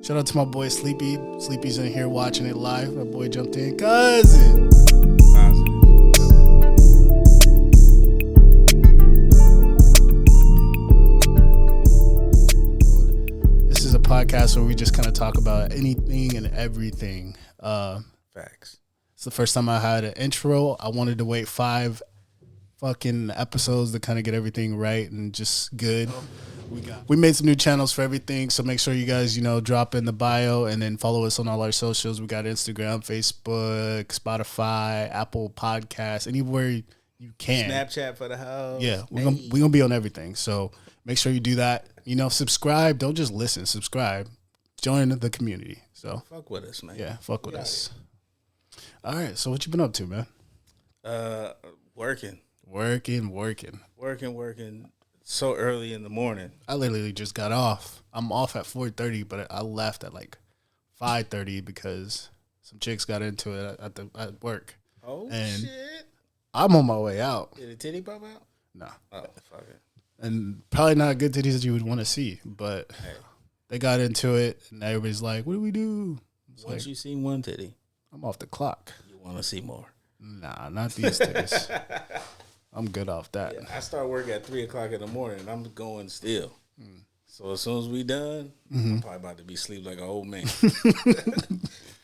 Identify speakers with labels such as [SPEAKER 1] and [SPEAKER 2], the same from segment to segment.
[SPEAKER 1] Shout out to my boy Sleepy. Sleepy's in here watching it live. My boy jumped in. Cousin. This is a podcast where we just kind of talk about anything and everything.
[SPEAKER 2] Facts.
[SPEAKER 1] It's the first time I had an intro. I wanted to wait 5 fucking episodes to kind of get everything right and just good. We made some new channels for everything, so make sure you guys, drop in the bio and then follow us on all our socials. We got Instagram, Facebook, Spotify, Apple Podcasts, anywhere you can.
[SPEAKER 2] Snapchat for the house.
[SPEAKER 1] Yeah, we're gonna be on everything. So make sure you do that. Subscribe. Don't just listen. Subscribe. Join the community. So
[SPEAKER 2] fuck with us, man.
[SPEAKER 1] Yeah, fuck with us. All right. So what you been up to, man?
[SPEAKER 2] Working. So early in the morning.
[SPEAKER 1] I literally just got off. I'm off at 4:30, but I left at like 5:30 because some chicks got into it at work.
[SPEAKER 2] Oh,
[SPEAKER 1] and
[SPEAKER 2] shit.
[SPEAKER 1] I'm on my way out.
[SPEAKER 2] Did a titty pop out?
[SPEAKER 1] No.
[SPEAKER 2] Oh, fuck it.
[SPEAKER 1] And probably not good titties that you would want to see, but they got into it, and everybody's like, what do we do?
[SPEAKER 2] Once you see one titty,
[SPEAKER 1] I'm off the clock.
[SPEAKER 2] You want to see more.
[SPEAKER 1] Nah, not these titties. I'm good off that.
[SPEAKER 2] Yeah, I start work at 3 o'clock in the morning, and I'm going still. So as soon as we done, I'm probably about to be asleep like an old man.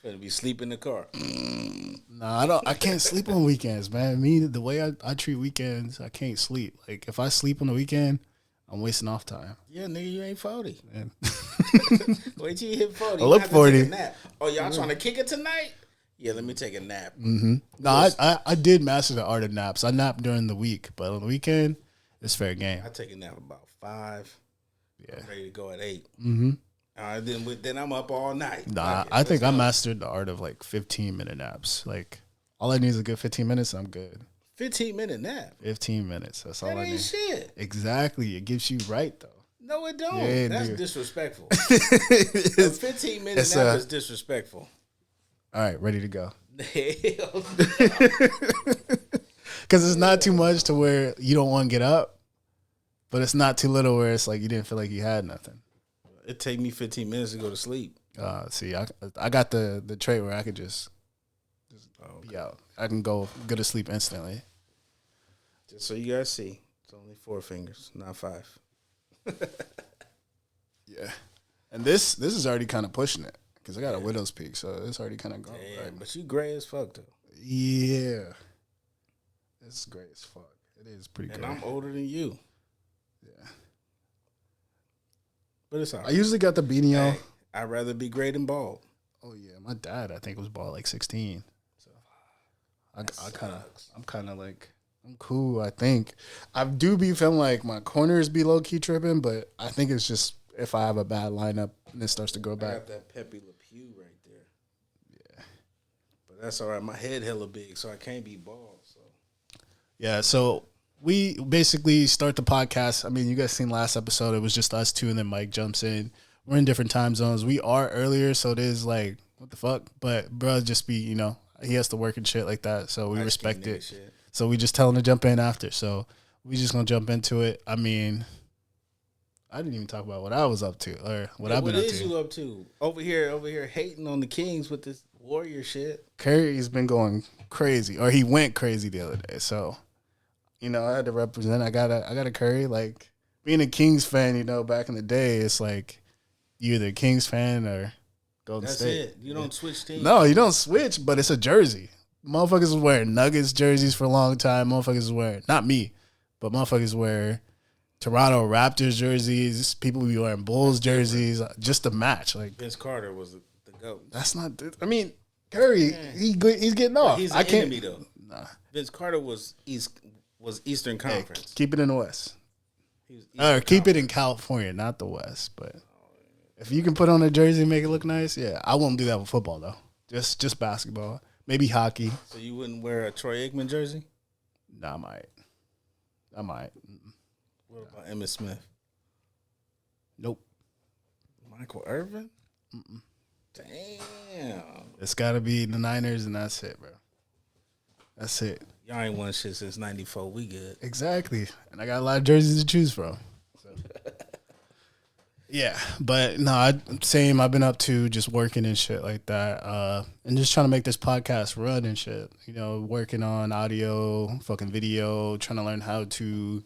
[SPEAKER 2] Gonna be sleep in the car.
[SPEAKER 1] Nah, I can't sleep on weekends, man. The way I treat weekends, I can't sleep. Like if I sleep on the weekend, I'm wasting off time.
[SPEAKER 2] Yeah, nigga, you ain't 40.
[SPEAKER 1] Man.
[SPEAKER 2] Wait till you hit 40.
[SPEAKER 1] I look 40.
[SPEAKER 2] Oh, y'all trying to kick it tonight? Yeah, let me take a nap.
[SPEAKER 1] Mm-hmm. No, I did master the art of naps. I nap during the week, but on the weekend, it's fair game.
[SPEAKER 2] I take a nap about 5.
[SPEAKER 1] Yeah,
[SPEAKER 2] I'm ready to go at 8.
[SPEAKER 1] Mm-hmm.
[SPEAKER 2] Then I'm up all night.
[SPEAKER 1] Nah, I think I mastered the art of like 15-minute naps. Like all I need is a good 15 minutes. I'm good.
[SPEAKER 2] 15-minute nap.
[SPEAKER 1] 15 minutes. That's all I need.
[SPEAKER 2] Shit.
[SPEAKER 1] Exactly. It gives you right though.
[SPEAKER 2] No, it don't.
[SPEAKER 1] Yeah,
[SPEAKER 2] that's
[SPEAKER 1] dude.
[SPEAKER 2] Disrespectful. A 15-minute nap is disrespectful.
[SPEAKER 1] All right, ready to go.
[SPEAKER 2] Hell
[SPEAKER 1] Because it's not too much to where you don't want to get up, but it's not too little where it's like you didn't feel like you had nothing.
[SPEAKER 2] It take me 15 minutes to go to sleep.
[SPEAKER 1] See, I got the trait where I could just be out. I can go to sleep instantly.
[SPEAKER 2] Just so you guys see, it's only 4 fingers, not 5.
[SPEAKER 1] Yeah, and this is already kind of pushing it because I got a widow's peak, so it's already kind of going.
[SPEAKER 2] Yeah, right. But you gray as fuck though.
[SPEAKER 1] Yeah, it's gray as fuck. It is pretty.
[SPEAKER 2] And
[SPEAKER 1] gray.
[SPEAKER 2] I'm older than you.
[SPEAKER 1] Yeah,
[SPEAKER 2] but it's all right.
[SPEAKER 1] I usually got the beanie on.
[SPEAKER 2] I'd rather be gray than bald.
[SPEAKER 1] Oh yeah, my dad I think was bald like 16. So I'm kind of like I'm cool. I think I do be feeling like my corners be low key tripping, but I think it's just if I have a bad lineup and it starts to go back.
[SPEAKER 2] I got that Pepe Le Pew right there. Yeah, but that's all right. My head hella big, so I can't be bald. So
[SPEAKER 1] yeah, so we basically start the podcast. I mean, you guys seen last episode. It was just us two, and then Mike jumps in. We're in different time zones. We are earlier, so it is like, what the fuck? But bro, just be, he has to work and shit like that, so we respect it.
[SPEAKER 2] Shit.
[SPEAKER 1] So we just tell him to jump in after. So we just gonna jump into it. I mean, I didn't even talk about what I was up to or what I've been up to.
[SPEAKER 2] What is you up to? Over here hating on the Kings with this Warrior shit.
[SPEAKER 1] Curry's been going crazy, or he went crazy the other day. So, I had to represent. I got a Curry. Like being a Kings fan, back in the day, it's like you either a Kings fan or Golden State.
[SPEAKER 2] That's it. You don't switch teams.
[SPEAKER 1] No, you don't switch, but it's a jersey. Motherfuckers was wearing Nuggets jerseys for a long time. Motherfuckers was wearing, not me, but motherfuckers wear Toronto Raptors jerseys. People be wearing Bulls jerseys just to match. Like
[SPEAKER 2] Vince Carter was the GOAT.
[SPEAKER 1] That's not. I mean, Curry, he's getting off.
[SPEAKER 2] He's
[SPEAKER 1] I can't.
[SPEAKER 2] enemy though.
[SPEAKER 1] Nah.
[SPEAKER 2] Vince Carter was Eastern Conference.
[SPEAKER 1] Hey, keep it in the West.
[SPEAKER 2] Or
[SPEAKER 1] keep it in California, not the West. But if you can put on a jersey and make it look nice, yeah, I won't do that with football though. Just basketball, maybe hockey.
[SPEAKER 2] So you wouldn't wear a Troy Aikman jersey?
[SPEAKER 1] Nah, I might.
[SPEAKER 2] What about Emmitt Smith?
[SPEAKER 1] Nope.
[SPEAKER 2] Michael Irvin? Mm-mm. Damn.
[SPEAKER 1] It's got to be the Niners, and that's it, bro. That's it.
[SPEAKER 2] Y'all ain't won shit since '94. We good.
[SPEAKER 1] Exactly. And I got a lot of jerseys to choose from. So. Yeah, but no, same. I've been up to just working and shit like that, and just trying to make this podcast run and shit. You know, working on audio, fucking video, trying to learn how to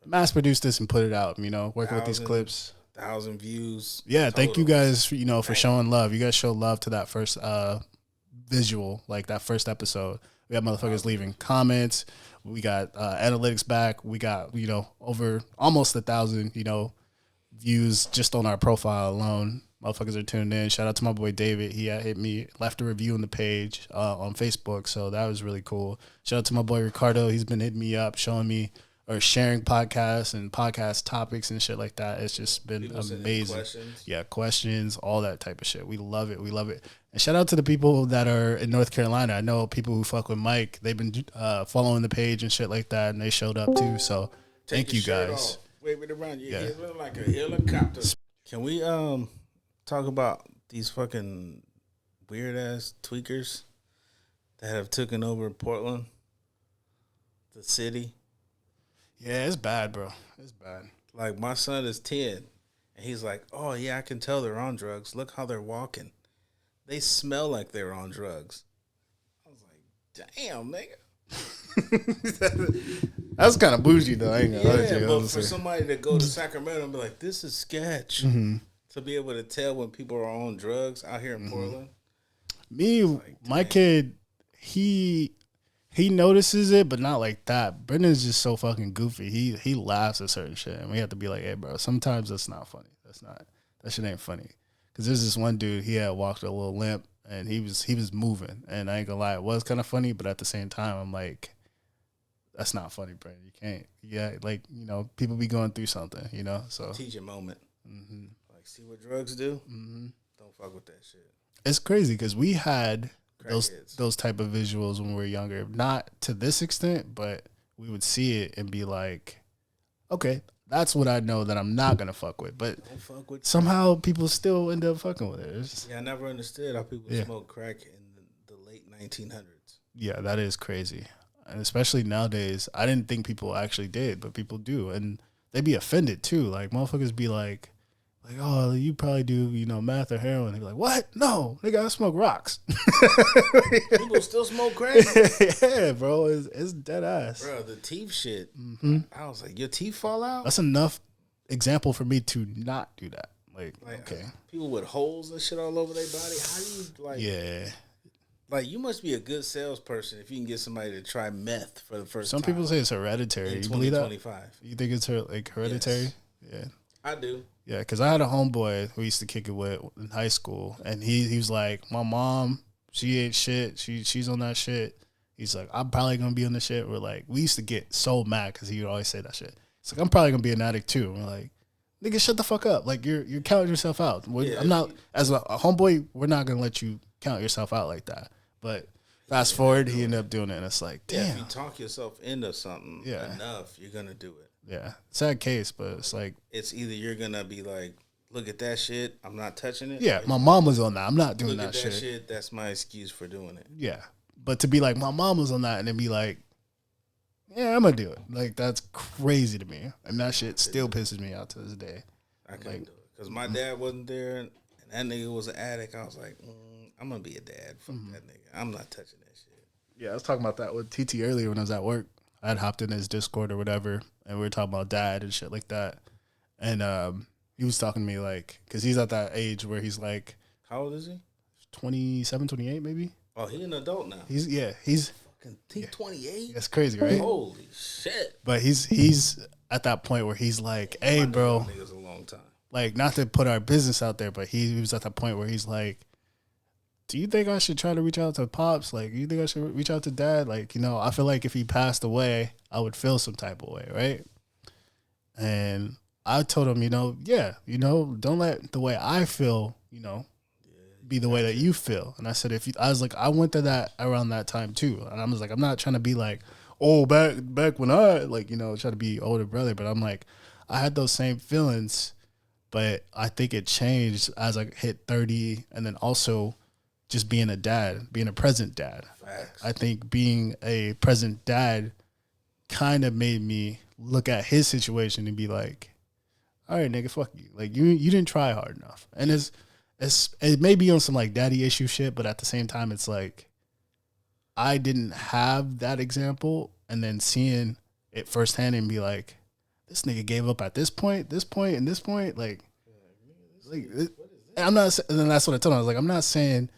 [SPEAKER 1] mass produce this and put it out. You know, working with these clips.
[SPEAKER 2] 1,000 views.
[SPEAKER 1] Yeah,
[SPEAKER 2] total.
[SPEAKER 1] thank you guys. You know, for showing love. You guys showed love to that first visual, like that first episode. We had motherfuckers leaving comments. We got analytics back. We got over almost 1,000 views just on our profile alone. Motherfuckers are tuned in. Shout out to my boy David. He hit me, left a review on the page on Facebook, so that was really cool. Shout out to my boy Ricardo. He's been hitting me up, showing me or sharing podcasts and podcast topics and shit like that. It's just been amazing. Questions, all that type of shit. We love it. And shout out to the people that are in North Carolina. I know people who fuck with Mike. They've been following the page and shit like that, and they showed up too. So thank you guys.
[SPEAKER 2] Wave it around your head like a helicopter. Can we talk about these fucking weird ass tweakers that have taken over Portland, the city?
[SPEAKER 1] Yeah, it's bad, bro. It's bad.
[SPEAKER 2] Like, my son is 10, and he's like, oh, yeah, I can tell they're on drugs. Look how they're walking. They smell like they're on drugs. I was like, damn, nigga.
[SPEAKER 1] That's kind of bougie, though. I ain't gonna lie to you.
[SPEAKER 2] But for somebody to go to Sacramento and be like, this is sketch, to be able to tell when people are on drugs out here in Portland.
[SPEAKER 1] My kid, he notices it, but not like that. Brendan's just so fucking goofy. He laughs at certain shit, and we have to be like, hey, bro, sometimes that's not funny. That shit ain't funny. Because there's this one dude, he had walked with a little limp, and he was moving, and I ain't gonna lie, it was kind of funny, but at the same time, I'm like, that's not funny, Brendan. You can't, people be going through something, so.
[SPEAKER 2] Teaching moment. Like, see what drugs do? Don't fuck with that shit.
[SPEAKER 1] It's crazy, because we had those type of visuals when we were younger. Not to this extent, but we would see it and be like, okay, that's what I know that I'm not gonna fuck with. But
[SPEAKER 2] don't fuck with
[SPEAKER 1] somehow people still end up fucking with it.
[SPEAKER 2] I never understood how people smoke crack in the late 1900s.
[SPEAKER 1] Yeah, that is crazy. And especially nowadays, I didn't think people actually did, but people do. And they be offended too. Like, motherfuckers be like, oh, you probably do, meth or heroin. They be like, what? No, nigga, I smoke rocks.
[SPEAKER 2] People still smoke crack?
[SPEAKER 1] Yeah, bro, it's dead ass.
[SPEAKER 2] Bro, the teeth shit. I was like, your teeth fall out?
[SPEAKER 1] That's enough example for me to not do that. Like okay.
[SPEAKER 2] People with holes and shit all over their body. How do you,
[SPEAKER 1] Yeah.
[SPEAKER 2] Like, you must be a good salesperson if you can get somebody to try meth for the first
[SPEAKER 1] time. Some people say it's hereditary. You believe that? You think it's hereditary? Yes. Yeah.
[SPEAKER 2] I do.
[SPEAKER 1] Yeah, because I had a homeboy who used to kick it with in high school, and he was like, my mom, she ain't shit. She's on that shit. He's like, I'm probably going to be on the shit. We're like, we used to get so mad because he would always say that shit. It's like, I'm probably going to be an addict too. And we're like, nigga, shut the fuck up. Like, you're counting yourself out. I'm not, as a homeboy, we're not going to let you count yourself out like that. But fast forward, he ended up doing it, and it's like, damn.
[SPEAKER 2] If you talk yourself into something enough, you're going to do it.
[SPEAKER 1] Yeah. Sad case, but it's like.
[SPEAKER 2] It's either you're going to be like, look at that shit, I'm not touching it.
[SPEAKER 1] Yeah, my mom was on that. I'm not doing that shit.
[SPEAKER 2] Look at that shit, that's my excuse for doing it.
[SPEAKER 1] Yeah. But to be like, my mom was on that, and then be like, yeah, I'm going to do it. Like, that's crazy to me. And that shit still pisses me out to this day.
[SPEAKER 2] I couldn't do it. Because my dad wasn't there, and that nigga was an addict. I was like, I'm going to be a dad. Fuck that nigga. I'm not touching that shit.
[SPEAKER 1] Yeah, I was talking about that with TT earlier when I was at work. I had hopped in his Discord or whatever, and we were talking about dad and shit like that. And he was talking to me like, because he's at that age where he's like.
[SPEAKER 2] How old is he?
[SPEAKER 1] 27, 28 maybe.
[SPEAKER 2] Oh, he's an adult now.
[SPEAKER 1] He's
[SPEAKER 2] 28?
[SPEAKER 1] That's crazy, right?
[SPEAKER 2] Holy shit.
[SPEAKER 1] But he's at that point where he's like, hey, bro.
[SPEAKER 2] Niggas a long time.
[SPEAKER 1] Like, not to put our business out there, but he was at that point where he's like, do you think I should try to reach out to Pops? Like, you think I should reach out to Dad? Like, I feel like if he passed away, I would feel some type of way, right? And I told him, don't let the way I feel, be the way that you feel. And I said, I went through that around that time too. And I was like, I'm not trying to be like, oh, back when I, try to be older brother. But I'm like, I had those same feelings, but I think it changed as I hit 30, and then also just being a dad, being a present dad.
[SPEAKER 2] Facts.
[SPEAKER 1] I think being a present dad kind of made me look at his situation and be like, all right, nigga, fuck you. Like you didn't try hard enough. And it may be on some like daddy issue shit, but at the same time, it's like I didn't have that example, and then seeing it firsthand and be like, this nigga gave up at this point, and this point, like I'm not. And then that's what I told him. I was like, I'm not saying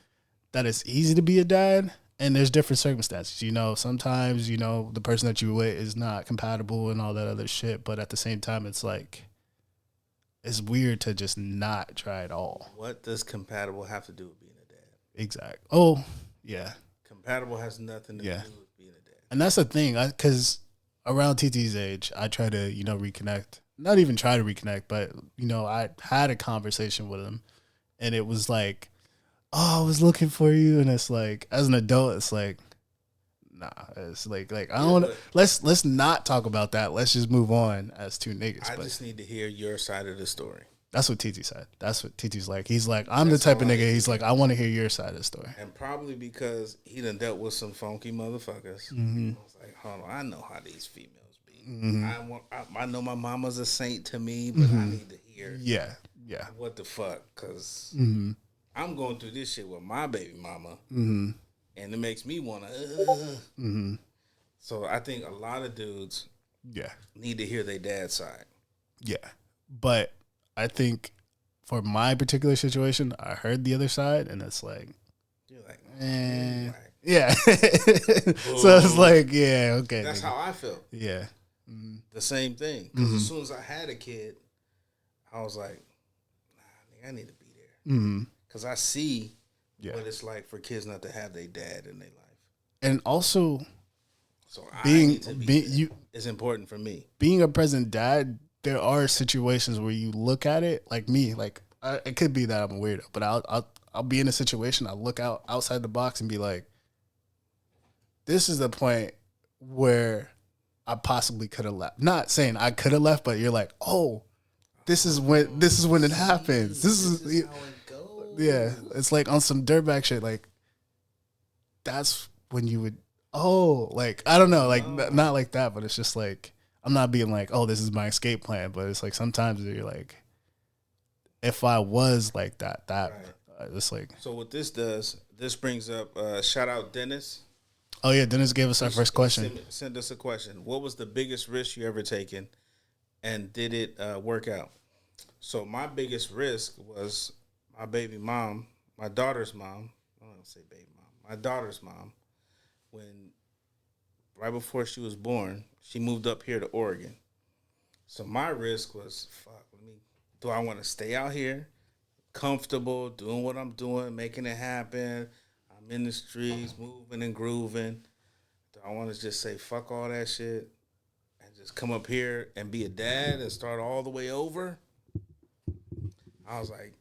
[SPEAKER 1] that it's easy to be a dad, and there's different circumstances. You know, sometimes the person that you with is not compatible and all that other shit. But at the same time, it's like it's weird to just not try at all.
[SPEAKER 2] What does compatible have to do with being a dad?
[SPEAKER 1] Exactly. Oh, yeah.
[SPEAKER 2] Compatible has nothing to do with being a dad.
[SPEAKER 1] And that's the thing, because around TT's age, I try to reconnect. Not even try to reconnect, but I had a conversation with him. And it was like, oh, I was looking for you. And it's like, as an adult, it's like, nah. It's like I don't want to. Let's not talk about that. Let's just move on as two niggas.
[SPEAKER 2] I just need to hear your side of the story.
[SPEAKER 1] That's what TT said. That's what TT's like. He's like, I'm the type of nigga. He's like, I want to hear your side of the story.
[SPEAKER 2] And probably because he done dealt with some funky motherfuckers.
[SPEAKER 1] Mm-hmm.
[SPEAKER 2] I was like, hold on, I know how these females be. Mm-hmm. I know my mama's a saint to me, but I need to hear.
[SPEAKER 1] Yeah.
[SPEAKER 2] What the fuck? Because
[SPEAKER 1] mm-hmm.
[SPEAKER 2] I'm going through this shit with my baby mama,
[SPEAKER 1] mm-hmm.
[SPEAKER 2] and it makes me want to.
[SPEAKER 1] Mm-hmm.
[SPEAKER 2] So I think a lot of dudes, need to hear their dad's side. Yeah,
[SPEAKER 1] but I think for my particular situation, I heard the other side, and it's like,
[SPEAKER 2] you're like,
[SPEAKER 1] yeah. So it's like, yeah, okay.
[SPEAKER 2] That's how I felt.
[SPEAKER 1] Yeah,
[SPEAKER 2] the same thing. Because as soon as I had a kid, I was like, I need to be there. Because I see what it's like for kids not to have their dad in their life.
[SPEAKER 1] And also,
[SPEAKER 2] being is important for me.
[SPEAKER 1] Being a present dad, there are situations where you look at it, like me, like it could be that I'm a weirdo, but I'll be in a situation, I'll look outside the box and be like, this is the point where I possibly could have left. Not saying I could have left, but you're like, oh, this is when it happens. This is how it goes. Yeah, it's like on some dirtbag shit. Like that's when you would. Oh, like I don't know, like not like that, but it's just like I'm not being like, oh, this is my escape plan. But it's like sometimes you're like, if I was like that, right. It's like.
[SPEAKER 2] So what this does, this brings up. Shout out Dennis.
[SPEAKER 1] Oh yeah, Dennis gave us our first question.
[SPEAKER 2] Send us a question. What was the biggest risk you ever taken? And did it work out? So my biggest risk was my baby mom, my daughter's mom. I don't say baby mom. My daughter's mom. When right before she was born, she moved up here to Oregon. So my risk was, do I want to stay out here, comfortable, doing what I'm doing, making it happen? I'm in the streets, moving and grooving. Do I want to just say fuck all that shit? Just come up here and be a dad and start all the way over? I was like,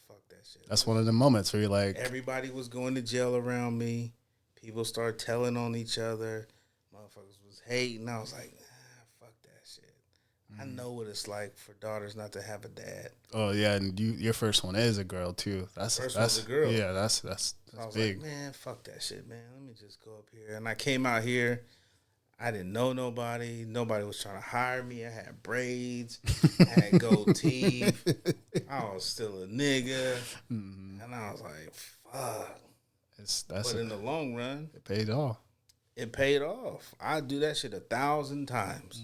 [SPEAKER 2] fuck that shit.
[SPEAKER 1] That's one of the moments where you're like...
[SPEAKER 2] Everybody was going to jail around me. People started telling on each other. Motherfuckers was hating. I was like, fuck that shit. I know what it's like for daughters not to have a dad.
[SPEAKER 1] Oh, yeah, and your first one is a girl, too. That's
[SPEAKER 2] a girl.
[SPEAKER 1] Yeah, that's
[SPEAKER 2] I was
[SPEAKER 1] big.
[SPEAKER 2] like, man, fuck that shit, man. Let me just go up here. And I came out here. I didn't know nobody. Nobody was trying to hire me. I had braids. I had gold teeth. I was still a nigga. And I was like, fuck. But in the long run,
[SPEAKER 1] it paid off.
[SPEAKER 2] It paid off. I do that shit 1,000 times.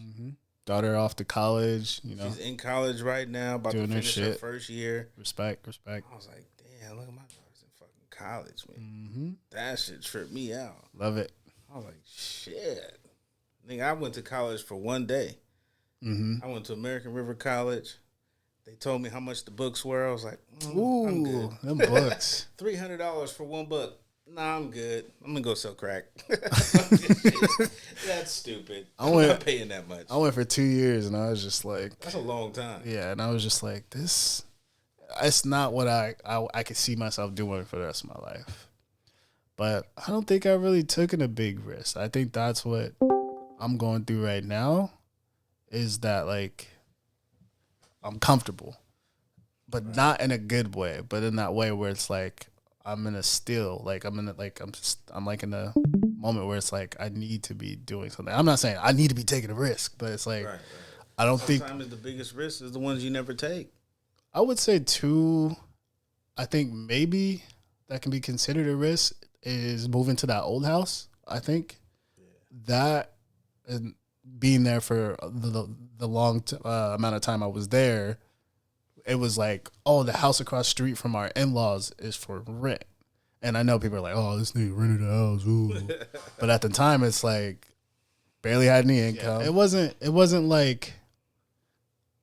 [SPEAKER 1] Daughter off to college,
[SPEAKER 2] She's in college right now, about to finish her first year.
[SPEAKER 1] Respect.
[SPEAKER 2] I was like, damn, look at my daughter's in fucking college, man. That shit tripped me out.
[SPEAKER 1] Love it.
[SPEAKER 2] I was like, shit. Nigga, I went to college for one day. I went to American River College. They told me how much the books were. I was like,
[SPEAKER 1] ooh,
[SPEAKER 2] I'm good.
[SPEAKER 1] Them books.
[SPEAKER 2] $300 for one book. Nah, I'm good. I'm going to go sell crack. That's stupid. I'm not paying that much.
[SPEAKER 1] I went for 2 years, and I was just like...
[SPEAKER 2] That's a long time.
[SPEAKER 1] Yeah, and I was just like, this... It's not what I could see myself doing for the rest of my life. But I don't think I really took a big risk. I think that's what... I'm going through right now is that like I'm comfortable, but not in a good way, but in that way where it's like I'm in a still, like I'm in a, like I'm like in a moment where it's like I need to be doing something. I'm not saying I need to be taking a risk, but it's like I don't think.
[SPEAKER 2] Sometimes the biggest risk is the ones you never take.
[SPEAKER 1] I would say 2. I think maybe that can be considered a risk is moving to that old house. I think that and being there for the long amount of time I was there, it was like, oh, the house across the street from our in-laws is for rent. And I know people are like, oh, this nigga rented a house. Ooh. But at the time, it's like barely had any income. Yeah. It wasn't like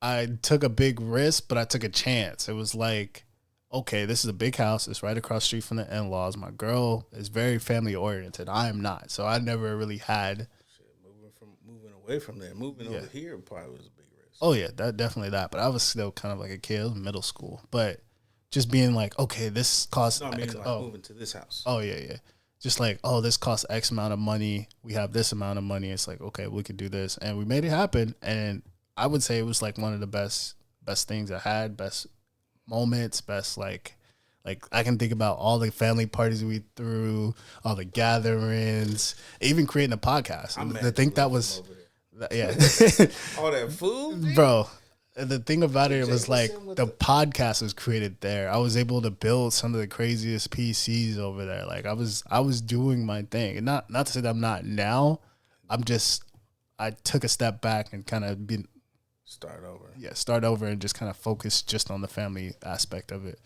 [SPEAKER 1] I took a big risk, but I took a chance. It was like, okay, this is a big house. It's right across the street from the in-laws. My girl is very family oriented. I am not. So I never really had.
[SPEAKER 2] Moving away from there. Moving over here probably was a big risk.
[SPEAKER 1] Oh, yeah, definitely that. But I was still kind of like a kid, middle school. But just being like, okay, this costs.
[SPEAKER 2] No, I mean, like moving to this house.
[SPEAKER 1] Oh, yeah. Just like, oh, this costs X amount of money. We have this amount of money. It's like, okay, we could do this. And we made it happen. And I would say it was like one of the best things I had, best moments, best like I can think about all the family parties we threw, all the gatherings, even creating a podcast. I think that was, yeah,
[SPEAKER 2] all that food,
[SPEAKER 1] bro. The thing about it was like the podcast was created there. I was able to build some of the craziest PCs over there. Like I was doing my thing, and not to say that I'm not now. I took a step back and kind of been.
[SPEAKER 2] Start over
[SPEAKER 1] and just kind of focus just on the family aspect of it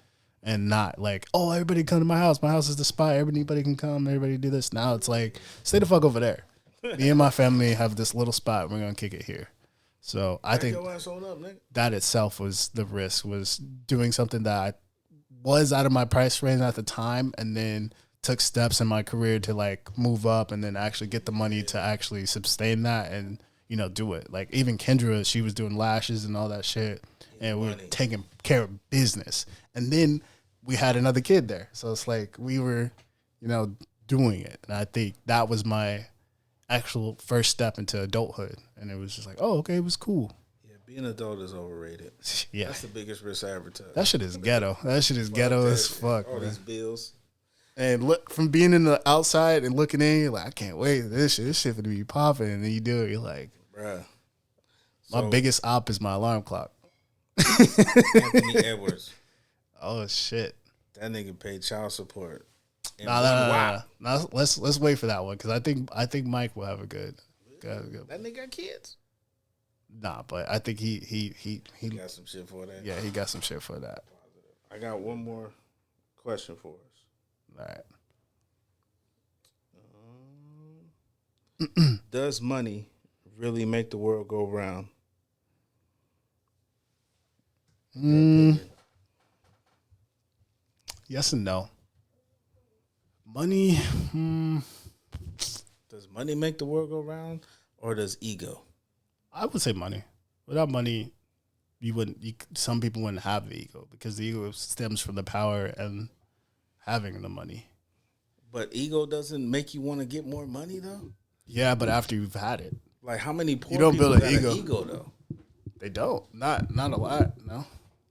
[SPEAKER 1] and not like, oh, everybody come to my house. My house is the spot. Everybody can come. Everybody do this. Now it's like, stay the fuck over there. Me and my family have this little spot. We're going to kick it here. So I think that itself was the risk, was doing something that I was out of my price range at the time and then took steps in my career to like move up and then actually get the money to actually sustain that and, you know, do it. Like even Kendra, she was doing lashes and all that shit, and we were taking care of business. And then we had another kid there, so it's like we were, you know, doing it. And I think that was my actual first step into adulthood. And it was just like, oh, okay, it was cool.
[SPEAKER 2] Yeah, being an adult is overrated.
[SPEAKER 1] Yeah,
[SPEAKER 2] that's the biggest risk I ever took.
[SPEAKER 1] That shit is ghetto. That shit is ghetto as fuck.
[SPEAKER 2] All these bills.
[SPEAKER 1] And look, from being in the outside and looking in, you're like, I can't wait. This shit gonna be popping. And then you do it, you're like, bruh. My biggest op is my alarm clock.
[SPEAKER 2] Anthony Edwards.
[SPEAKER 1] Oh shit.
[SPEAKER 2] That nigga paid child support.
[SPEAKER 1] Nah. Let's wait for that one because I think Mike will have a good.
[SPEAKER 2] That nigga got kids.
[SPEAKER 1] Nah, but I think he
[SPEAKER 2] got some shit for that.
[SPEAKER 1] Yeah, he got some shit for that.
[SPEAKER 2] I got one more question for us.
[SPEAKER 1] All
[SPEAKER 2] right. Does money really make the world go round?
[SPEAKER 1] Yes and no. Money.
[SPEAKER 2] Does money make the world go round, or does ego?
[SPEAKER 1] I would say money. Without money, some people wouldn't have the ego because the ego stems from the power and having the money.
[SPEAKER 2] But ego doesn't make you want to get more money, though?
[SPEAKER 1] Yeah, but after you've had it.
[SPEAKER 2] Like, how many poor people build an ego, though?
[SPEAKER 1] They don't. Not a lot, no.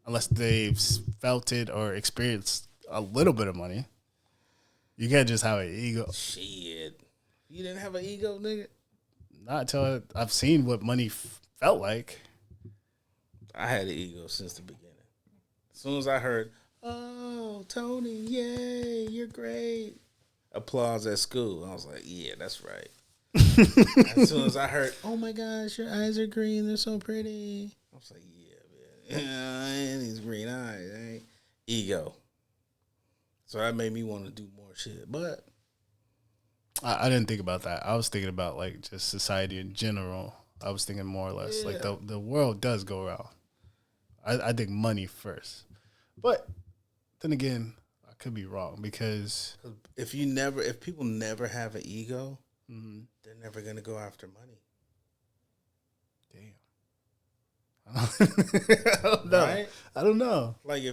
[SPEAKER 1] Unless they've felt it or experienced a little bit of money. You can't just have an ego.
[SPEAKER 2] Shit. You didn't have an ego, nigga?
[SPEAKER 1] Not until I've seen what money felt like.
[SPEAKER 2] I had an ego since the beginning. As soon as I heard, oh, Tony, yay, you're great. Applause at school. I was like, yeah, that's right. As soon as I heard, oh my gosh, your eyes are green, they're so pretty. I was like, yeah, man. These green eyes, eh? Ego. So that made me want to do more shit. But
[SPEAKER 1] I didn't think about that. I was thinking about like just society in general. I was thinking more or less like the world does go around. I think money first. But then again, I could be wrong because
[SPEAKER 2] if people never have an ego, they're never gonna go after money.
[SPEAKER 1] Damn. I don't know. Right? I don't know.
[SPEAKER 2] Like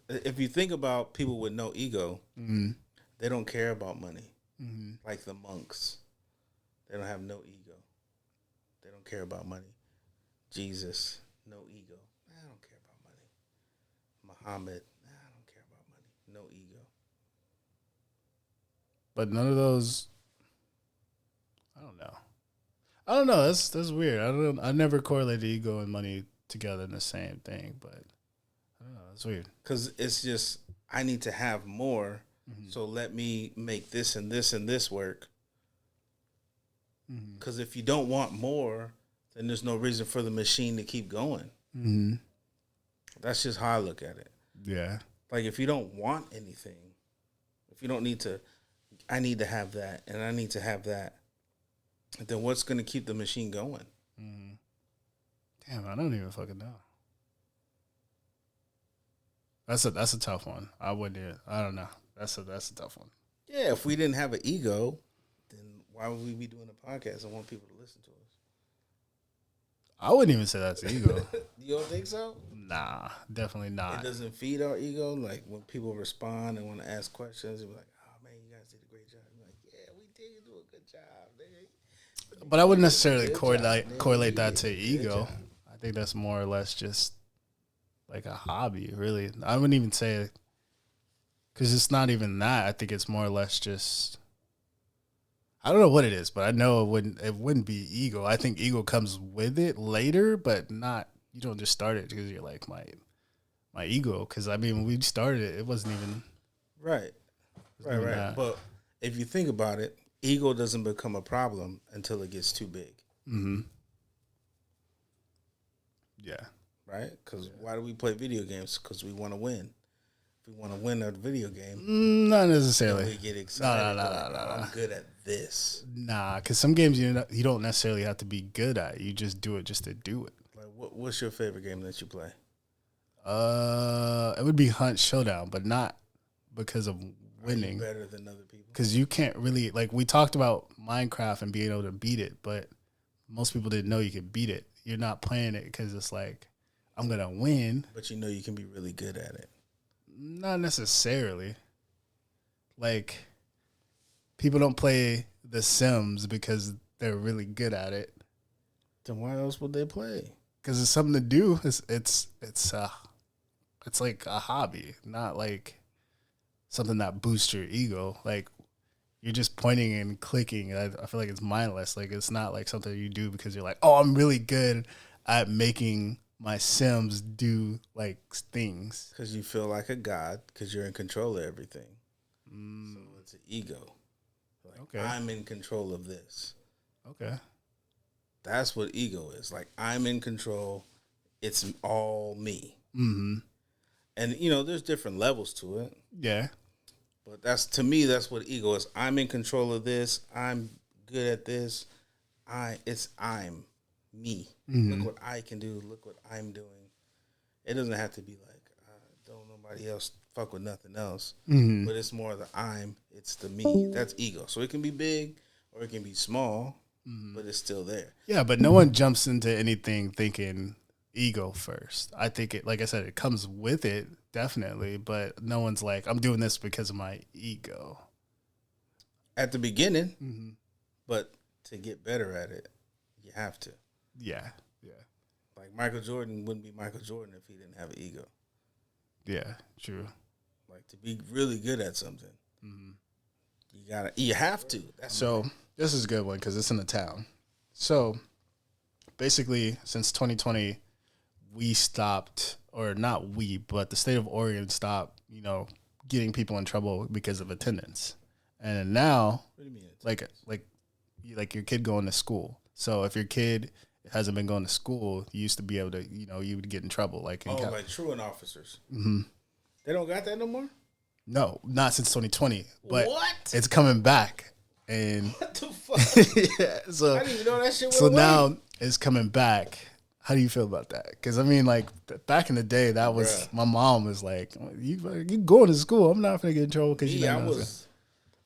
[SPEAKER 2] if you think about people with no ego, they don't care about money. Like the monks, they don't have no ego. They don't care about money. Jesus, no ego. I don't care about money. Muhammad, I don't care about money. No ego.
[SPEAKER 1] But none of those, I don't know. I don't know. That's weird. I never correlated ego and money together in the same thing, but I don't know. It's weird.
[SPEAKER 2] Because it's just, I need to have more, so let me make this and this and this work. Because if you don't want more, then there's no reason for the machine to keep going.
[SPEAKER 1] Mm-hmm.
[SPEAKER 2] That's just how I look at it.
[SPEAKER 1] Yeah.
[SPEAKER 2] Like, if you don't want anything, if you don't need to, I need to have that, and I need to have that, then what's going to keep the machine going?
[SPEAKER 1] Mm-hmm. Damn, I don't even fucking know. That's a tough one. I don't know. That's a tough one.
[SPEAKER 2] Yeah, if we didn't have an ego, then why would we be doing a podcast and want people to listen to us?
[SPEAKER 1] I wouldn't even say that's ego.
[SPEAKER 2] You don't think so?
[SPEAKER 1] Nah, definitely not.
[SPEAKER 2] It doesn't feed our ego. Like, when people respond and want to ask questions, they're like, "Oh man, you guys did a great job." I'm like, "Yeah, we did do a good job, nigga."
[SPEAKER 1] But I wouldn't necessarily correlate that to ego. I think that's more or less just like a hobby, really. I wouldn't even say, because it's not even that. I think it's more or less just, I don't know what it is, but I know it wouldn't be ego. I think ego comes with it later, but not, you don't just start it because you're like, my ego. Because I mean, when we started it, it wasn't even
[SPEAKER 2] right.
[SPEAKER 1] That.
[SPEAKER 2] But if you think about it, ego doesn't become a problem until it gets too big.
[SPEAKER 1] Mm-hmm. Yeah.
[SPEAKER 2] Right? Because why do we play video games? Because we want to win. If we want to win a video game,
[SPEAKER 1] not necessarily.
[SPEAKER 2] We get excited.
[SPEAKER 1] No.
[SPEAKER 2] I'm good at this.
[SPEAKER 1] Nah, because some games you don't necessarily have to be good at. You just do it just to do it.
[SPEAKER 2] Like, what's your favorite game that you play?
[SPEAKER 1] It would be Hunt Showdown, but not because of winning.
[SPEAKER 2] Are you better than other people?
[SPEAKER 1] Because you can't really, like, we talked about Minecraft and being able to beat it, but most people didn't know you could beat it. You're not playing it because it's like, I'm going to win.
[SPEAKER 2] But you know you can be really good at it.
[SPEAKER 1] Not necessarily. Like, people don't play The Sims because they're really good at it.
[SPEAKER 2] Then why else would they play? Because
[SPEAKER 1] it's something to do. It's like a hobby, not like something that boosts your ego. Like, you're just pointing and clicking. I feel like it's mindless. Like, it's not like something you do because you're like, oh, I'm really good at making my Sims do like things.
[SPEAKER 2] Because you feel like a god because you're in control of everything. So it's an ego. Like, okay. I'm in control of this.
[SPEAKER 1] Okay.
[SPEAKER 2] That's what ego is. Like, I'm in control. It's all me.
[SPEAKER 1] Mm-hmm.
[SPEAKER 2] And, you know, there's different levels to it.
[SPEAKER 1] Yeah.
[SPEAKER 2] But to me, that's what ego is. I'm in control of this. I'm good at this. I'm me. Mm-hmm. Look what I can do. Look what I'm doing. It doesn't have to be like, don't nobody else fuck with nothing else. Mm-hmm. But it's more the it's the me. That's ego. So it can be big or it can be small, but it's still there.
[SPEAKER 1] Yeah, but no one jumps into anything thinking ego first. I think it, like I said, it comes with it, definitely, but no one's like, I'm doing this because of my ego.
[SPEAKER 2] At the beginning, but to get better at it, you have to.
[SPEAKER 1] Yeah.
[SPEAKER 2] Like, Michael Jordan wouldn't be Michael Jordan if he didn't have an ego.
[SPEAKER 1] Yeah, true.
[SPEAKER 2] Like, to be really good at something, you have to.
[SPEAKER 1] This is a good one because it's in the town. So, basically, since 2020, we stopped, or not we, but the state of Oregon stopped, getting people in trouble because of attendance. And now,
[SPEAKER 2] what do you mean?
[SPEAKER 1] Like your kid going to school. So if your kid hasn't been going to school, you used to be able to, you would get in trouble. Like
[SPEAKER 2] like truant officers. Mm-hmm. They don't got that no more?
[SPEAKER 1] No, not since 2020. But
[SPEAKER 2] what?
[SPEAKER 1] It's coming back. And
[SPEAKER 2] what the fuck?
[SPEAKER 1] Yeah, so
[SPEAKER 2] I didn't even know that shit went
[SPEAKER 1] So
[SPEAKER 2] away.
[SPEAKER 1] Now it's coming back. How do you feel about that? Because, I mean, like, back in the day, that was, my mom was like, you going to school. I'm not going to get in trouble because you know.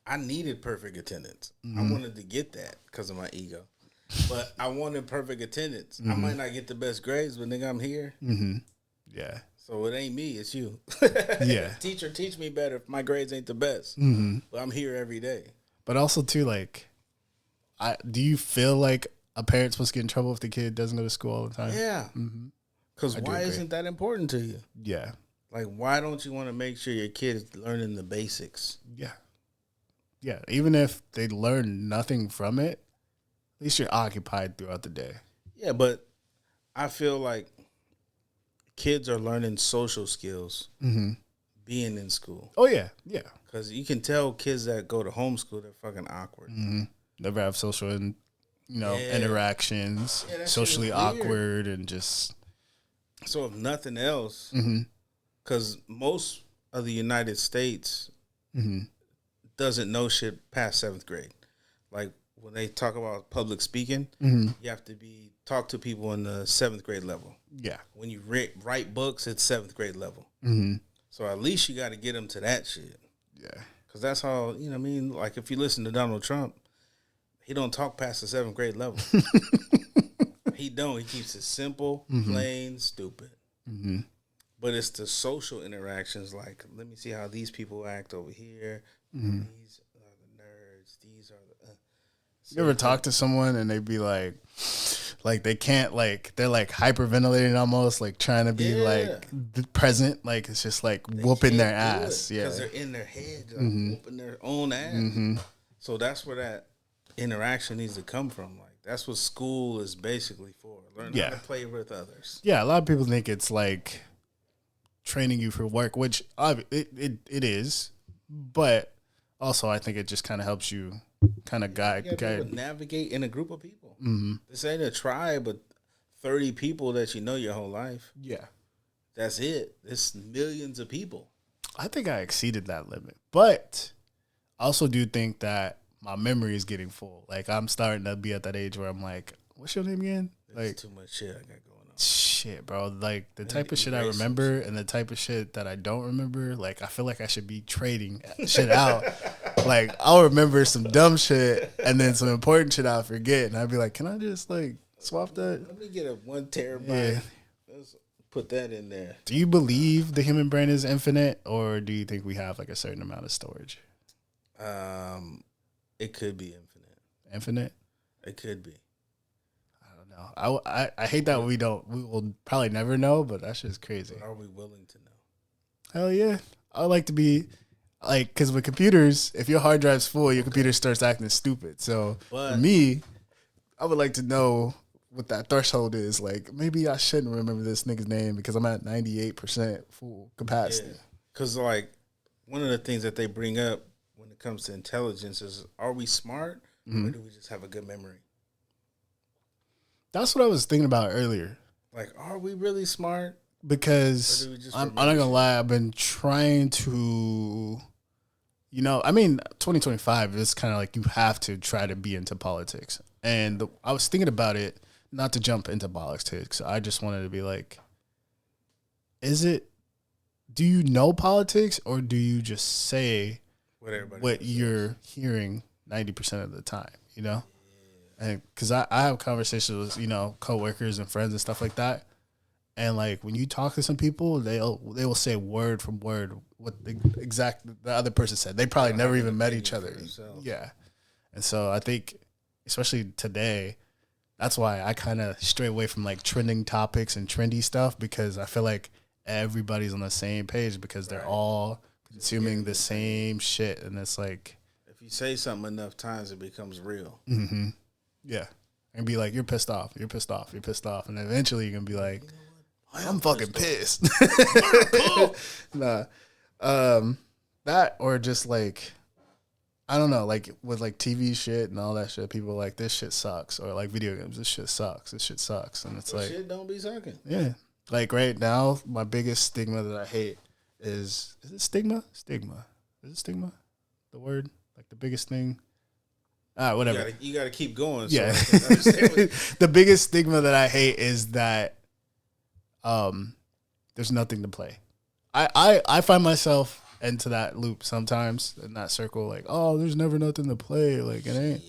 [SPEAKER 2] I needed perfect attendance. I wanted to get that because of my ego. But I wanted perfect attendance. I might not get the best grades, but nigga, I'm here.
[SPEAKER 1] Mm-hmm. Yeah.
[SPEAKER 2] So it ain't me, it's you.
[SPEAKER 1] Yeah.
[SPEAKER 2] Teacher, teach me better if my grades ain't the best. But I'm here every day.
[SPEAKER 1] But also, too, like, do you feel like a parent's supposed to get in trouble if the kid doesn't go to school all the time?
[SPEAKER 2] Yeah. Because why isn't that important to you?
[SPEAKER 1] Yeah.
[SPEAKER 2] Like, why don't you want to make sure your kid is learning the basics?
[SPEAKER 1] Yeah. Yeah. Even if they learn nothing from it, At least you're occupied throughout the day.
[SPEAKER 2] Yeah, but I feel like kids are learning social skills being in school.
[SPEAKER 1] Oh yeah, yeah.
[SPEAKER 2] Because you can tell kids that go to homeschool, they're fucking awkward.
[SPEAKER 1] Never have social interactions,
[SPEAKER 2] Yeah, that
[SPEAKER 1] socially
[SPEAKER 2] shit is weird.
[SPEAKER 1] awkward, and just.
[SPEAKER 2] So if nothing else, because most of the United States doesn't know shit past 7th grade. Like when they talk about public speaking, you have to talk to people in the 7th grade level.
[SPEAKER 1] Yeah.
[SPEAKER 2] When you write books, it's 7th grade level. So at least you got to get them to that shit.
[SPEAKER 1] Yeah.
[SPEAKER 2] Because that's how, you know what I mean? Like if you listen to Donald Trump, he don't talk past the 7th grade level. He don't. He keeps it simple, plain, stupid. But it's the social interactions. Like, let me see how these people act over here. These are the nerds. These are the.
[SPEAKER 1] You ever talk to someone and they be like they can't, like, they're like hyperventilating almost, like trying to be like present, like it's just like they whooping their ass. Yeah,
[SPEAKER 2] because they're in their head, like, whooping their own ass. So that's where that interaction needs to come from. Like that's what school is basically for. Learn how to play with others.
[SPEAKER 1] Yeah, a lot of people think it's like training you for work, which it is, but also I think it just kind of helps you kind of guide
[SPEAKER 2] navigate in a group of people. This ain't a tribe, but 30 people that you know your whole life.
[SPEAKER 1] Yeah,
[SPEAKER 2] that's it. It's millions of people.
[SPEAKER 1] I think I exceeded that limit, but I also do think that my memory is getting full. Like I'm starting to be at that age where I'm like, what's your name again?
[SPEAKER 2] Like too much shit I got going on.
[SPEAKER 1] Shit, bro. Like the type of shit I remember and the type of shit that I don't remember. Like I feel like I should be trading shit out. Like I'll remember some dumb shit and then some important shit I'll forget, and I'd be like, can I just like swap that?
[SPEAKER 2] Let me get a 1 terabyte. Yeah. Let's put that in there.
[SPEAKER 1] Do you believe the human brain is infinite, or do you think we have like a certain amount of storage?
[SPEAKER 2] It could be infinite.
[SPEAKER 1] Infinite?
[SPEAKER 2] It could be.
[SPEAKER 1] I don't know. I hate that we will probably never know, but that's just crazy.
[SPEAKER 2] But are we willing to know?
[SPEAKER 1] Hell yeah. I would like to be like, because with computers, if your hard drive's full, your computer starts acting stupid. So for me, I would like to know what that threshold is. Like maybe I shouldn't remember this nigga's name because I'm at 98% full capacity.
[SPEAKER 2] Because like one of the things that they bring up when it comes to intelligence is, are we smart or do we just have a good memory?
[SPEAKER 1] That's what I was thinking about earlier.
[SPEAKER 2] Like, are we really smart?
[SPEAKER 1] Because I'm not gonna lie, I've been trying to, I mean, 2025 is kind of like you have to try to be into politics. And I was thinking about it, not to jump into politics. I just wanted to be like, do you know politics, or do you just say what you're hearing 90% of the time, And because I have conversations with, coworkers and friends and stuff like that. And like when you talk to some people, they will say word from word what the other person said. They probably never even met each other. Yeah. And so I think, especially today, that's why I kind of stray away from like trending topics and trendy stuff, because I feel like everybody's on the same page because they're all consuming the same shit. And it's like,
[SPEAKER 2] if you say something enough times, it becomes real.
[SPEAKER 1] Yeah. And be like, you're pissed off. You're pissed off. You're pissed off. And eventually you're going to be like, I'm fucking pissed. Nah. That, or just like, I don't know, like with like TV shit and all that shit, people are like, this shit sucks. Or like video games, this shit sucks. This shit sucks. And it's like,
[SPEAKER 2] shit don't be sucking.
[SPEAKER 1] Yeah. Like right now, my biggest stigma that I hate is it stigma? Stigma. Is it stigma? The word? Like the biggest thing? Whatever.
[SPEAKER 2] You got to keep going.
[SPEAKER 1] Yeah. The biggest stigma that I hate is that there's nothing to play. I find myself into that loop sometimes, in that circle, like, oh, there's never nothing to play. Like, it ain't.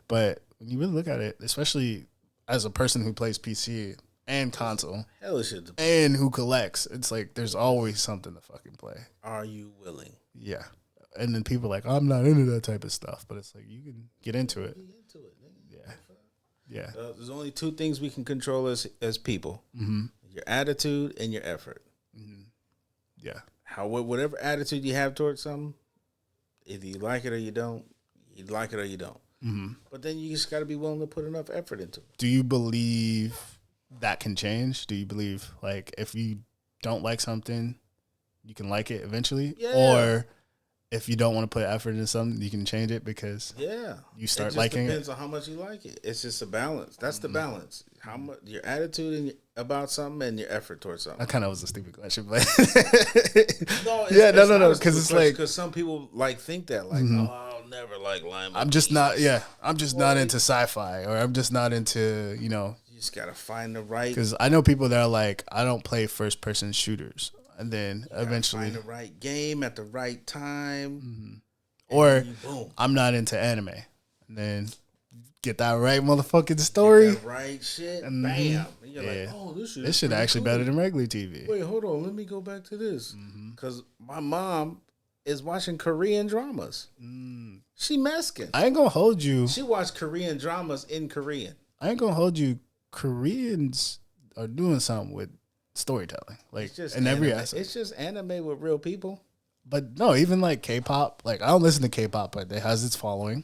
[SPEAKER 1] But when you really look at it, especially as a person who plays PC and console,
[SPEAKER 2] hell shit to play,
[SPEAKER 1] and who collects, it's like there's always something to fucking play.
[SPEAKER 2] Are you willing?
[SPEAKER 1] Yeah. And then people are like, I'm not into that type of stuff. But it's like, you can get into it. Yeah.
[SPEAKER 2] There's only two things we can control as people. Your attitude and your effort.
[SPEAKER 1] Yeah.
[SPEAKER 2] Whatever attitude you have towards something, if you like it or you don't, you like it or you don't. But then you just got to be willing to put enough effort into it.
[SPEAKER 1] Do you believe that can change? Do you believe like if you don't like something, you can like it eventually?
[SPEAKER 2] Yeah.
[SPEAKER 1] Or if you don't want to put effort into something, you can change it because you start liking it?
[SPEAKER 2] It depends on how much you like it. It's just a balance. That's the balance. How much your attitude about something and your effort towards something.
[SPEAKER 1] That kind of was a stupid question, but
[SPEAKER 2] no.
[SPEAKER 1] Because it's like
[SPEAKER 2] because some people like think that like I'll never like lime.
[SPEAKER 1] I'm just not. Yeah, I'm just not into sci-fi, or I'm just not into You
[SPEAKER 2] just gotta find the right.
[SPEAKER 1] Because I know people that are like, I don't play first-person shooters, and then eventually
[SPEAKER 2] find the right game at the right time,
[SPEAKER 1] or
[SPEAKER 2] boom.
[SPEAKER 1] I'm not into anime, and then get that right motherfucking story,
[SPEAKER 2] get that right shit, bam. And you're like, oh, this
[SPEAKER 1] shit actually better than regular TV.
[SPEAKER 2] Wait, hold on, let me go back to this because my mom is watching Korean dramas. She Mexican.
[SPEAKER 1] I ain't gonna hold you.
[SPEAKER 2] She watched Korean dramas in Korean.
[SPEAKER 1] I ain't gonna hold you. Koreans are doing something with storytelling, like in every aspect.
[SPEAKER 2] It's just anime with real people.
[SPEAKER 1] But no, even like K-pop. Like I don't listen to K-pop, but it has its following.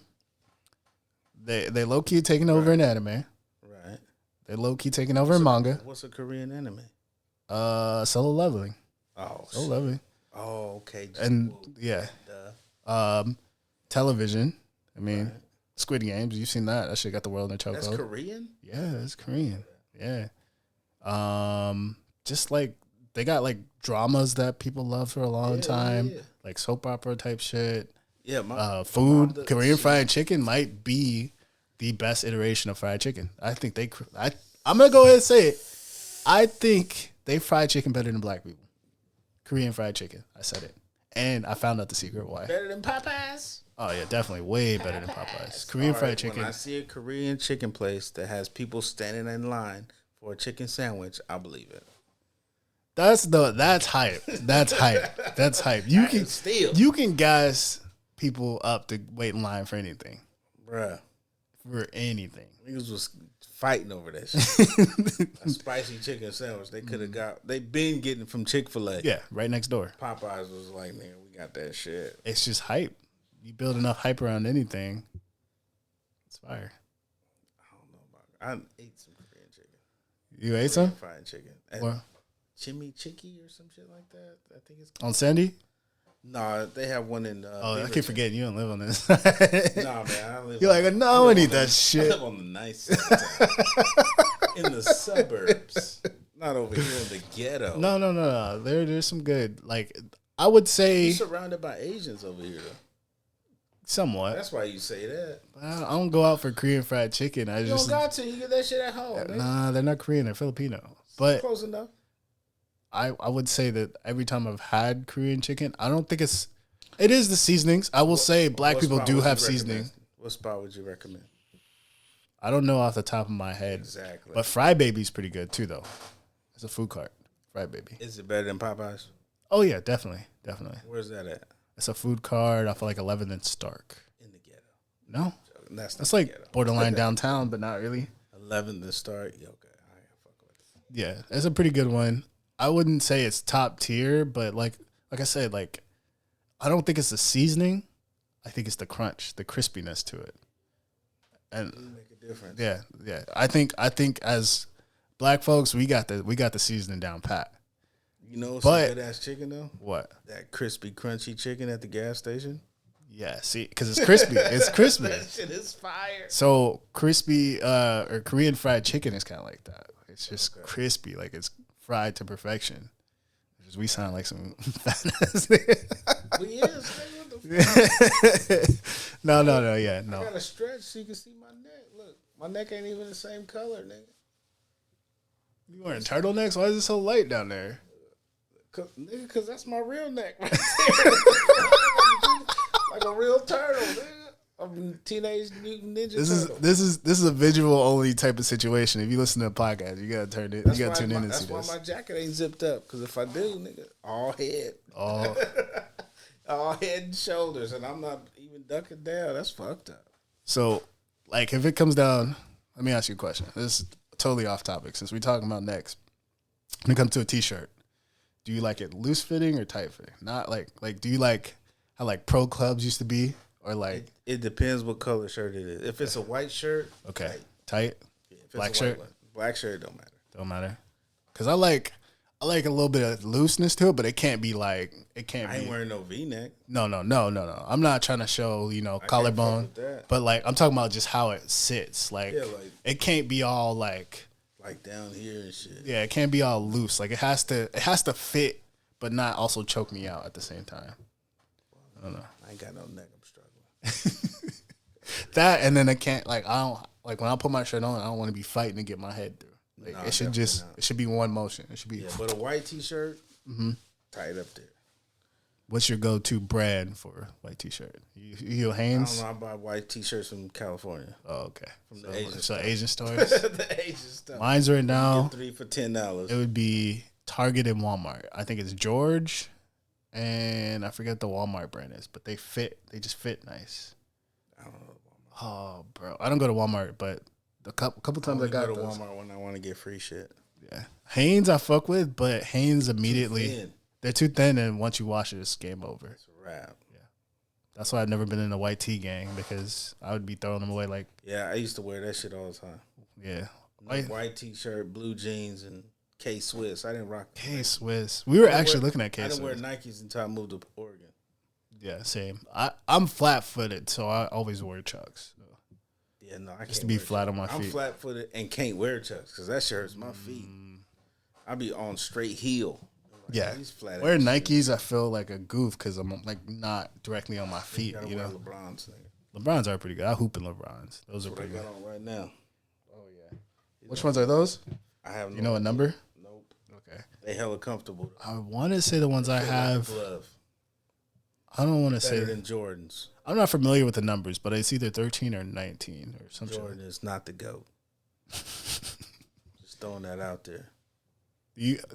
[SPEAKER 1] They low key taking over in anime.
[SPEAKER 2] Right.
[SPEAKER 1] They low key taking over in manga.
[SPEAKER 2] What's a Korean anime?
[SPEAKER 1] Solo Leveling.
[SPEAKER 2] Oh,
[SPEAKER 1] Solo Leveling.
[SPEAKER 2] Oh, okay.
[SPEAKER 1] And television. I mean, Squid Games. You've seen that? That shit got the world in a chokehold.
[SPEAKER 2] That's Korean.
[SPEAKER 1] Yeah, it's Korean. Yeah. Just like they got like dramas that people love for a long time, like soap opera type shit.
[SPEAKER 2] Yeah,
[SPEAKER 1] food. Korean fried chicken might be the best iteration of fried chicken. I think I'm gonna go ahead and say it. I think they fry chicken better than black people. Korean fried chicken. I said it, and I found out the secret why.
[SPEAKER 2] Better than Popeyes.
[SPEAKER 1] Oh yeah, definitely way better than Popeyes. Korean fried chicken.
[SPEAKER 2] When I see a Korean chicken place that has people standing in line for a chicken sandwich, I believe it.
[SPEAKER 1] That's hype. That's hype. That's hype. You can gas people up to wait in line for anything,
[SPEAKER 2] bruh.
[SPEAKER 1] For anything.
[SPEAKER 2] Niggas was fighting over that shit. A spicy chicken sandwich they could have got. They been getting from Chick-fil-A.
[SPEAKER 1] Yeah, right next door.
[SPEAKER 2] Popeyes was like, nigga, we got that shit.
[SPEAKER 1] It's just hype. You build enough hype around anything, it's fire.
[SPEAKER 2] I don't know about it. I ate some Korean chicken.
[SPEAKER 1] You ate some?
[SPEAKER 2] Fried chicken.
[SPEAKER 1] What?
[SPEAKER 2] Chimichurri or some shit like that. I think it's called.
[SPEAKER 1] On Sandy?
[SPEAKER 2] No, they have one in.
[SPEAKER 1] I keep forgetting you don't live on this.
[SPEAKER 2] Nah, man, I live.
[SPEAKER 1] You're like, no, I need that shit.
[SPEAKER 2] I live on the nice side in the suburbs, not over here in the ghetto.
[SPEAKER 1] No. There's some good. Like I would say,
[SPEAKER 2] you're surrounded by Asians over here.
[SPEAKER 1] Somewhat.
[SPEAKER 2] That's why you say that.
[SPEAKER 1] I don't go out for Korean fried chicken.
[SPEAKER 2] You don't got to. You get that shit at home.
[SPEAKER 1] Nah, they're not Korean. They're Filipino. But
[SPEAKER 2] close enough.
[SPEAKER 1] I would say that every time I've had Korean chicken, I don't think it is the seasonings. I will say black people do have seasoning.
[SPEAKER 2] What spot would you recommend?
[SPEAKER 1] I don't know off the top of my head.
[SPEAKER 2] Exactly.
[SPEAKER 1] But Fry Baby's pretty good too, though. It's a food cart. Fry Baby.
[SPEAKER 2] Is it better than Popeyes?
[SPEAKER 1] Oh, yeah, definitely.
[SPEAKER 2] Where's that at?
[SPEAKER 1] It's a food cart off of like 11th and Stark.
[SPEAKER 2] In the ghetto.
[SPEAKER 1] No.
[SPEAKER 2] That's
[SPEAKER 1] like
[SPEAKER 2] ghetto.
[SPEAKER 1] Borderline downtown, but not really.
[SPEAKER 2] 11th and Stark. Yeah, okay. I ain't fuck with it.
[SPEAKER 1] Yeah, it's a pretty good one. I wouldn't say it's top tier, but like I said, like I don't think it's the seasoning. I think it's the crunch, the crispiness to it. And
[SPEAKER 2] make a difference.
[SPEAKER 1] Yeah. I think as black folks, we got the seasoning down pat.
[SPEAKER 2] You know some good ass chicken though?
[SPEAKER 1] What?
[SPEAKER 2] That crispy, crunchy chicken at the gas station?
[SPEAKER 1] Yeah, see, because it's crispy. It's crispy.
[SPEAKER 2] That shit is fire.
[SPEAKER 1] So crispy or Korean fried chicken is kind of like that. It's just crispy, like it's fried to perfection. We sound like some fat ass nigga.
[SPEAKER 2] We is, nigga, what the fuck?
[SPEAKER 1] No.
[SPEAKER 2] I gotta stretch so you can see my neck. Look, my neck ain't even the same color, nigga.
[SPEAKER 1] You wearing turtlenecks? Why is it so light down there?
[SPEAKER 2] Cause that's my real neck right there. Like a real turtle, nigga. I'm Teenage Mutant Ninja Turtle.
[SPEAKER 1] This is a visual only type of situation. If you listen to a podcast, you gotta turn it. You gotta tune in and see this.
[SPEAKER 2] That's why my jacket ain't zipped up. Cause if I do, nigga, all head, all head and shoulders, and I'm not even ducking down. That's fucked up.
[SPEAKER 1] So, like, if it comes down, let me ask you a question. This is totally off topic since we're talking about necks. When it comes to a t-shirt, do you like it loose fitting or tight fitting? Not like do you like how like pro clubs used to be? or like
[SPEAKER 2] It depends what color shirt it is. If it's a white shirt,
[SPEAKER 1] okay, tight.
[SPEAKER 2] If it's
[SPEAKER 1] Black
[SPEAKER 2] a
[SPEAKER 1] shirt,
[SPEAKER 2] black shirt don't matter.
[SPEAKER 1] Don't matter. Cause I like a little bit of looseness to it, but it can't be like
[SPEAKER 2] I ain't wearing no V-neck.
[SPEAKER 1] No. I'm not trying to show collarbone, but like I'm talking about just how it sits. Like, it can't be all like
[SPEAKER 2] down here and shit.
[SPEAKER 1] Yeah, it can't be all loose. Like it has to fit, but not also choke me out at the same time. I don't know.
[SPEAKER 2] I ain't got no neck. I'm struggling.
[SPEAKER 1] That, and then I can't I don't like when I put my shirt on. I don't want to be fighting to get my head through. Like it should be one motion. It should be
[SPEAKER 2] but a white t-shirt, tight up there.
[SPEAKER 1] What's your go-to brand for white t-shirt? You Hanes?
[SPEAKER 2] I don't know. I buy white t-shirts from California.
[SPEAKER 1] Oh, okay.
[SPEAKER 2] From the Asian stores.
[SPEAKER 1] Asian stores.
[SPEAKER 2] The Asian stuff.
[SPEAKER 1] Mine's right now.
[SPEAKER 2] 3 for $10.
[SPEAKER 1] It would be Target and Walmart. I think it's George, and I forget the Walmart brand is, but they fit. They just fit nice.
[SPEAKER 2] I don't know.
[SPEAKER 1] Oh, bro, I don't go to Walmart, but a couple times I got
[SPEAKER 2] go to
[SPEAKER 1] those.
[SPEAKER 2] Walmart when I want to get free shit.
[SPEAKER 1] Yeah, Hanes I fuck with, but Hanes immediately they're too thin, and once you wash it, it's game over.
[SPEAKER 2] It's a wrap.
[SPEAKER 1] Yeah, that's why I've never been in a white tee gang because I would be throwing them away like.
[SPEAKER 2] Yeah, I used to wear that shit all the time.
[SPEAKER 1] Yeah,
[SPEAKER 2] white t-shirt, blue jeans, and K Swiss. I didn't rock
[SPEAKER 1] K Swiss. We were actually looking at K Swiss.
[SPEAKER 2] I didn't wear Nikes until I moved to Oregon.
[SPEAKER 1] Yeah, same. I'm flat footed, so I always wear Chucks. So.
[SPEAKER 2] Yeah, no, I can't.
[SPEAKER 1] Just to be flat on my feet.
[SPEAKER 2] I'm flat footed and can't wear Chucks because that shit hurts my feet. I be on straight heel.
[SPEAKER 1] Yeah, wearing Nikes, I feel like a goof because I'm like not directly on my feet. You know, LeBrons are pretty good. I hoop in LeBrons. Those are pretty good.
[SPEAKER 2] I got on right now.
[SPEAKER 1] Oh yeah. Which ones are those?
[SPEAKER 2] I have.
[SPEAKER 1] You know a number?
[SPEAKER 2] Nope.
[SPEAKER 1] Okay.
[SPEAKER 2] They hella comfortable.
[SPEAKER 1] I want to say the ones I have. I don't want to say
[SPEAKER 2] better than Jordans.
[SPEAKER 1] I'm not familiar with the numbers, but it's either 13 or 19 or something.
[SPEAKER 2] Jordan is not the GOAT. Just throwing that out there.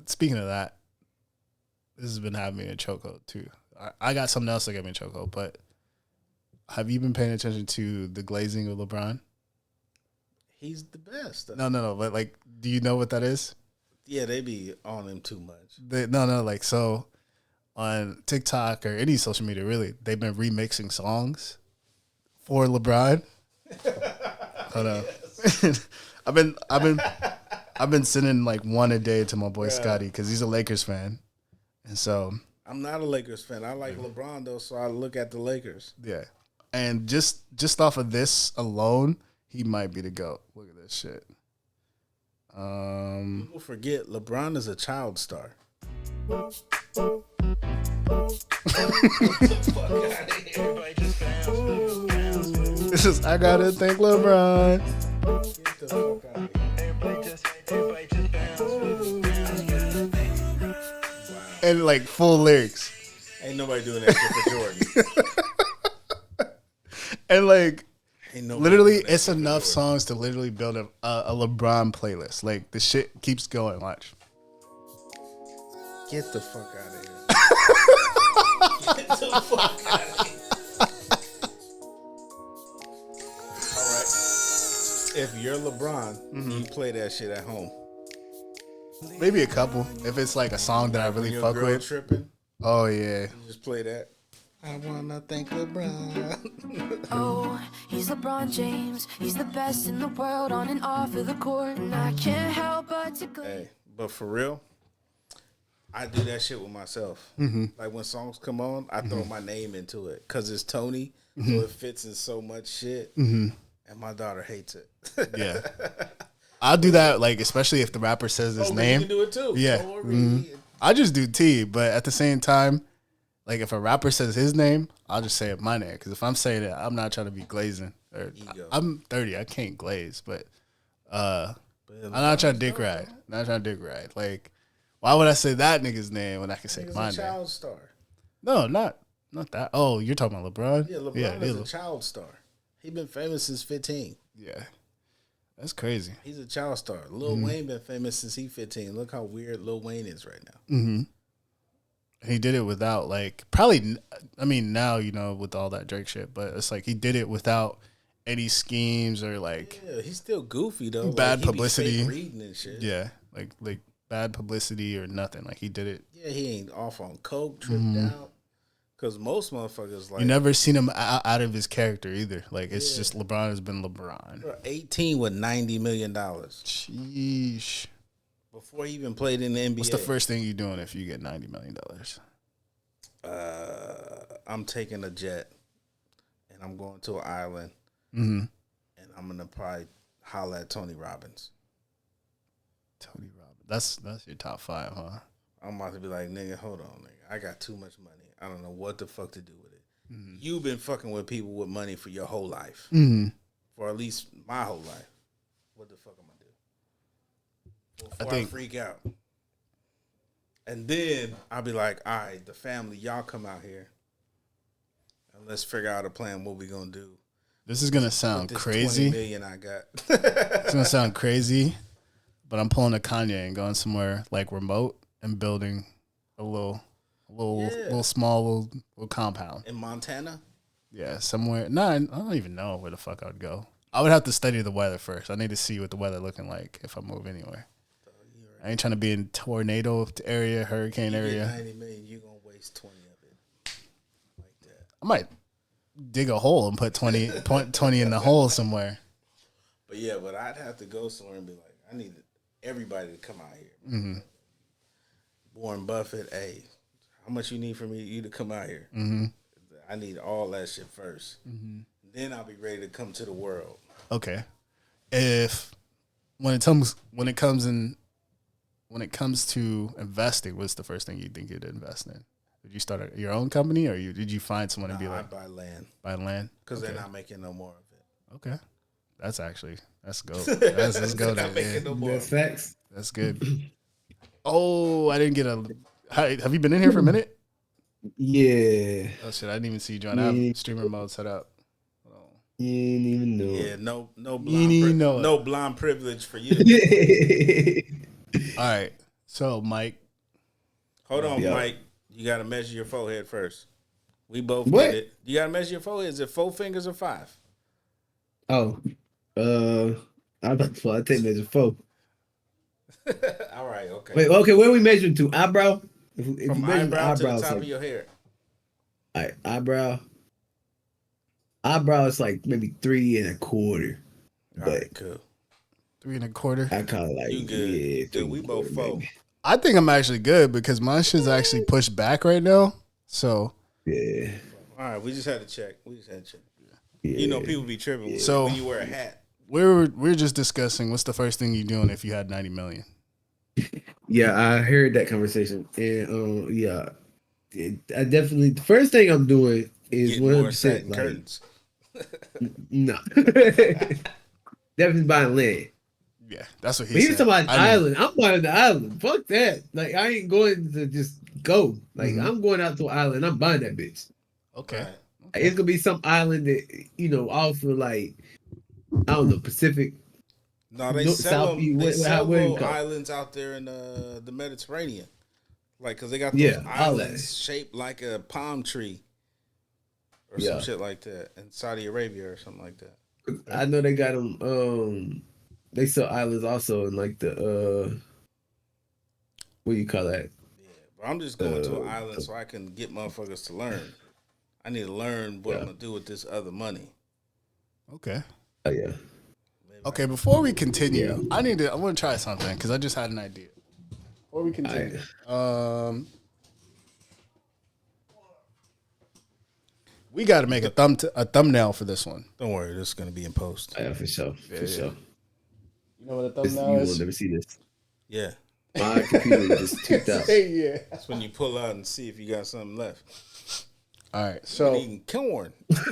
[SPEAKER 1] Speaking of that, this has been having me in a chokehold too. I got something else that got me in a chokehold, but have you been paying attention to the glazing of LeBron?
[SPEAKER 2] He's the best.
[SPEAKER 1] No. But like, do you know what that is?
[SPEAKER 2] Yeah, they be on him too much.
[SPEAKER 1] Like so. On TikTok or any social media, really, they've been remixing songs for LeBron. Hold on, I've been sending like one a day to my boy Scotty because he's a Lakers fan, and so
[SPEAKER 2] I'm not a Lakers fan. I like LeBron though, so I look at the Lakers.
[SPEAKER 1] Yeah, and just off of this alone, he might be the GOAT. Look at this shit.
[SPEAKER 2] People forget LeBron is a child star.
[SPEAKER 1] This is I gotta thank LeBron.
[SPEAKER 2] Get the fuck out of here.
[SPEAKER 1] And like full lyrics.
[SPEAKER 2] Ain't nobody doing that shit for Jordan.
[SPEAKER 1] And like literally it's enough songs to literally build a LeBron playlist. Like the shit keeps going. Watch.
[SPEAKER 2] Get the fuck out of here. Get the fuck out of here. All right. If you're LeBron, you play that shit at home.
[SPEAKER 1] Maybe a couple. If it's like a song that I really fuck with.
[SPEAKER 2] Tripping.
[SPEAKER 1] Oh yeah.
[SPEAKER 2] You just play that. I wanna thank LeBron.
[SPEAKER 3] Oh, he's LeBron James. He's the best in the world on and off of the court, and I can't help but to.
[SPEAKER 2] Hey, but for real, I do that shit with myself. Like when songs come on, I throw my name into it because it's Tony, so it fits in so much shit. And my daughter hates it.
[SPEAKER 1] Yeah, I'll do that. Like especially if the rapper says his name.
[SPEAKER 2] You can do it too.
[SPEAKER 1] Yeah, I just do T, but at the same time, like if a rapper says his name, I'll just say my name because if I'm saying it, I'm not trying to be glazing. I'm 30, I can't glaze, but I'm not trying to dick ride. Like. Why would I say that nigga's name when I can say my name?
[SPEAKER 2] Child star.
[SPEAKER 1] No, not that. Oh, you're talking about LeBron?
[SPEAKER 2] Yeah, LeBron is a child star. He been famous since 15.
[SPEAKER 1] Yeah. That's crazy.
[SPEAKER 2] He's a child star. Lil Wayne been famous since he 15. Look how weird Lil Wayne is right now.
[SPEAKER 1] Mm-hmm. He did it without like probably. I mean, now with all that Drake shit, but it's like he did it without any schemes or like.
[SPEAKER 2] Yeah, he's still goofy though.
[SPEAKER 1] Bad
[SPEAKER 2] like,
[SPEAKER 1] publicity.
[SPEAKER 2] Reading and shit.
[SPEAKER 1] Yeah, like. Bad publicity or nothing. Like he did it.
[SPEAKER 2] Yeah, he ain't off on coke, tripped out. Because most motherfuckers like
[SPEAKER 1] you never seen him out of his character either. Like it's just LeBron has been LeBron.
[SPEAKER 2] 18 with $90 million
[SPEAKER 1] Sheesh.
[SPEAKER 2] before he even played in the NBA.
[SPEAKER 1] What's the first thing you doing if you get $90 million?
[SPEAKER 2] I'm taking a jet and I'm going to an island and I'm gonna probably holler at Tony Robbins.
[SPEAKER 1] Tony Robbins. That's your top 5, huh?
[SPEAKER 2] I'm about to be like, nigga, hold on, nigga. I got too much money. I don't know what the fuck to do with it. You've been fucking with people with money for your whole life. For at least my whole life. What the fuck am I do? Before I freak out. And then I'll be like, all right, the family, y'all come out here. And let's figure out a plan what we gonna do.
[SPEAKER 1] This is gonna sound crazy.
[SPEAKER 2] 20 million I got.
[SPEAKER 1] It's gonna sound crazy, but I'm pulling a Kanye and going somewhere like remote and building a little small compound
[SPEAKER 2] In Montana?
[SPEAKER 1] Yeah, somewhere. No, I don't even know where the fuck I would go. I would have to study the weather first. I need to see what the weather looking like if I move anywhere. I ain't trying to be in tornado area, hurricane area.
[SPEAKER 2] 90 million, you gonna waste 20 of it like that.
[SPEAKER 1] I might dig a hole and put 20 in the hole somewhere.
[SPEAKER 2] But yeah, but I'd have to go somewhere and be like, I need everybody to come out here. Warren Buffett, hey, how much you need from you to come out here? I need all that shit first. Then I'll be ready to come to the world.
[SPEAKER 1] Okay. When it comes to investing, what's the first thing you think you'd invest in? Did you start your own company, or did you find someone and be like,
[SPEAKER 2] I buy land.
[SPEAKER 1] Buy land?
[SPEAKER 2] Because they're not making no more of it.
[SPEAKER 1] Okay. That's go. Let's go there.
[SPEAKER 2] Making no more.
[SPEAKER 4] That's facts.
[SPEAKER 1] That's good. Oh, I didn't get a. Have you been in here for a minute?
[SPEAKER 4] Yeah.
[SPEAKER 1] Oh shit! I didn't even see you join. I have streamer mode set up.
[SPEAKER 4] You didn't even know.
[SPEAKER 2] Yeah, no blind privilege for you.
[SPEAKER 1] All right, so Mike.
[SPEAKER 2] Hold on, Mike. You got to measure your forehead first. We both
[SPEAKER 4] What?
[SPEAKER 2] did it. You got to measure your forehead. Is it 4 fingers or 5?
[SPEAKER 4] Oh, I take measure 4.
[SPEAKER 2] All right, okay.
[SPEAKER 4] Wait, okay, where are we measuring to? Eyebrow? If
[SPEAKER 2] From eyebrow to the top of your hair.
[SPEAKER 4] All right, eyebrow is like maybe 3 1/4.
[SPEAKER 2] All right, cool.
[SPEAKER 1] 3 1/4.
[SPEAKER 4] I call it like,
[SPEAKER 2] You good.
[SPEAKER 4] yeah,
[SPEAKER 2] Dude, we both 4.
[SPEAKER 4] maybe.
[SPEAKER 1] I think I'm actually good because my shit's actually pushed back right now. So
[SPEAKER 4] Yeah.
[SPEAKER 2] All right, we just had to check.
[SPEAKER 4] Yeah.
[SPEAKER 2] You know, people be tripping
[SPEAKER 1] So-
[SPEAKER 2] when you wear a hat.
[SPEAKER 1] we're just discussing what's the first thing you doing if you had 90 million.
[SPEAKER 4] Yeah, I heard that conversation. And yeah. I definitely the first thing I'm doing is
[SPEAKER 2] Getting more
[SPEAKER 4] 100%
[SPEAKER 2] satin
[SPEAKER 4] like,
[SPEAKER 2] curtains.
[SPEAKER 4] no. Definitely buying land.
[SPEAKER 1] Yeah, that's what
[SPEAKER 4] But
[SPEAKER 1] he
[SPEAKER 4] he was
[SPEAKER 1] said.
[SPEAKER 4] talking about the island. I'm buying the island. Fuck that. Like I ain't going to just go. Like I'm going out to an island. I'm buying that bitch.
[SPEAKER 1] Okay.
[SPEAKER 2] Right.
[SPEAKER 4] Like, it's gonna be some island that off of like I don't know Pacific.
[SPEAKER 2] No, they
[SPEAKER 4] No,
[SPEAKER 2] sell
[SPEAKER 4] South-
[SPEAKER 2] them. They
[SPEAKER 4] where-
[SPEAKER 2] sell
[SPEAKER 4] where you
[SPEAKER 2] little
[SPEAKER 4] go?
[SPEAKER 2] islands out there in the Mediterranean. Like, because they got those
[SPEAKER 4] Yeah, all that.
[SPEAKER 2] islands shaped like a palm tree or
[SPEAKER 4] Yeah.
[SPEAKER 2] some shit like that in Saudi Arabia or something like that.
[SPEAKER 4] I know they got them. They sell islands also in like the what do you call that?
[SPEAKER 2] Yeah, but I'm just going to an island so I can get motherfuckers to learn. I need to learn what I'm going to do with this other money.
[SPEAKER 1] Okay.
[SPEAKER 4] Oh yeah.
[SPEAKER 1] Okay, before we continue,
[SPEAKER 4] Yeah.
[SPEAKER 1] I want to try something because I just had an idea. Before we continue, we got to make a thumbnail for this one.
[SPEAKER 2] Don't worry, this is going to be in post.
[SPEAKER 4] Yeah, for sure. For sure.
[SPEAKER 1] You know what a
[SPEAKER 4] You
[SPEAKER 1] thumbnail
[SPEAKER 4] will
[SPEAKER 1] is?
[SPEAKER 4] never see this.
[SPEAKER 2] Yeah.
[SPEAKER 4] My computer just tweaked out.
[SPEAKER 1] Yeah.
[SPEAKER 2] That's when you pull out and see if you got something left.
[SPEAKER 1] All right, so
[SPEAKER 2] Eating corn.
[SPEAKER 1] how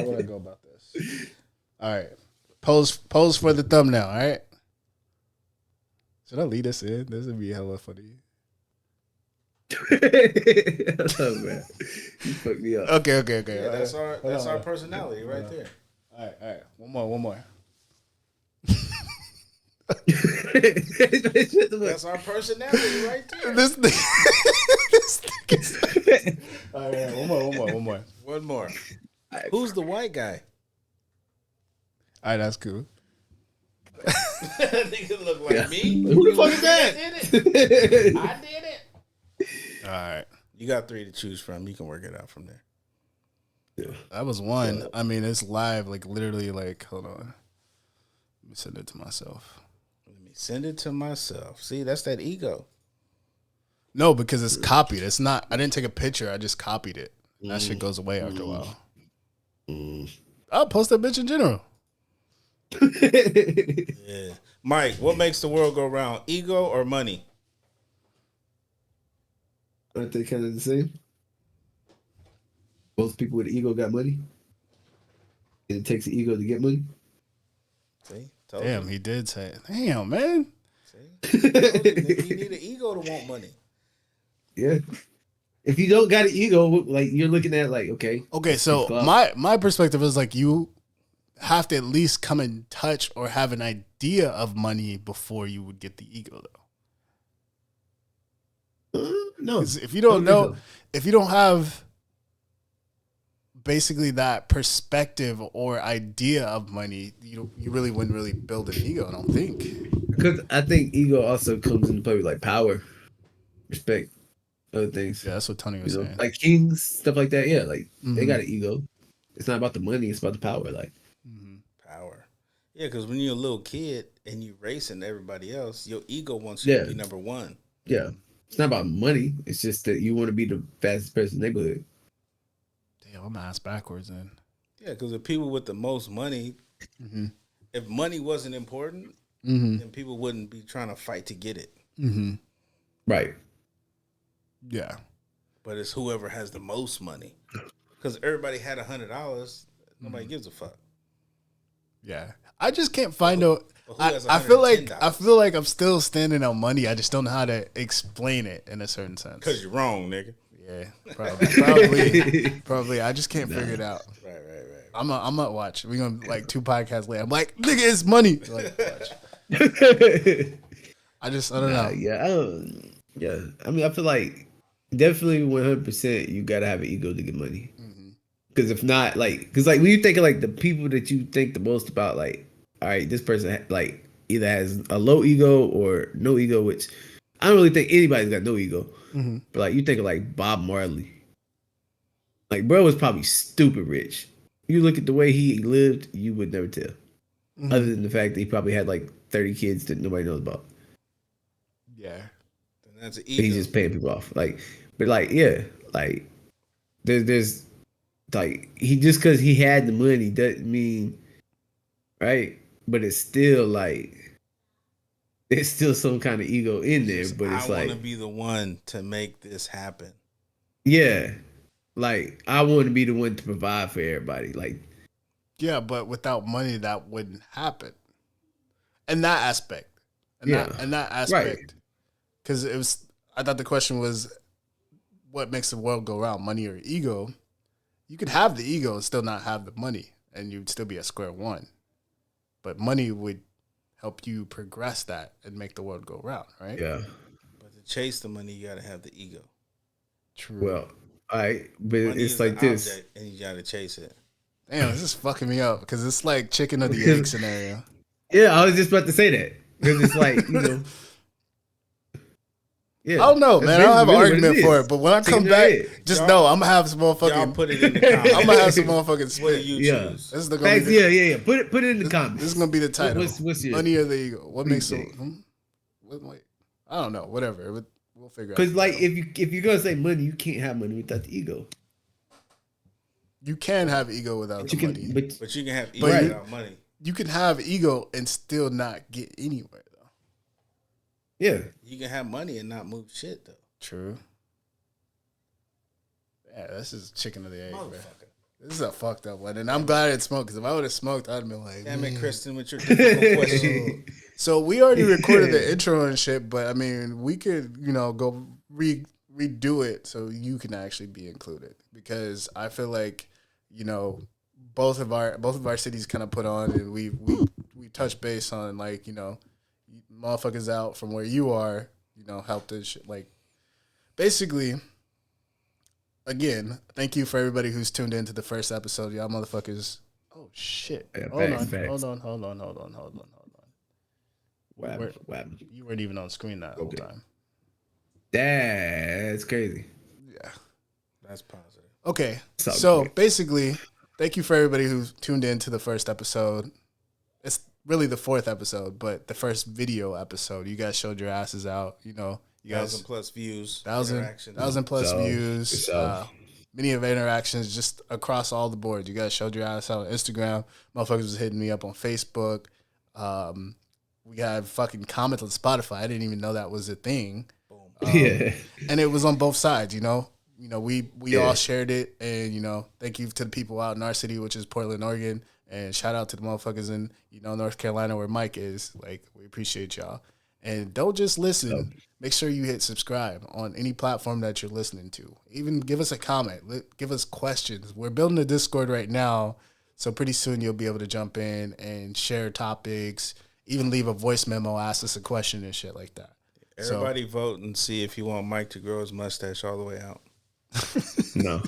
[SPEAKER 1] would I go about this? All right, pose for the thumbnail. All right. Should I lead us in? This would be hella funny.
[SPEAKER 4] Oh man, you fucked me up.
[SPEAKER 1] Okay.
[SPEAKER 2] Yeah, that's
[SPEAKER 1] Hold
[SPEAKER 2] our
[SPEAKER 1] on.
[SPEAKER 2] personality right there.
[SPEAKER 1] All right. One more.
[SPEAKER 2] That's our personality right there.
[SPEAKER 1] This thing is. All right, one more.
[SPEAKER 2] One more. Who's the white guy?
[SPEAKER 1] All right, that's cool.
[SPEAKER 2] Nigga look like me.
[SPEAKER 4] Who the fuck is that?
[SPEAKER 2] I did it.
[SPEAKER 1] All right.
[SPEAKER 2] You got 3 to choose from. You can work it out from there.
[SPEAKER 4] Yeah.
[SPEAKER 1] That was one. I mean, it's live, like literally, like hold on. Let me send it to myself.
[SPEAKER 2] Let me send it to myself. See, that's that ego.
[SPEAKER 1] No, because it's copied. It's not. I didn't take a picture. I just copied it. That shit goes away after a while. I'll post that bitch in general.
[SPEAKER 2] Yeah. Mike, what makes the world go round? Ego or money?
[SPEAKER 4] Aren't they kind of the same? Most people with ego got money. And it takes an ego to get money.
[SPEAKER 2] See?
[SPEAKER 1] Damn, he did say it. Damn, man.
[SPEAKER 2] See? Told you, nigga, you need an ego to want money.
[SPEAKER 4] Yeah. If you don't got an ego, like you're looking at like, okay.
[SPEAKER 1] Okay, so my perspective is like you have to at least come in touch or have an idea of money before you would get the ego, though.
[SPEAKER 4] No.
[SPEAKER 1] If you don't know, if you don't have basically that perspective or idea of money, you really wouldn't really build an ego, I don't think.
[SPEAKER 4] Because I think ego also comes into play with like power, respect, other things.
[SPEAKER 1] Yeah, that's what Tony was saying.
[SPEAKER 4] Like kings, stuff like that. Yeah, like they got an ego. It's not about the money; it's about the power. Like
[SPEAKER 2] Power. Yeah, because when you're a little kid and you racing everybody else, your ego wants you to be number one.
[SPEAKER 4] Yeah, it's not about money. It's just that you want to be the fastest person in the neighborhood.
[SPEAKER 1] Damn, I'm ass backwards then.
[SPEAKER 2] Yeah, because the people with the most money, if money wasn't important, then people wouldn't be trying to fight to get it.
[SPEAKER 4] Right.
[SPEAKER 1] Yeah.
[SPEAKER 2] But it's whoever has the most money. Because everybody had $100, nobody gives a fuck.
[SPEAKER 1] Yeah. I just can't find out.
[SPEAKER 2] Has
[SPEAKER 1] I feel
[SPEAKER 2] $110?
[SPEAKER 1] like I'm still standing on money. I just don't know how to explain it in a certain sense.
[SPEAKER 2] Because you're wrong, nigga.
[SPEAKER 1] Yeah, probably. I just can't figure it out.
[SPEAKER 2] Right.
[SPEAKER 1] I'm gonna watch. We're gonna like 2 podcasts later. I'm like, nigga, it's money. Like, watch. I don't know.
[SPEAKER 4] Yeah. I mean, I feel like definitely 100% you gotta have an ego to get money. Because if not, like, because like when you think of like the people that you think the most about, like, all right, this person like either has a low ego or no ego, which I don't really think anybody's got no ego. But like you think of like Bob Marley, like bro was probably stupid rich. You look at the way he lived, you would never tell. Other than the fact that he probably had like 30 kids that nobody knows about.
[SPEAKER 1] Yeah,
[SPEAKER 2] And that's an ego.
[SPEAKER 4] He's just paying people off. Like, but like, yeah, like there's like he just because he had the money doesn't mean right, but it's still like there's still some kind of ego in there. But it's
[SPEAKER 2] I
[SPEAKER 4] like
[SPEAKER 2] want to be the one to make this happen.
[SPEAKER 4] Yeah, like I want to be the one to provide for everybody. Like,
[SPEAKER 1] yeah, but without money, that wouldn't happen. In that aspect, in that aspect, because it was. I thought the question was, what makes the world go round, money or ego? You could have the ego and still not have the money, and you'd still be at square one. But money would help you progress that and make the world go round, right?
[SPEAKER 4] yeah.
[SPEAKER 2] But to chase the money, you got to have the ego.
[SPEAKER 1] True.
[SPEAKER 4] Well, but
[SPEAKER 2] Money
[SPEAKER 4] it's
[SPEAKER 2] is
[SPEAKER 4] like
[SPEAKER 2] an
[SPEAKER 4] this.
[SPEAKER 2] object, and you got to chase it.
[SPEAKER 1] Damn, this is fucking me up because it's like chicken or the egg scenario.
[SPEAKER 4] Yeah, I was just about to say that because it's like Yeah,
[SPEAKER 1] I don't know, man. I don't have an argument for it, but when I come back, just
[SPEAKER 2] Y'all-
[SPEAKER 1] know I'm gonna have some motherfucking.
[SPEAKER 2] Y'all put it in the comments.
[SPEAKER 1] I'm gonna have some motherfucking
[SPEAKER 2] What do
[SPEAKER 1] spit.
[SPEAKER 2] you
[SPEAKER 4] Yeah.
[SPEAKER 2] choose?
[SPEAKER 1] This is the
[SPEAKER 4] Facts, yeah. Put it in the comments.
[SPEAKER 1] This is gonna be the title.
[SPEAKER 4] What's your?
[SPEAKER 1] Money or the ego? What makes
[SPEAKER 4] think?
[SPEAKER 1] it? Wait, I don't know. Whatever. We'll figure out.
[SPEAKER 4] Because like if you're gonna say money, you can't have money without the ego.
[SPEAKER 1] You can have ego without
[SPEAKER 4] But
[SPEAKER 1] the
[SPEAKER 4] you can,
[SPEAKER 1] money.
[SPEAKER 2] But you can have ego
[SPEAKER 1] But
[SPEAKER 2] without money.
[SPEAKER 1] You can have ego and still not get anywhere though.
[SPEAKER 4] yeah.
[SPEAKER 2] You can have money and not move shit though.
[SPEAKER 1] True. Yeah, this is chicken or the egg, bro. This is a fucked up one, and I'm glad I didn't smoke because if I would have smoked, I'd have been like,
[SPEAKER 2] Damn it, Kristen, with your difficult question.
[SPEAKER 1] So we already recorded the intro and shit, but I mean, we could, go redo it so you can actually be included because I feel like, both of our cities kind of put on and we touch base on like, motherfuckers out from where you are, helped and shit. Like, basically, again, thank you for everybody who's tuned into the first episode, y'all motherfuckers. Oh shit!
[SPEAKER 4] Yeah,
[SPEAKER 1] Hold on.
[SPEAKER 4] What happened?
[SPEAKER 1] You weren't even on screen that whole time.
[SPEAKER 4] That's crazy.
[SPEAKER 1] Yeah.
[SPEAKER 2] That's positive.
[SPEAKER 1] Okay.
[SPEAKER 4] Sounds
[SPEAKER 1] So
[SPEAKER 4] great.
[SPEAKER 1] basically, thank you for everybody who tuned in to the first episode. It's really the fourth episode, but the first video episode. You guys showed your asses out. You know, you guys
[SPEAKER 2] 1,000+ views,
[SPEAKER 1] thousand
[SPEAKER 2] interactions.
[SPEAKER 1] thousand plus
[SPEAKER 4] So,
[SPEAKER 1] views.
[SPEAKER 4] so.
[SPEAKER 1] Many of interactions just across all the boards. You guys showed your ass out on Instagram. Motherfuckers was hitting me up on Facebook. We got fucking comments on Spotify. I didn't even know that was a thing.
[SPEAKER 4] Yeah.
[SPEAKER 1] And it was on both sides, you know. We
[SPEAKER 4] Yeah.
[SPEAKER 1] all shared it, and thank you to the people out in our city, which is Portland, Oregon, and shout out to the motherfuckers in North Carolina where Mike is. Like, we appreciate y'all. And don't just listen. Make sure you hit subscribe on any platform that you're listening to. Even give us a comment. Give us questions. We're building a Discord right now, so pretty soon you'll be able to jump in and share topics, even leave a voice memo, ask us a question and shit like that.
[SPEAKER 2] Everybody vote and see if you want Mike to grow his mustache all the way out.
[SPEAKER 4] No.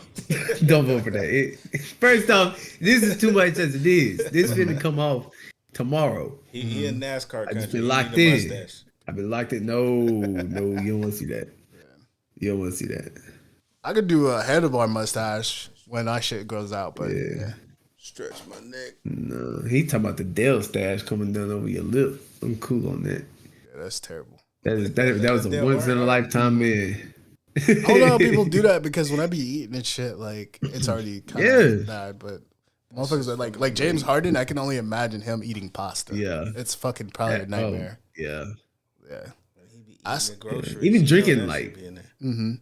[SPEAKER 4] Don't vote for that. First off, this is too much as it is. This finna come off tomorrow.
[SPEAKER 2] He in NASCAR
[SPEAKER 4] I just
[SPEAKER 2] country.
[SPEAKER 4] been
[SPEAKER 2] He
[SPEAKER 4] locked
[SPEAKER 2] need a
[SPEAKER 4] in.
[SPEAKER 2] mustache.
[SPEAKER 4] I've been locked in. No, you don't want to see that. You don't want to see that.
[SPEAKER 1] I could do a handlebar mustache when our shit grows out, but yeah.
[SPEAKER 2] Stretch my neck.
[SPEAKER 4] No, he talking about the Dell stash coming down over your lip. I'm cool on that.
[SPEAKER 1] Yeah, that's terrible.
[SPEAKER 4] That was a
[SPEAKER 2] Dell
[SPEAKER 4] once in a lifetime man.
[SPEAKER 1] I don't know how people do that because when I be eating and shit, like it's already kind of bad. But motherfuckers are like James Harden. I can only imagine him eating pasta.
[SPEAKER 4] Yeah.
[SPEAKER 1] It's fucking probably a nightmare.
[SPEAKER 4] Yeah.
[SPEAKER 1] Yeah.
[SPEAKER 2] He be eating the groceries.
[SPEAKER 4] Even
[SPEAKER 2] You know
[SPEAKER 4] drinking,
[SPEAKER 2] that
[SPEAKER 4] like-
[SPEAKER 2] should be in there.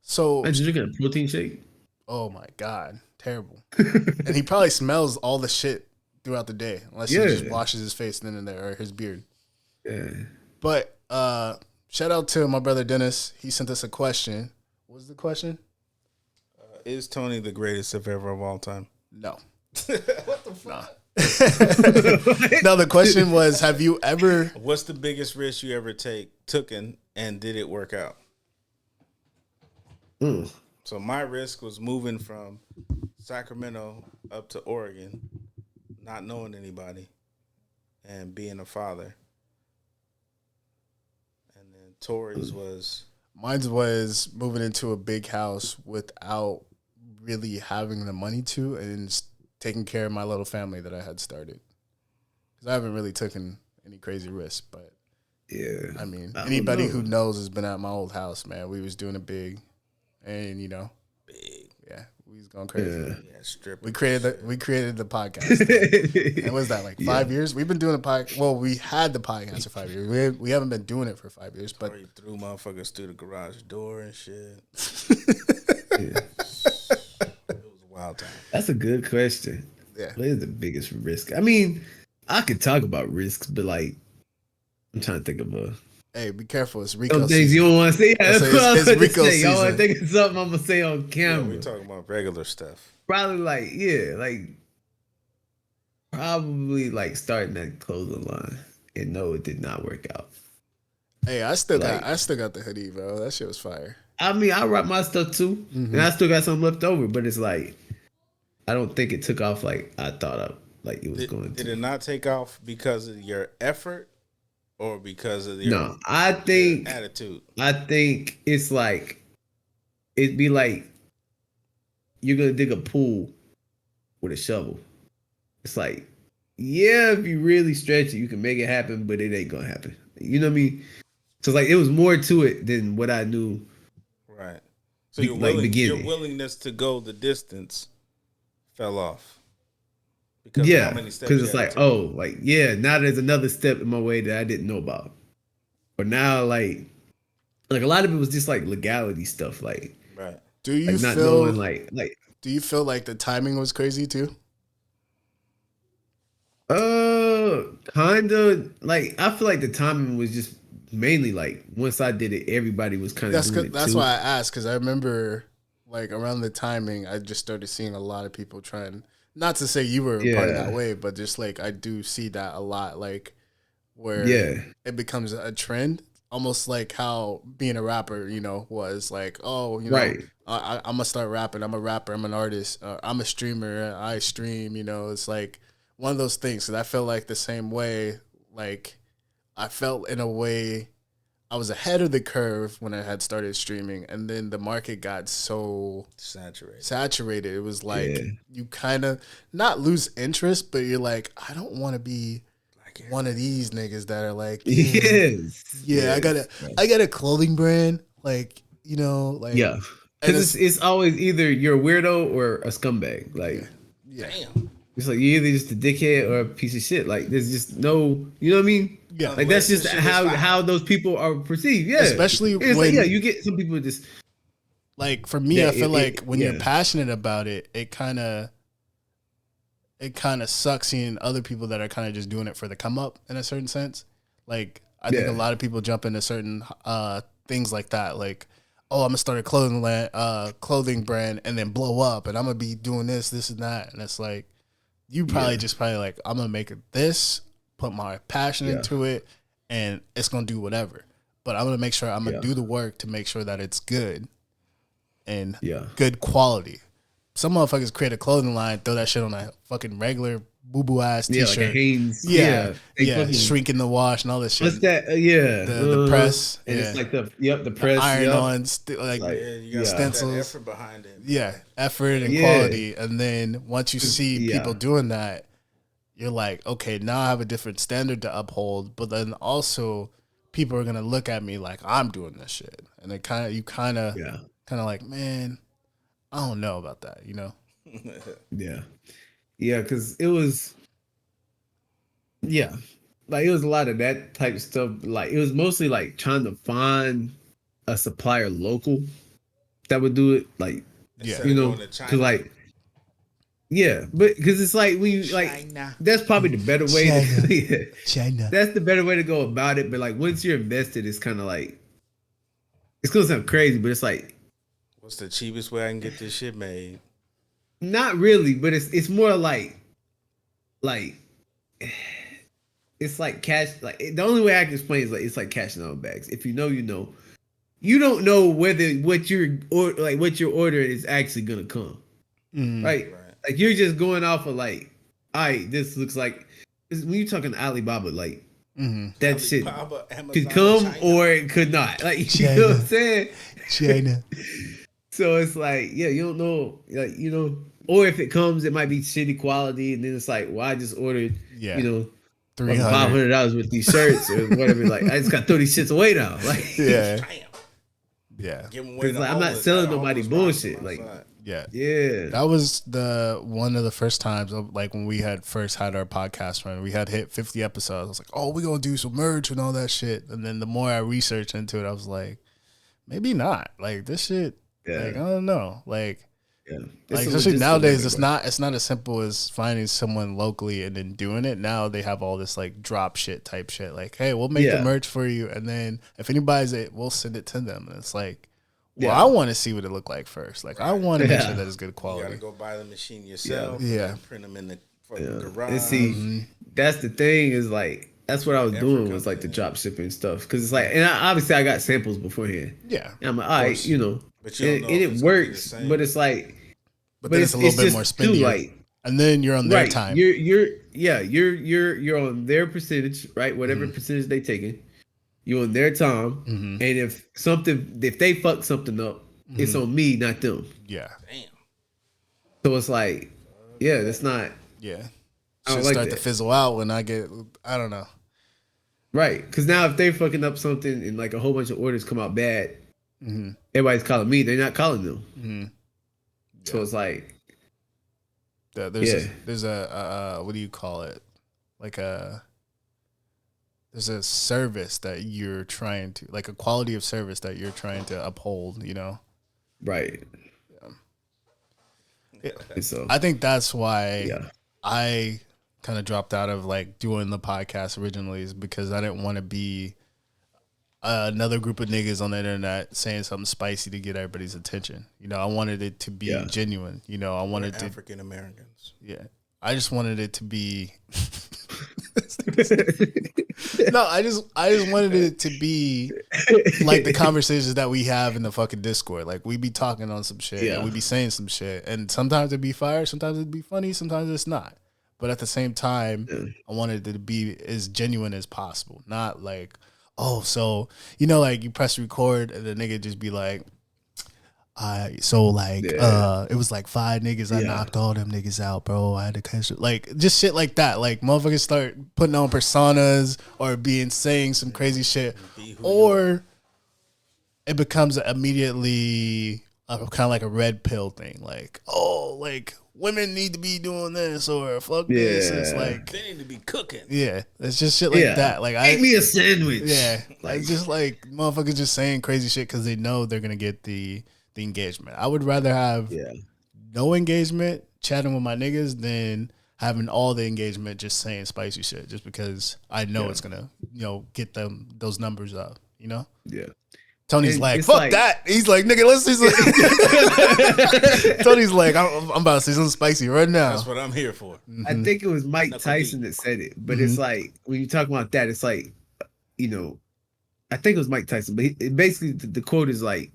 [SPEAKER 1] So,
[SPEAKER 4] Imagine drinking a protein shake.
[SPEAKER 1] oh my god, terrible. And he probably smells all the shit throughout the day, unless he just washes his face then and there or his beard.
[SPEAKER 4] Yeah.
[SPEAKER 1] But shout out to my brother Dennis. He sent us a question. What was the question?
[SPEAKER 2] Is Tony the greatest of all time?
[SPEAKER 1] No. What the fuck? No, the question was, have you ever...
[SPEAKER 2] What's the biggest risk you ever taken, and did it work out? So my risk was moving from Sacramento up to Oregon, not knowing anybody, and being a father. And then Tori's was...
[SPEAKER 1] Mine was moving into a big house without really having the money to, and just taking care of my little family that I had started. Because I haven't really taken any crazy risks, but
[SPEAKER 4] Yeah.
[SPEAKER 1] I mean,
[SPEAKER 4] I don't
[SPEAKER 1] anybody
[SPEAKER 4] know.
[SPEAKER 1] who knows has been at my old house, man. We was doing it big, and
[SPEAKER 2] Big.
[SPEAKER 1] yeah, we was going crazy.
[SPEAKER 4] Yeah.
[SPEAKER 2] Yeah, stripper.
[SPEAKER 1] We created the podcast. And was that like 5 years? We've been doing the podcast. Well, we had the podcast for 5 years. We haven't been doing it for 5 years, but
[SPEAKER 2] Tori threw motherfuckers through the garage door and shit.
[SPEAKER 4] Yeah.
[SPEAKER 2] It was a wild time.
[SPEAKER 4] That's a good question.
[SPEAKER 1] yeah.
[SPEAKER 4] What is the biggest risk? I mean, I could talk about risks, but like, I'm trying to think of
[SPEAKER 1] Hey, be careful. It's Rico
[SPEAKER 4] some things
[SPEAKER 1] season.
[SPEAKER 4] you don't want to say. Yeah,
[SPEAKER 1] I
[SPEAKER 4] that's
[SPEAKER 1] say
[SPEAKER 4] what I was
[SPEAKER 1] it's
[SPEAKER 4] about to
[SPEAKER 1] Rico
[SPEAKER 4] say. Y'all want to
[SPEAKER 1] season.
[SPEAKER 4] think of something I'm gonna say on
[SPEAKER 2] Yeah,
[SPEAKER 4] camera?
[SPEAKER 2] we talking about regular stuff.
[SPEAKER 4] Probably like starting that clothing line, and no, it did not work out.
[SPEAKER 1] Hey, I still
[SPEAKER 4] Like-
[SPEAKER 1] got the hoodie, bro. That shit was fire.
[SPEAKER 4] I mean, I rock my stuff too, and I still got some left over, but it's like I don't think it took off like I thought like it was going
[SPEAKER 2] Did
[SPEAKER 4] to.
[SPEAKER 2] it not take off because of your effort or because of your,
[SPEAKER 4] No, I think
[SPEAKER 2] your attitude?
[SPEAKER 4] I think it's like it'd be like you're gonna dig a pool with a shovel. It's like, yeah, if you really stretch it, you can make it happen, but it ain't gonna happen. You know what I mean? So like it was more to it than what I knew.
[SPEAKER 2] Right. So
[SPEAKER 4] Like
[SPEAKER 2] your
[SPEAKER 4] beginning.
[SPEAKER 2] willingness to go the distance fell off. Because of
[SPEAKER 4] Yeah,
[SPEAKER 2] how many steps
[SPEAKER 4] because
[SPEAKER 2] you
[SPEAKER 4] it's
[SPEAKER 2] had
[SPEAKER 4] like,
[SPEAKER 2] to take.
[SPEAKER 4] oh, like yeah, now there's another step in my way that I didn't know about. But now, like a lot of it was just like legality stuff, like
[SPEAKER 2] Right.
[SPEAKER 1] Do you
[SPEAKER 4] not
[SPEAKER 1] feel
[SPEAKER 4] knowing, like
[SPEAKER 1] Do you feel like the timing was crazy too?
[SPEAKER 4] kind of like I feel like the timing was just mainly like once I did it, everybody was kind of doing it
[SPEAKER 1] That's
[SPEAKER 4] too.
[SPEAKER 1] why I asked, because I remember like around the timing, I just started seeing a lot of people trying. Not to say you were part of
[SPEAKER 4] Yeah.
[SPEAKER 1] that way, but just like I do see that a lot, like where
[SPEAKER 4] Yeah.
[SPEAKER 1] it becomes a trend, almost like how being a rapper, was like, oh,
[SPEAKER 4] Right.
[SPEAKER 1] I'm gonna start rapping. I'm a rapper. I'm an artist. I'm a streamer. I stream. It's like one of those things. Because I felt like the same way. Like I felt in a way I was ahead of the curve when I had started streaming, and then the market got so saturated. It was like you kind of not lose interest, but you're like, I don't want to be one of these niggas that are like, I got a clothing brand, like, you know, like,
[SPEAKER 4] because it's always either you're a weirdo or a scumbag, like,
[SPEAKER 2] damn.
[SPEAKER 4] It's like you're either just a dickhead or a piece of shit. Like there's just no, you know what I mean?
[SPEAKER 1] Yeah,
[SPEAKER 4] like that's just how those people are perceived. Yeah,
[SPEAKER 1] especially
[SPEAKER 4] it's
[SPEAKER 1] when
[SPEAKER 4] like, you get some people just
[SPEAKER 1] like. For me, I feel like when you're passionate about it, it kind of sucks seeing other people that are kind of just doing it for the come up in a certain sense. Like I think a lot of people jump into certain things like that, like, oh, I'm gonna start a clothing brand and then blow up, and I'm gonna be doing this and that, and it's like. You probably like, I'm gonna make it this, put my passion into it, and it's gonna do whatever. But I'm gonna make sure I'm gonna do the work to make sure that it's good and good quality. Some motherfuckers create a clothing line, throw that shit on a fucking regular boo boo ass t-shirt.
[SPEAKER 4] Like a Hanes.
[SPEAKER 1] Shrink in the wash and all this shit.
[SPEAKER 4] What's that?
[SPEAKER 1] The press.
[SPEAKER 4] And it's like the press.
[SPEAKER 1] Iron on,
[SPEAKER 2] you got
[SPEAKER 1] stencils.
[SPEAKER 2] that effort behind it.
[SPEAKER 1] Yeah, effort and quality. And then once you see people doing that, you're like, okay, now I have a different standard to uphold. But then also, people are gonna look at me like I'm doing this shit, and they kind of like, man, I don't know about that, you know?
[SPEAKER 4] Because it was, like it was a lot of that type of stuff. Like it was mostly like trying to find a supplier local that would do it. Like, you know, because like, but because it's like that's probably the better way.
[SPEAKER 1] China.
[SPEAKER 4] That's the better way to go about it. But like once you're invested, it's kind of like it's gonna sound crazy, but it's like,
[SPEAKER 2] what's the cheapest way I can get this shit made?
[SPEAKER 4] Not really, but it's more like it's like cash. Like the only way I can explain is like it's like cashing out bags. If you know, you know. You don't know whether what you're ordering is actually gonna come, right? Like you're just going off of like, all right, this looks like when you're talking Alibaba, like that shit could come China. Or it could not. Like you know what I'm saying?
[SPEAKER 1] China.
[SPEAKER 4] So it's like, you don't know, like, you know, or if it comes, it might be shitty quality, and then it's like, well, I just ordered, you know, $500 with these shirts or whatever. Like, I just got to throw these shits away now. Like, because like, I'm not selling nobody bullshit. Like,
[SPEAKER 1] that was one of the first times, like when we had first had our podcast run, we had hit 50 episodes. I was like, oh, we're gonna do some merch and all that shit. And then the more I researched into it, I was like, maybe not. Like this shit. Like, I don't know. Like, like especially nowadays, it's not as simple as finding someone locally and then doing it. Now they have all this like drop shit type shit. Like, hey, we'll make the merch for you, and then if anybody buys it, we'll send it to them. And it's like, well, I want to see what it looked like first. Like, I want to make sure that it's good quality.
[SPEAKER 2] You gotta go buy the machine yourself. Print them in the garage.
[SPEAKER 4] And see, that's the thing is like. That's what I was doing was like the drop shipping stuff, because it's like, and obviously I got samples beforehand.
[SPEAKER 1] Yeah,
[SPEAKER 4] and I'm like, all right, you know, and it works, but it's like,
[SPEAKER 1] but then it's a little bit more spendier.
[SPEAKER 4] Like,
[SPEAKER 1] and then you're on their time.
[SPEAKER 4] You're on their percentage, right? Whatever percentage they taking, you're on their time, and if they fuck something up, it's on me, not them.
[SPEAKER 1] Yeah,
[SPEAKER 2] damn.
[SPEAKER 4] So it's like, that's not.
[SPEAKER 1] Yeah, should start to fizzle out when I don't know.
[SPEAKER 4] Right, because now if they're fucking up something and like a whole bunch of orders come out bad, everybody's calling me. They're not calling them. So it's like,
[SPEAKER 1] there's a what do you call it? Like there's a service that you're trying to, like a quality of service that you're trying to uphold. You know,
[SPEAKER 4] right?
[SPEAKER 1] So I think that's why I kind of dropped out of like doing the podcast originally, is because I didn't want to be another group of niggas on the internet saying something spicy to get everybody's attention. You know, I wanted it to be genuine. You know, I wanted
[SPEAKER 2] African Americans.
[SPEAKER 1] I just wanted it to be. No, I just wanted it to be like the conversations that we have in the fucking Discord. Like we be talking on some shit, and we be saying some shit, and sometimes it'd be fire, sometimes it'd be funny, sometimes it's not. But at the same time, I wanted it to be as genuine as possible. Not like, oh, so you know, like you press record and the nigga just be like, so like it was like 5 niggas. I knocked all them niggas out, bro. I had to catch it. Like just shit like that. Like motherfuckers start putting on personas or saying some crazy shit, or it becomes immediately kind of like a red pill thing. Like, oh, like women need to be doing this or fuck this. It's like
[SPEAKER 2] they need to be cooking.
[SPEAKER 1] Yeah, it's just shit like that. Like
[SPEAKER 4] make me a sandwich.
[SPEAKER 1] Yeah,
[SPEAKER 4] like
[SPEAKER 1] it's just like motherfuckers just saying crazy shit because they know they're gonna get the engagement. I would rather have no engagement chatting with my niggas than having all the engagement just saying spicy shit just because I know it's gonna get them those numbers up. Yeah. Tony's like, fuck that. He's like, nigga, let's see some. Tony's like, I'm about to see something spicy right now.
[SPEAKER 2] That's what I'm here for.
[SPEAKER 1] Mm-hmm.
[SPEAKER 4] I think it was Mike Tyson that said it, but it's like when you talk about that, it's like, I think it was Mike Tyson, but basically the quote is like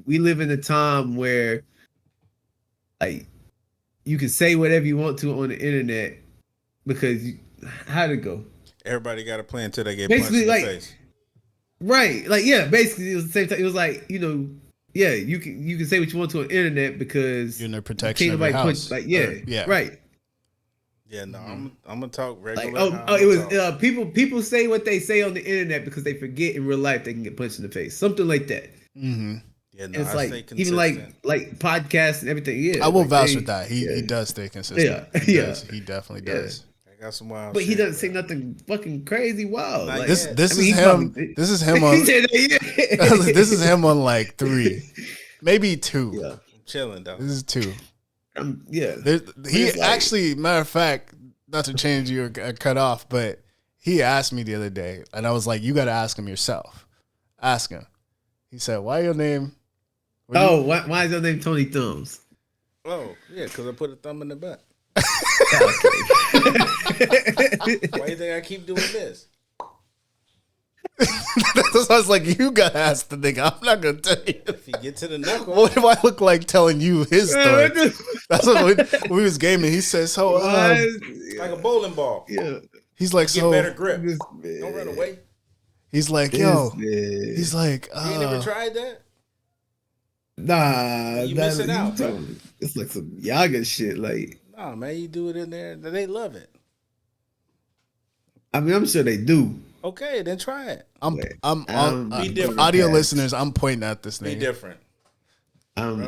[SPEAKER 4] we live in a time where like you can say whatever you want to on the internet because how'd it go?
[SPEAKER 2] Everybody got a plan until they get
[SPEAKER 4] basically
[SPEAKER 2] punched in the face.
[SPEAKER 4] Right. Like, basically it was the same time. It was like, you can say what you want to on the internet because
[SPEAKER 1] you're in the protection of your house.
[SPEAKER 4] Right.
[SPEAKER 2] Yeah, no, I'm gonna talk regular.
[SPEAKER 4] Like, it was people say what they say on the internet because they forget in real life they can get punched in the face. Something like that.
[SPEAKER 1] Mm-hmm.
[SPEAKER 2] Yeah, no,
[SPEAKER 4] it's like even like podcasts and everything. Yeah,
[SPEAKER 1] I will vouch with that. He does stay consistent. He definitely does.
[SPEAKER 2] I got some wild.
[SPEAKER 4] But he doesn't say nothing fucking crazy wild. Like,
[SPEAKER 1] this is him. This is him on. This is him on like 3, maybe 2.
[SPEAKER 2] Yeah, I'm chilling though.
[SPEAKER 1] This is 2.
[SPEAKER 4] Yeah.
[SPEAKER 1] He actually, matter of fact, not to change you or cut off, but he asked me the other day, and I was like, "You got to ask him yourself. Ask him." He said, "Why your name?"
[SPEAKER 4] Why is your name Tony Thumbs?
[SPEAKER 2] Oh, yeah, because I put a thumb in the butt. Why do you think I keep doing this?
[SPEAKER 1] That's why I was like, you gotta ask the nigga. I'm not gonna tell you.
[SPEAKER 2] If you get to the knuckle,
[SPEAKER 1] what do I look like telling you his story? That's what when we was gaming. He says, "So,
[SPEAKER 2] like a bowling ball."
[SPEAKER 4] Yeah.
[SPEAKER 1] He's like,
[SPEAKER 2] get better grip. Don't run away.
[SPEAKER 1] He's like, yo. He's like,
[SPEAKER 2] you ain't never tried that?
[SPEAKER 4] Nah,
[SPEAKER 2] you missing out.
[SPEAKER 4] It's like some Yaga shit. Like,
[SPEAKER 2] nah, man, you do it in there. They love it.
[SPEAKER 4] I mean, I'm sure they do.
[SPEAKER 2] Okay, then try it.
[SPEAKER 1] I'm
[SPEAKER 2] be different.
[SPEAKER 1] Audio listeners, I'm pointing at this nigga.
[SPEAKER 2] Be different.
[SPEAKER 4] I'm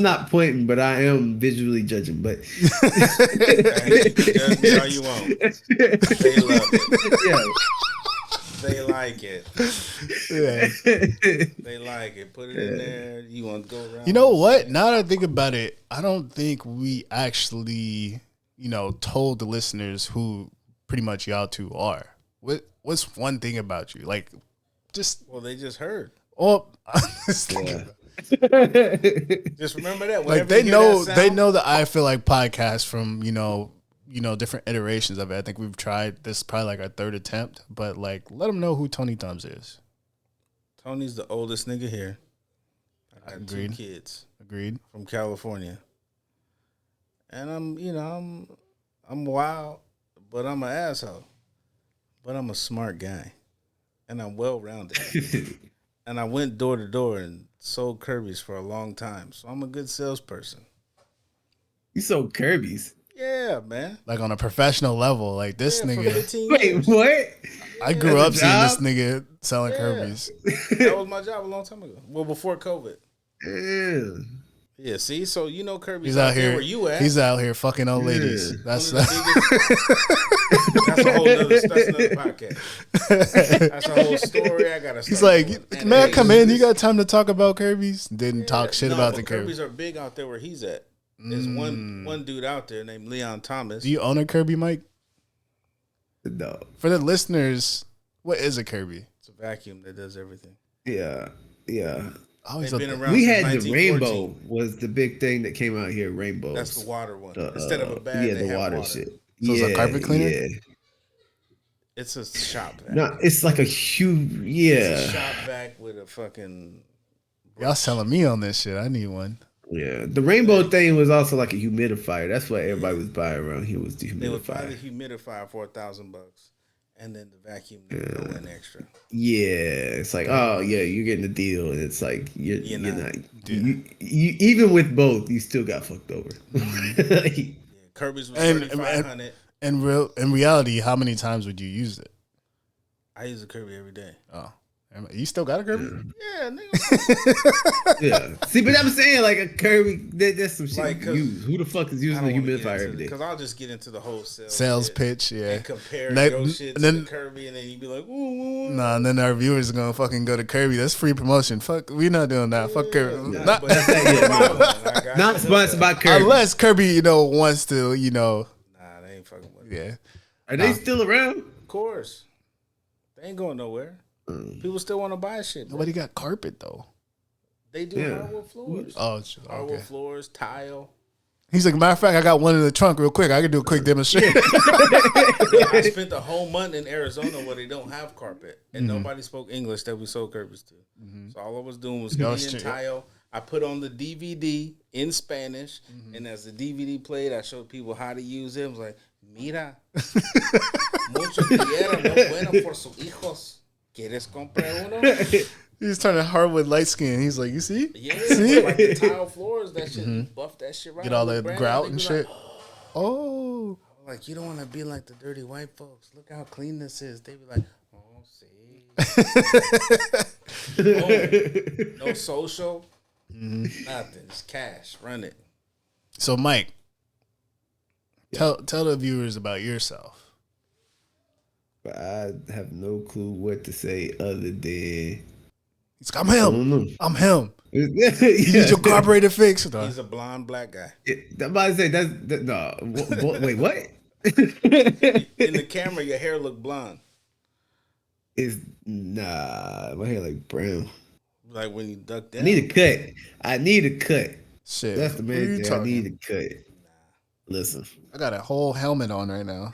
[SPEAKER 4] not pointing, but I am visually judging. But
[SPEAKER 2] you judge all you want. They love it.
[SPEAKER 4] Yeah.
[SPEAKER 2] They like it.
[SPEAKER 1] Yeah.
[SPEAKER 2] They like it. Put it in there. You want to go around.
[SPEAKER 1] You know what? Now that I think about it, I don't think we actually, told the listeners who pretty much y'all two are. What's one thing about you? Like,
[SPEAKER 2] well, they just heard.
[SPEAKER 1] Oh,
[SPEAKER 2] just remember that.
[SPEAKER 1] Like they know that I feel like podcasts from different iterations of it. I think we've tried this probably like our 3rd attempt, but like let them know who Tony Thumbs is.
[SPEAKER 2] Tony's the oldest nigga here. I got
[SPEAKER 1] Agreed.
[SPEAKER 2] 2 kids.
[SPEAKER 1] Agreed.
[SPEAKER 2] From California, and I'm wild, but I'm an asshole. But I'm a smart guy, and I'm well rounded. And I went door to door and sold Kirby's for a long time, so I'm a good salesperson.
[SPEAKER 4] You sold Kirby's?
[SPEAKER 2] Yeah, man.
[SPEAKER 1] Like on a professional level, like this nigga.
[SPEAKER 4] Wait, what?
[SPEAKER 1] I grew up seeing this nigga selling Kirby's.
[SPEAKER 2] That was my job a long time ago. Well, before COVID.
[SPEAKER 4] Yeah.
[SPEAKER 2] Yeah, see, so Kirby's
[SPEAKER 1] he's out here.
[SPEAKER 2] Where you at?
[SPEAKER 1] He's out here fucking old ladies.
[SPEAKER 2] Yeah.
[SPEAKER 1] That's
[SPEAKER 2] a whole nother. That's another podcast. That's a whole story. I gotta.
[SPEAKER 1] He's like, man, come in. You got time to talk about Kirby's? Didn't talk shit about the
[SPEAKER 2] Kirby's. Are big out there where he's at. There's one dude out there named Leon Thomas.
[SPEAKER 1] Do you own a Kirby, Mike?
[SPEAKER 4] No.
[SPEAKER 1] For the listeners, what is a Kirby?
[SPEAKER 2] It's a vacuum that does everything.
[SPEAKER 4] Yeah.
[SPEAKER 2] We
[SPEAKER 4] had the Rainbow was the big thing that came out here. Rainbow.
[SPEAKER 2] That's the water one. Instead of a bag, they
[SPEAKER 4] the water
[SPEAKER 2] water
[SPEAKER 4] shit.
[SPEAKER 1] So it's a carpet cleaner.
[SPEAKER 4] Yeah.
[SPEAKER 2] It's a shop vac.
[SPEAKER 4] No, it's like a huge. Yeah.
[SPEAKER 2] It's a shop vac with a fucking.
[SPEAKER 1] Y'all selling me on this shit. I need one.
[SPEAKER 4] Yeah, the Rainbow thing was also like a humidifier. That's what everybody was buying around here was the humidifier.
[SPEAKER 2] They would buy the humidifier for $1,000, and then the vacuum never go in extra.
[SPEAKER 4] Yeah, it's like, oh yeah, you're getting the deal, and it's like you're not. You, even with both, you still got fucked over.
[SPEAKER 2] Yeah, Kirby's was 3,500.
[SPEAKER 1] And in reality, how many times would you use it?
[SPEAKER 2] I use a Kirby every day.
[SPEAKER 1] Oh, you still got a Kirby?
[SPEAKER 2] Yeah, nigga.
[SPEAKER 4] Yeah. See, but I'm saying like a Kirby, that's some shit
[SPEAKER 2] Like,
[SPEAKER 4] you use. Who the fuck is using a humidifier every day?
[SPEAKER 2] Because I'll just get into the whole
[SPEAKER 1] sales pitch, yeah.
[SPEAKER 2] And compare your shit to the Kirby, and then you'd be like, ooh.
[SPEAKER 1] Nah, and then our viewers are gonna fucking go to Kirby. That's free promotion. Fuck, we not doing that. Fuck Kirby.
[SPEAKER 4] Yeah, not sponsored by Kirby.
[SPEAKER 1] Unless Kirby, wants to,
[SPEAKER 2] Nah, they ain't fucking with it.
[SPEAKER 1] Yeah.
[SPEAKER 4] Are they still around?
[SPEAKER 2] Of course. They ain't going nowhere. People still want to buy shit.
[SPEAKER 1] Nobody got carpet though.
[SPEAKER 2] They do hardwood floors.
[SPEAKER 1] Oh,
[SPEAKER 2] hardwood floors, tile.
[SPEAKER 1] He's like, matter of fact, I got one in the trunk real quick. I can do a quick demonstration.
[SPEAKER 2] I spent a whole month in Arizona where they don't have carpet and nobody spoke English that we sold Kirby's to. So all I was doing was getting tile. I put on the DVD in Spanish, and as the DVD played, I showed people how to use it. I was like, mira, mucho tierra no bueno por sus hijos. ¿Quieres comprar uno?
[SPEAKER 1] He's turning hardwood light skin. He's like, you see?
[SPEAKER 2] Yeah, see? Like the tile floors, that shit, buff that shit right.
[SPEAKER 1] Get all that grout and shit. Like, oh.
[SPEAKER 2] Like, you don't want to be like the dirty white folks. Look how clean this is. They be like, oh, see. No social. Nothing. It's cash. Run it.
[SPEAKER 1] So, Mike, tell the viewers about yourself.
[SPEAKER 4] I have no clue what to say other than
[SPEAKER 1] he's like, I'm him. You need your carburetor fixed.
[SPEAKER 2] He's a blonde black guy.
[SPEAKER 4] I'm about to say no. Wait, what?
[SPEAKER 2] In the camera, your hair look blonde.
[SPEAKER 4] My hair like brown.
[SPEAKER 2] Like when you duck down.
[SPEAKER 4] I need a cut.
[SPEAKER 1] Shit,
[SPEAKER 4] that's the main thing. I need a cut. Listen,
[SPEAKER 1] I got a whole helmet on right now.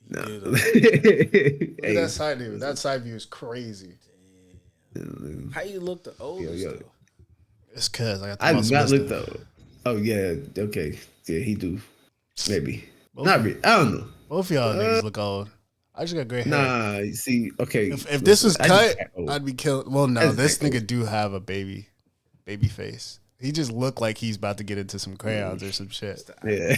[SPEAKER 4] No.
[SPEAKER 1] Hey, that side view. That side view is crazy.
[SPEAKER 2] Damn. How you look the oldest? Though?
[SPEAKER 1] It's cause
[SPEAKER 4] I do not look the. Oh yeah, okay, yeah, he do. Maybe not really. I don't know.
[SPEAKER 1] Both of y'all niggas look old. I just got gray hair.
[SPEAKER 4] Nah, you see, okay.
[SPEAKER 1] If this was cut, I'd be killed. Well, no, this nigga do have a baby face. He just looked like he's about to get into some crayons or some shit.
[SPEAKER 4] Yeah.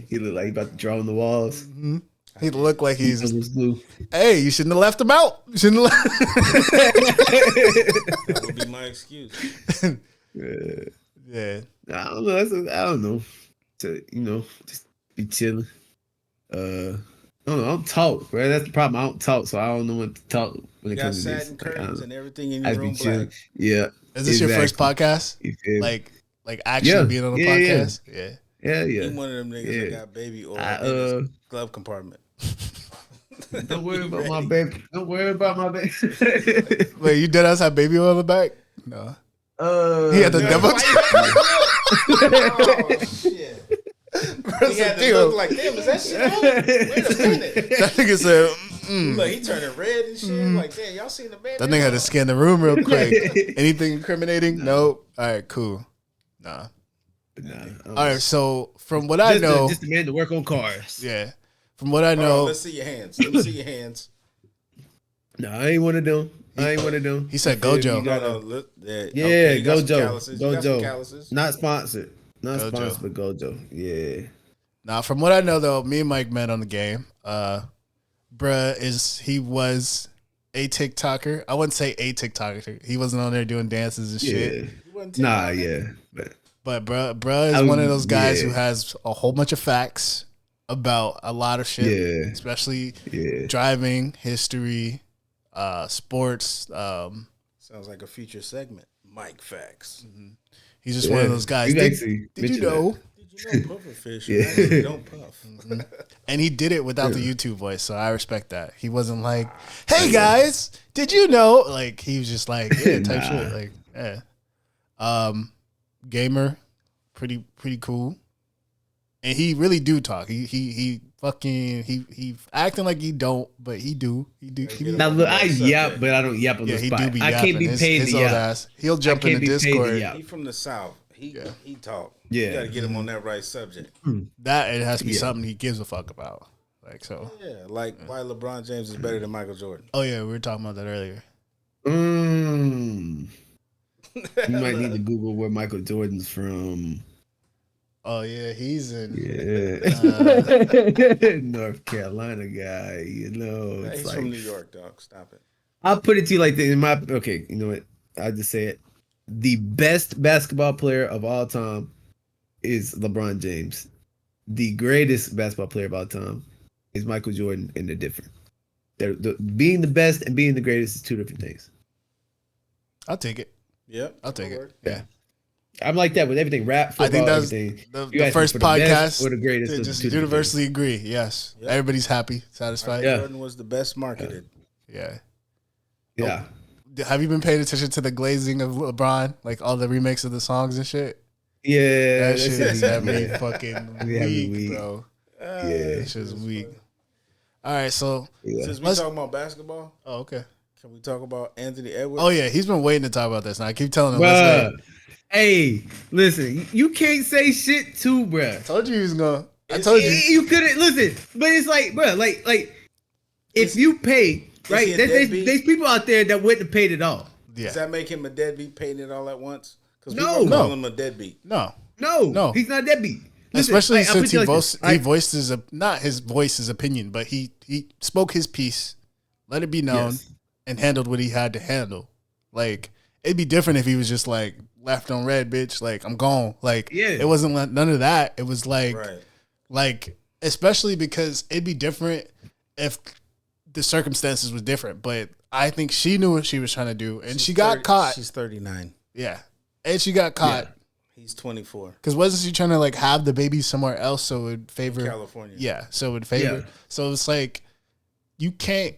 [SPEAKER 4] He look like he about to draw on the walls.
[SPEAKER 1] Mm-hmm. He looked like he's blue. Hey, you shouldn't have left him out. You shouldn't have left.
[SPEAKER 2] That would be my excuse.
[SPEAKER 1] Yeah.
[SPEAKER 4] I don't know. I don't know. To just be chilling. I don't know. I don't talk, bro. That's the problem. I don't talk, so I don't know what to talk when it comes to this.
[SPEAKER 2] Satin curtains and everything in your room black.
[SPEAKER 4] Yeah.
[SPEAKER 1] Is this your first podcast? Like actually being on a podcast?
[SPEAKER 4] Yeah.
[SPEAKER 2] He one of them niggas that got baby oil in his glove compartment.
[SPEAKER 4] Don't worry about my baby. Don't worry about my baby.
[SPEAKER 1] Wait, you dead ass have baby oil in the back? No. He had the devil.
[SPEAKER 2] Oh shit. He had to look like, damn, is that shit on? Wait a minute.
[SPEAKER 1] That nigga said,
[SPEAKER 2] Look, he turning red and shit. Like, damn, y'all seen the baby?
[SPEAKER 1] That nigga had to scan the room real quick. Anything incriminating? Nope. All right, cool. Nah. All right, so from what I know,
[SPEAKER 4] just a man to work on cars.
[SPEAKER 1] Yeah. From what I know,
[SPEAKER 2] let's see your hands. Let me see your hands.
[SPEAKER 4] No, I ain't one of them.
[SPEAKER 1] He said Gojo.
[SPEAKER 4] Gojo. Not sponsored. Not
[SPEAKER 1] Gojo.
[SPEAKER 4] Sponsored, but Gojo. Yeah.
[SPEAKER 1] Now, from what I know, though, me and Mike met on the game. He was a TikToker. I wouldn't say a TikToker. He wasn't on there doing dances and shit.
[SPEAKER 4] Nah, yeah.
[SPEAKER 1] But bruh is one of those guys who has a whole bunch of facts about a lot of shit, especially driving, history, sports.
[SPEAKER 2] Sounds like a future segment. Mike Facts.
[SPEAKER 1] Mm-hmm. He's just one of those guys. Did you know?
[SPEAKER 2] Did you know pufferfish don't puff?
[SPEAKER 1] Mm-hmm. And he did it without the YouTube voice, so I respect that. He wasn't like, "Hey guys, did you know?" Like he was just like, "Yeah, type shit." Like, yeah. Gamer, pretty cool, and he really do talk. He acting like he don't, but he do.
[SPEAKER 4] Now look, I yap, but I don't yap on the spot. I can't be paid to yap.
[SPEAKER 1] He'll jump in the Discord.
[SPEAKER 2] He from the South. He talk.
[SPEAKER 4] Yeah,
[SPEAKER 2] you gotta get him on that right subject.
[SPEAKER 1] That it has to be something he gives a fuck about. Like so.
[SPEAKER 2] Yeah, like why LeBron James is better than Michael Jordan.
[SPEAKER 1] Oh yeah, we were talking about that earlier.
[SPEAKER 4] You might need to Google where Michael Jordan's from.
[SPEAKER 1] Oh yeah, he's in.
[SPEAKER 4] Yeah, North Carolina guy. You know, it's
[SPEAKER 2] He's
[SPEAKER 4] like,
[SPEAKER 2] from New York, dog. Stop it.
[SPEAKER 4] I'll put it to you like this. Okay, you know what? I'll just say it. The best basketball player of all time is LeBron James. The greatest basketball player of all time is Michael Jordan, and they're different. Being the best and being the greatest is two different things.
[SPEAKER 1] I'll take it.
[SPEAKER 2] Yep,
[SPEAKER 1] I'll take it.
[SPEAKER 2] work.
[SPEAKER 1] Yeah.
[SPEAKER 4] I'm like that with everything. Rap, football,
[SPEAKER 1] I think that's
[SPEAKER 4] everything.
[SPEAKER 1] the first podcast
[SPEAKER 4] or the greatest.
[SPEAKER 1] to
[SPEAKER 4] of
[SPEAKER 1] just
[SPEAKER 4] two different
[SPEAKER 1] universally agree. Yes.
[SPEAKER 2] Yep.
[SPEAKER 1] Everybody's happy, satisfied.
[SPEAKER 2] Michael
[SPEAKER 4] Yeah.
[SPEAKER 2] Jordan was the best marketed.
[SPEAKER 1] Yeah.
[SPEAKER 4] things. Yeah.
[SPEAKER 1] Have you been paying attention to the glazing of LeBron? Like all the remakes of the songs and shit?
[SPEAKER 4] Yeah.
[SPEAKER 1] That shit is
[SPEAKER 4] it.
[SPEAKER 1] had me fucking weak,
[SPEAKER 4] weak.
[SPEAKER 1] bro.
[SPEAKER 4] Yeah.
[SPEAKER 1] That shit's weak. All right, so
[SPEAKER 4] Yeah.
[SPEAKER 2] Since we
[SPEAKER 1] Let's-
[SPEAKER 2] talking about basketball,
[SPEAKER 1] oh okay.
[SPEAKER 2] can we talk about Anthony Edwards?
[SPEAKER 1] Oh yeah, he's been waiting to talk about this. Now I keep telling him. Let's
[SPEAKER 4] Bruh.
[SPEAKER 1] wait.
[SPEAKER 4] Hey, listen, you can't say shit too, bruh.
[SPEAKER 1] Told you he was gonna. I told you.
[SPEAKER 4] You couldn't listen, but it's like, bruh, like if you pay, right?
[SPEAKER 2] he a
[SPEAKER 4] There's
[SPEAKER 2] deadbeat?
[SPEAKER 4] people out there that wouldn't have paid it all.
[SPEAKER 1] Yeah.
[SPEAKER 2] Does that make him a deadbeat paying it all at once? Because
[SPEAKER 4] No.
[SPEAKER 2] people call
[SPEAKER 1] No.
[SPEAKER 2] him a deadbeat.
[SPEAKER 1] No.
[SPEAKER 4] No, he's not deadbeat. Listen,
[SPEAKER 1] Especially
[SPEAKER 4] like, I'll
[SPEAKER 1] since
[SPEAKER 4] put you like this,
[SPEAKER 1] he voiced his not his voice his opinion, but he spoke his piece, let it be known,
[SPEAKER 4] Yes.
[SPEAKER 1] and handled what he had to handle. Like it'd be different if he was just like left on red, bitch. Like I'm gone. Like
[SPEAKER 4] Yeah.
[SPEAKER 1] it wasn't none of that. It was like
[SPEAKER 2] Right.
[SPEAKER 1] like especially because it'd be different if the circumstances was different. But I think she knew what she was trying to do, and she got caught.
[SPEAKER 2] She's 39.
[SPEAKER 1] Yeah, and she got caught.
[SPEAKER 2] He's 24.
[SPEAKER 1] Because wasn't she trying to like have the baby somewhere else so it would favor
[SPEAKER 2] California.
[SPEAKER 1] Yeah, so it would favor.
[SPEAKER 4] Yeah.
[SPEAKER 1] So it's like you can't.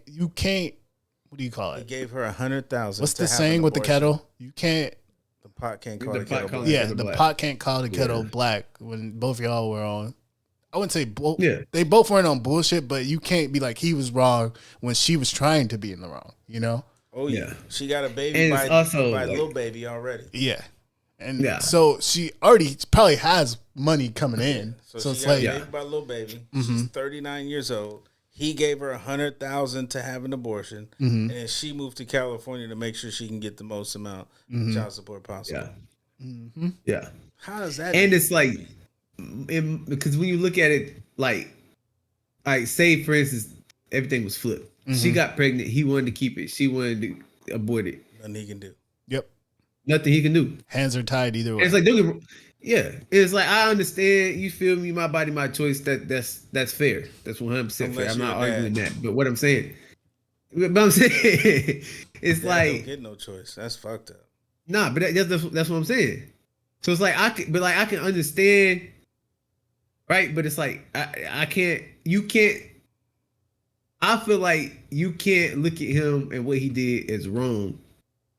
[SPEAKER 1] What do you call
[SPEAKER 2] He
[SPEAKER 1] it?
[SPEAKER 2] gave her $100,000.
[SPEAKER 1] What's
[SPEAKER 2] to
[SPEAKER 1] the
[SPEAKER 2] have
[SPEAKER 1] saying
[SPEAKER 2] an
[SPEAKER 1] with the
[SPEAKER 2] abortion.
[SPEAKER 1] kettle? You can't.
[SPEAKER 2] The pot can't call
[SPEAKER 4] The
[SPEAKER 2] the
[SPEAKER 4] pot
[SPEAKER 2] kettle
[SPEAKER 4] can't-
[SPEAKER 2] black.
[SPEAKER 1] Yeah,
[SPEAKER 4] kettle
[SPEAKER 1] the
[SPEAKER 4] black.
[SPEAKER 1] pot can't call the kettle
[SPEAKER 4] Yeah.
[SPEAKER 1] black when both y'all were on. I wouldn't say both.
[SPEAKER 4] Yeah.
[SPEAKER 1] They both weren't on bullshit, but you can't be like he was wrong when she was trying to be in the wrong. You know?
[SPEAKER 2] Oh yeah.
[SPEAKER 4] Yeah.
[SPEAKER 2] She got a baby
[SPEAKER 4] And
[SPEAKER 2] by,
[SPEAKER 4] it's also,
[SPEAKER 2] by
[SPEAKER 4] like-
[SPEAKER 2] little baby already.
[SPEAKER 1] Yeah. And
[SPEAKER 4] Yeah.
[SPEAKER 1] so she already probably has money coming in.
[SPEAKER 2] So,
[SPEAKER 1] So
[SPEAKER 2] she
[SPEAKER 1] it's
[SPEAKER 2] got
[SPEAKER 1] like,
[SPEAKER 2] a baby by little baby. She's 39 years old. He gave her $100,000 to have an abortion, and then she moved to California to make sure she can get the most amount of child support possible.
[SPEAKER 4] Yeah. Yeah.
[SPEAKER 2] How does that?
[SPEAKER 4] And it's like, because when you look at it, like say for instance, everything was flipped. She got pregnant. He wanted to keep it. She wanted to abort it.
[SPEAKER 2] nothing he can do.
[SPEAKER 1] yep.
[SPEAKER 4] Nothing he can do.
[SPEAKER 1] Hands are tied either way.
[SPEAKER 4] It's like, yeah. It's like, I understand. You feel me? My body, my choice. That's fair. That's 100% fair.
[SPEAKER 2] Unless
[SPEAKER 4] I'm not
[SPEAKER 2] you're a
[SPEAKER 4] arguing
[SPEAKER 2] dad.
[SPEAKER 4] that. But what I'm saying, it's
[SPEAKER 2] Dad
[SPEAKER 4] like,
[SPEAKER 2] don't get no choice. That's fucked up.
[SPEAKER 4] nah. But that's what I'm saying. So it's like I can understand, right? But it's like I can't. You can't. I feel like you can't look at him and what he did as wrong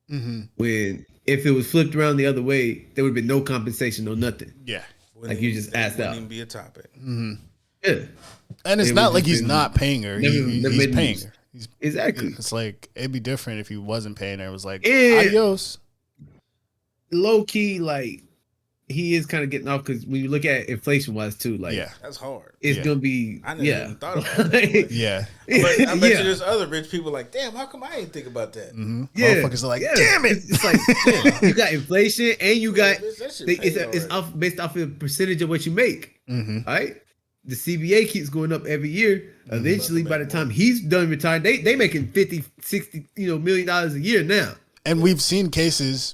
[SPEAKER 4] when if it was flipped around the other way, there would have been no compensation, no nothing.
[SPEAKER 1] Yeah.
[SPEAKER 2] Wouldn't
[SPEAKER 4] Like you
[SPEAKER 2] even-
[SPEAKER 4] just asked
[SPEAKER 2] wouldn't
[SPEAKER 4] out.
[SPEAKER 2] even be a topic.
[SPEAKER 4] Yeah,
[SPEAKER 1] And it's
[SPEAKER 4] It
[SPEAKER 1] not
[SPEAKER 4] would
[SPEAKER 1] like
[SPEAKER 4] just
[SPEAKER 1] he's
[SPEAKER 4] been-
[SPEAKER 1] not paying her.
[SPEAKER 4] never
[SPEAKER 1] He's
[SPEAKER 4] made
[SPEAKER 1] paying
[SPEAKER 4] news.
[SPEAKER 1] her.
[SPEAKER 4] exactly.
[SPEAKER 1] It's like it'd be different if he wasn't paying her. It was like
[SPEAKER 4] Yeah.
[SPEAKER 1] adios.
[SPEAKER 4] Low key, like he is kind of getting off because when you look at inflation wise too, like
[SPEAKER 1] Yeah.
[SPEAKER 2] That's hard.
[SPEAKER 4] it's
[SPEAKER 1] Yeah.
[SPEAKER 4] gonna be
[SPEAKER 2] I never
[SPEAKER 4] yeah.
[SPEAKER 2] even thought about that. Like,
[SPEAKER 1] Yeah.
[SPEAKER 2] but I bet
[SPEAKER 4] Yeah.
[SPEAKER 2] you there's other rich people like, damn, how come I didn't think about that?
[SPEAKER 4] Yeah.
[SPEAKER 1] Motherfuckers are like,
[SPEAKER 4] Yeah.
[SPEAKER 1] damn it.
[SPEAKER 4] It's like yeah, you got inflation and you got
[SPEAKER 2] Bitch, that shit
[SPEAKER 4] it's
[SPEAKER 2] paid
[SPEAKER 4] it's
[SPEAKER 2] already.
[SPEAKER 4] off based off of percentage of what you make. All right. The CBA keeps going up every year. Eventually, by the time he's done retiring, they making 50, 60, $1 million a year now.
[SPEAKER 1] And we've seen cases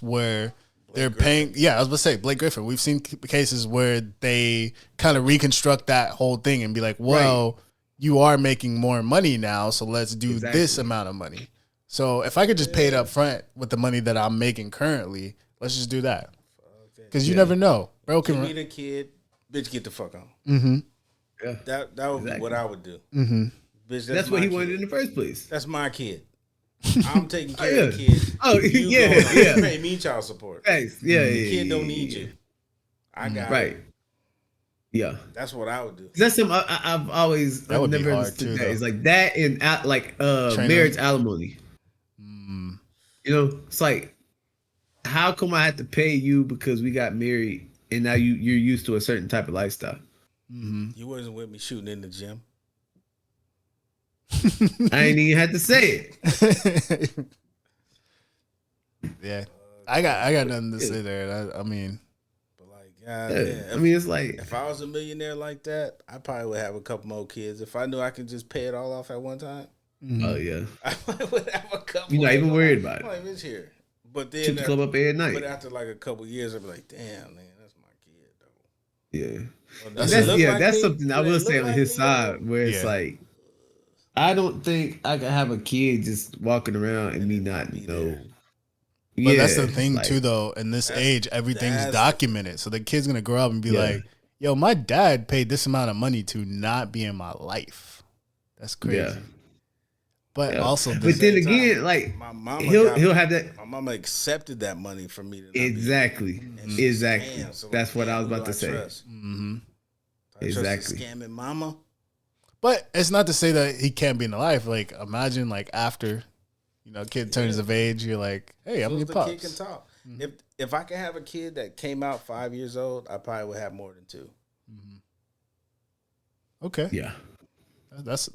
[SPEAKER 1] where they're paying. Yeah, I was about to say Blake Griffin. We've seen cases where they kind of reconstruct that whole thing and be like, well, you are making more money now, so let's do
[SPEAKER 4] Exactly.
[SPEAKER 1] this amount of money. So if I could just pay it up front with the money that I'm making currently, let's just do that. Because you never know. Bro
[SPEAKER 2] Give
[SPEAKER 1] can
[SPEAKER 2] me the kid, bitch, get the fuck on.
[SPEAKER 4] Yeah.
[SPEAKER 2] That would be
[SPEAKER 4] Exactly.
[SPEAKER 2] what I would do. Bitch,
[SPEAKER 4] That's what
[SPEAKER 2] my
[SPEAKER 4] he wanted
[SPEAKER 2] kid.
[SPEAKER 4] in the first place.
[SPEAKER 2] That's my kid. I'm taking care
[SPEAKER 4] yeah.
[SPEAKER 2] of the kid.
[SPEAKER 4] Oh,
[SPEAKER 2] You
[SPEAKER 4] yeah,
[SPEAKER 2] go on,
[SPEAKER 4] yeah.
[SPEAKER 2] you pay me child support.
[SPEAKER 4] Thanks. Yeah,
[SPEAKER 2] The
[SPEAKER 4] yeah,
[SPEAKER 2] kid
[SPEAKER 4] yeah,
[SPEAKER 2] don't need
[SPEAKER 4] yeah.
[SPEAKER 2] you. I got
[SPEAKER 4] Right.
[SPEAKER 2] it.
[SPEAKER 4] Yeah.
[SPEAKER 2] That's what I would do.
[SPEAKER 4] That's something I've always
[SPEAKER 1] That would be
[SPEAKER 4] never
[SPEAKER 1] hard,
[SPEAKER 4] understood
[SPEAKER 1] too,
[SPEAKER 4] that.
[SPEAKER 1] though.
[SPEAKER 4] It's like that and like
[SPEAKER 1] Trainer.
[SPEAKER 4] marriage alimony. You know, it's like, how come I have to pay you because we got married and now you're used to a certain type of lifestyle?
[SPEAKER 2] You wasn't with me shooting in the gym.
[SPEAKER 4] I ain't even had to say it.
[SPEAKER 1] Yeah, I got nothing to say there. I mean,
[SPEAKER 2] But like, God,
[SPEAKER 4] Yeah.
[SPEAKER 2] man,
[SPEAKER 4] I mean, it's like,
[SPEAKER 2] if I was a millionaire like that, I probably would have a couple more kids. If I knew I could just pay it all off at one time,
[SPEAKER 4] oh yeah,
[SPEAKER 2] I would have a couple.
[SPEAKER 4] you're not even worried
[SPEAKER 2] about
[SPEAKER 4] about it.
[SPEAKER 2] Like, it's here. But then,
[SPEAKER 4] Shoot the club up every
[SPEAKER 2] but
[SPEAKER 4] night.
[SPEAKER 2] after like a couple years, I'd be like, damn, man, that's my kid, though.
[SPEAKER 4] Yeah,
[SPEAKER 2] Well,
[SPEAKER 4] that's something I will say on his side where it's
[SPEAKER 1] Yeah.
[SPEAKER 4] like, I don't think I can have a kid just walking around and me not know.
[SPEAKER 1] but that's the thing
[SPEAKER 4] like,
[SPEAKER 1] too, though. In this age, everything's
[SPEAKER 2] that's-
[SPEAKER 1] documented, so the kid's gonna grow up and be like, "Yo, my dad paid this amount of money to not be in my life." That's crazy.
[SPEAKER 4] Yeah.
[SPEAKER 1] But
[SPEAKER 4] Yeah.
[SPEAKER 1] also,
[SPEAKER 4] But then again, like he'll have that.
[SPEAKER 2] My mama accepted that money from me. To not be
[SPEAKER 4] Exactly.
[SPEAKER 2] And she
[SPEAKER 4] Exactly.
[SPEAKER 2] scammed. So
[SPEAKER 4] That's what I was
[SPEAKER 2] who
[SPEAKER 4] about
[SPEAKER 2] do
[SPEAKER 4] to say.
[SPEAKER 2] trust?
[SPEAKER 1] mm-hmm.
[SPEAKER 2] I trust
[SPEAKER 4] Exactly.
[SPEAKER 2] the scamming mama.
[SPEAKER 1] But it's not to say that he can't be in the life. Like, imagine like after, kid turns of age, you're like, hey, I'm
[SPEAKER 2] So
[SPEAKER 1] your
[SPEAKER 2] the
[SPEAKER 1] pops.
[SPEAKER 2] kid can talk. If I could have a kid that came out 5 years old, I probably would have more than 2.
[SPEAKER 1] Okay,
[SPEAKER 4] Yeah.
[SPEAKER 1] that's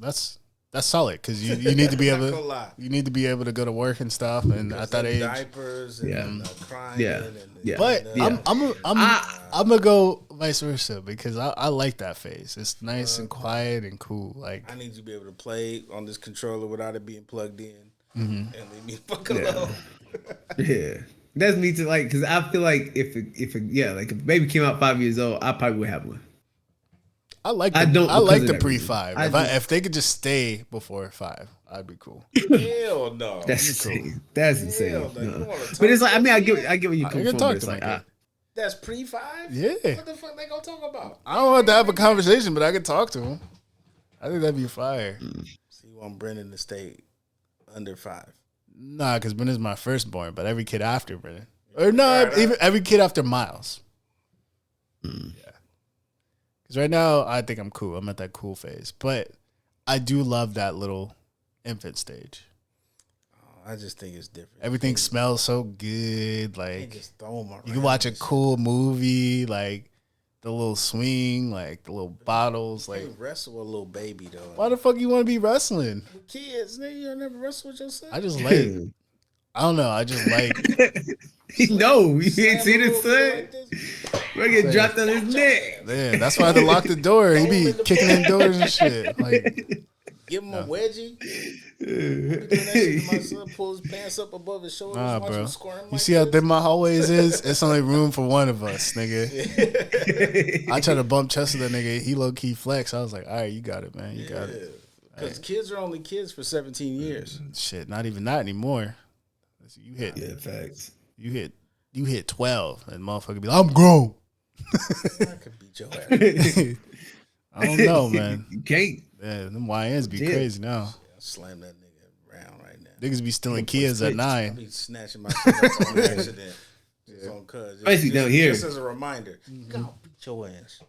[SPEAKER 1] solid because you need to be
[SPEAKER 2] I'm not
[SPEAKER 1] able
[SPEAKER 2] gonna lie.
[SPEAKER 1] you need to be able to go to work and stuff. And at that age,
[SPEAKER 2] diapers and
[SPEAKER 4] Yeah.
[SPEAKER 2] crying.
[SPEAKER 4] Yeah.
[SPEAKER 2] And,
[SPEAKER 4] Yeah.
[SPEAKER 1] but
[SPEAKER 4] Yeah.
[SPEAKER 1] I'm gonna go vice versa because I like that phase. It's nice and quiet and cool. Like,
[SPEAKER 2] I need you to be able to play on this controller without it being plugged in,
[SPEAKER 1] Mm-hmm.
[SPEAKER 2] and leave me fuck alone.
[SPEAKER 4] Yeah. That's me too. Like, because I feel like if a baby came out 5 years old, I probably would have one.
[SPEAKER 1] I like
[SPEAKER 4] I don't
[SPEAKER 1] I like
[SPEAKER 4] because
[SPEAKER 1] the
[SPEAKER 4] of that reason.
[SPEAKER 1] pre-5. If they could just stay before 5, I'd be cool.
[SPEAKER 2] Hell no.
[SPEAKER 4] That's insane. That's insane.
[SPEAKER 2] Hell no. You
[SPEAKER 4] No.
[SPEAKER 2] wanna
[SPEAKER 4] But it's
[SPEAKER 2] talk
[SPEAKER 4] like, I mean, I
[SPEAKER 2] to
[SPEAKER 4] get where you come
[SPEAKER 1] can
[SPEAKER 4] from.
[SPEAKER 1] talk
[SPEAKER 4] But it's
[SPEAKER 1] to
[SPEAKER 4] like,
[SPEAKER 1] my kid.
[SPEAKER 2] That's pre-5?
[SPEAKER 1] Yeah.
[SPEAKER 2] What the fuck they gonna talk about?
[SPEAKER 1] I don't want to have a conversation, but I could talk to him. I think that'd be fire.
[SPEAKER 2] So you want Brendan to stay under 5?
[SPEAKER 1] Nah, because Brennan's my firstborn, but every kid after Brennan. Or no,
[SPEAKER 2] Right,
[SPEAKER 1] even every kid after Miles. Yeah. Because right now, I think I'm cool. I'm at that cool phase. But I do love that little infant stage.
[SPEAKER 2] I just think it's different.
[SPEAKER 1] Everything smells so good.
[SPEAKER 2] You can't
[SPEAKER 1] Like,
[SPEAKER 2] just throw 'em around.
[SPEAKER 1] you can watch a cool movie, like the little swing, like the little bottles.
[SPEAKER 2] You
[SPEAKER 1] Like,
[SPEAKER 2] can't wrestle a little baby though.
[SPEAKER 1] why the fuck you want to be wrestling?
[SPEAKER 2] With kids, nigga, you never wrestle with your son.
[SPEAKER 1] I just like, I don't know. I just like,
[SPEAKER 4] no, you ain't
[SPEAKER 2] Slam
[SPEAKER 4] seen
[SPEAKER 2] a
[SPEAKER 4] it,
[SPEAKER 2] little bit
[SPEAKER 4] son.
[SPEAKER 2] like this.
[SPEAKER 4] We're getting dropped on his neck.
[SPEAKER 1] man, that's why I had to lock the door. He be kicking in doors and shit. Like,
[SPEAKER 2] Give him a wedgie. Be doing that shit to my son, pull his pants up above his shoulders,
[SPEAKER 1] nah,
[SPEAKER 2] watch
[SPEAKER 1] bro.
[SPEAKER 2] him squirm
[SPEAKER 1] You
[SPEAKER 2] like
[SPEAKER 1] see how
[SPEAKER 2] this.
[SPEAKER 1] thin my hallways is? It's only room for one of us, nigga. I tried to bump chest with that nigga. He low key flex. I was like, all right, you got it, man. You got it.
[SPEAKER 2] Because kids are only kids for 17 years.
[SPEAKER 1] Shit, not even that anymore. You hit,
[SPEAKER 4] Yeah, facts.
[SPEAKER 1] you hit 12, and motherfucker be like, I'm grown.
[SPEAKER 2] I could beat your ass.
[SPEAKER 1] I don't know, man.
[SPEAKER 4] You can't.
[SPEAKER 1] Yeah, them YNs be
[SPEAKER 4] Yeah.
[SPEAKER 1] crazy now.
[SPEAKER 2] I'll slam that nigga around right now.
[SPEAKER 1] Niggas be stealing kids at
[SPEAKER 2] I
[SPEAKER 1] 9.
[SPEAKER 2] be snatching my shit up on accident. Just on cuz.
[SPEAKER 4] Especially down here.
[SPEAKER 2] Just as a reminder. Go beat your ass.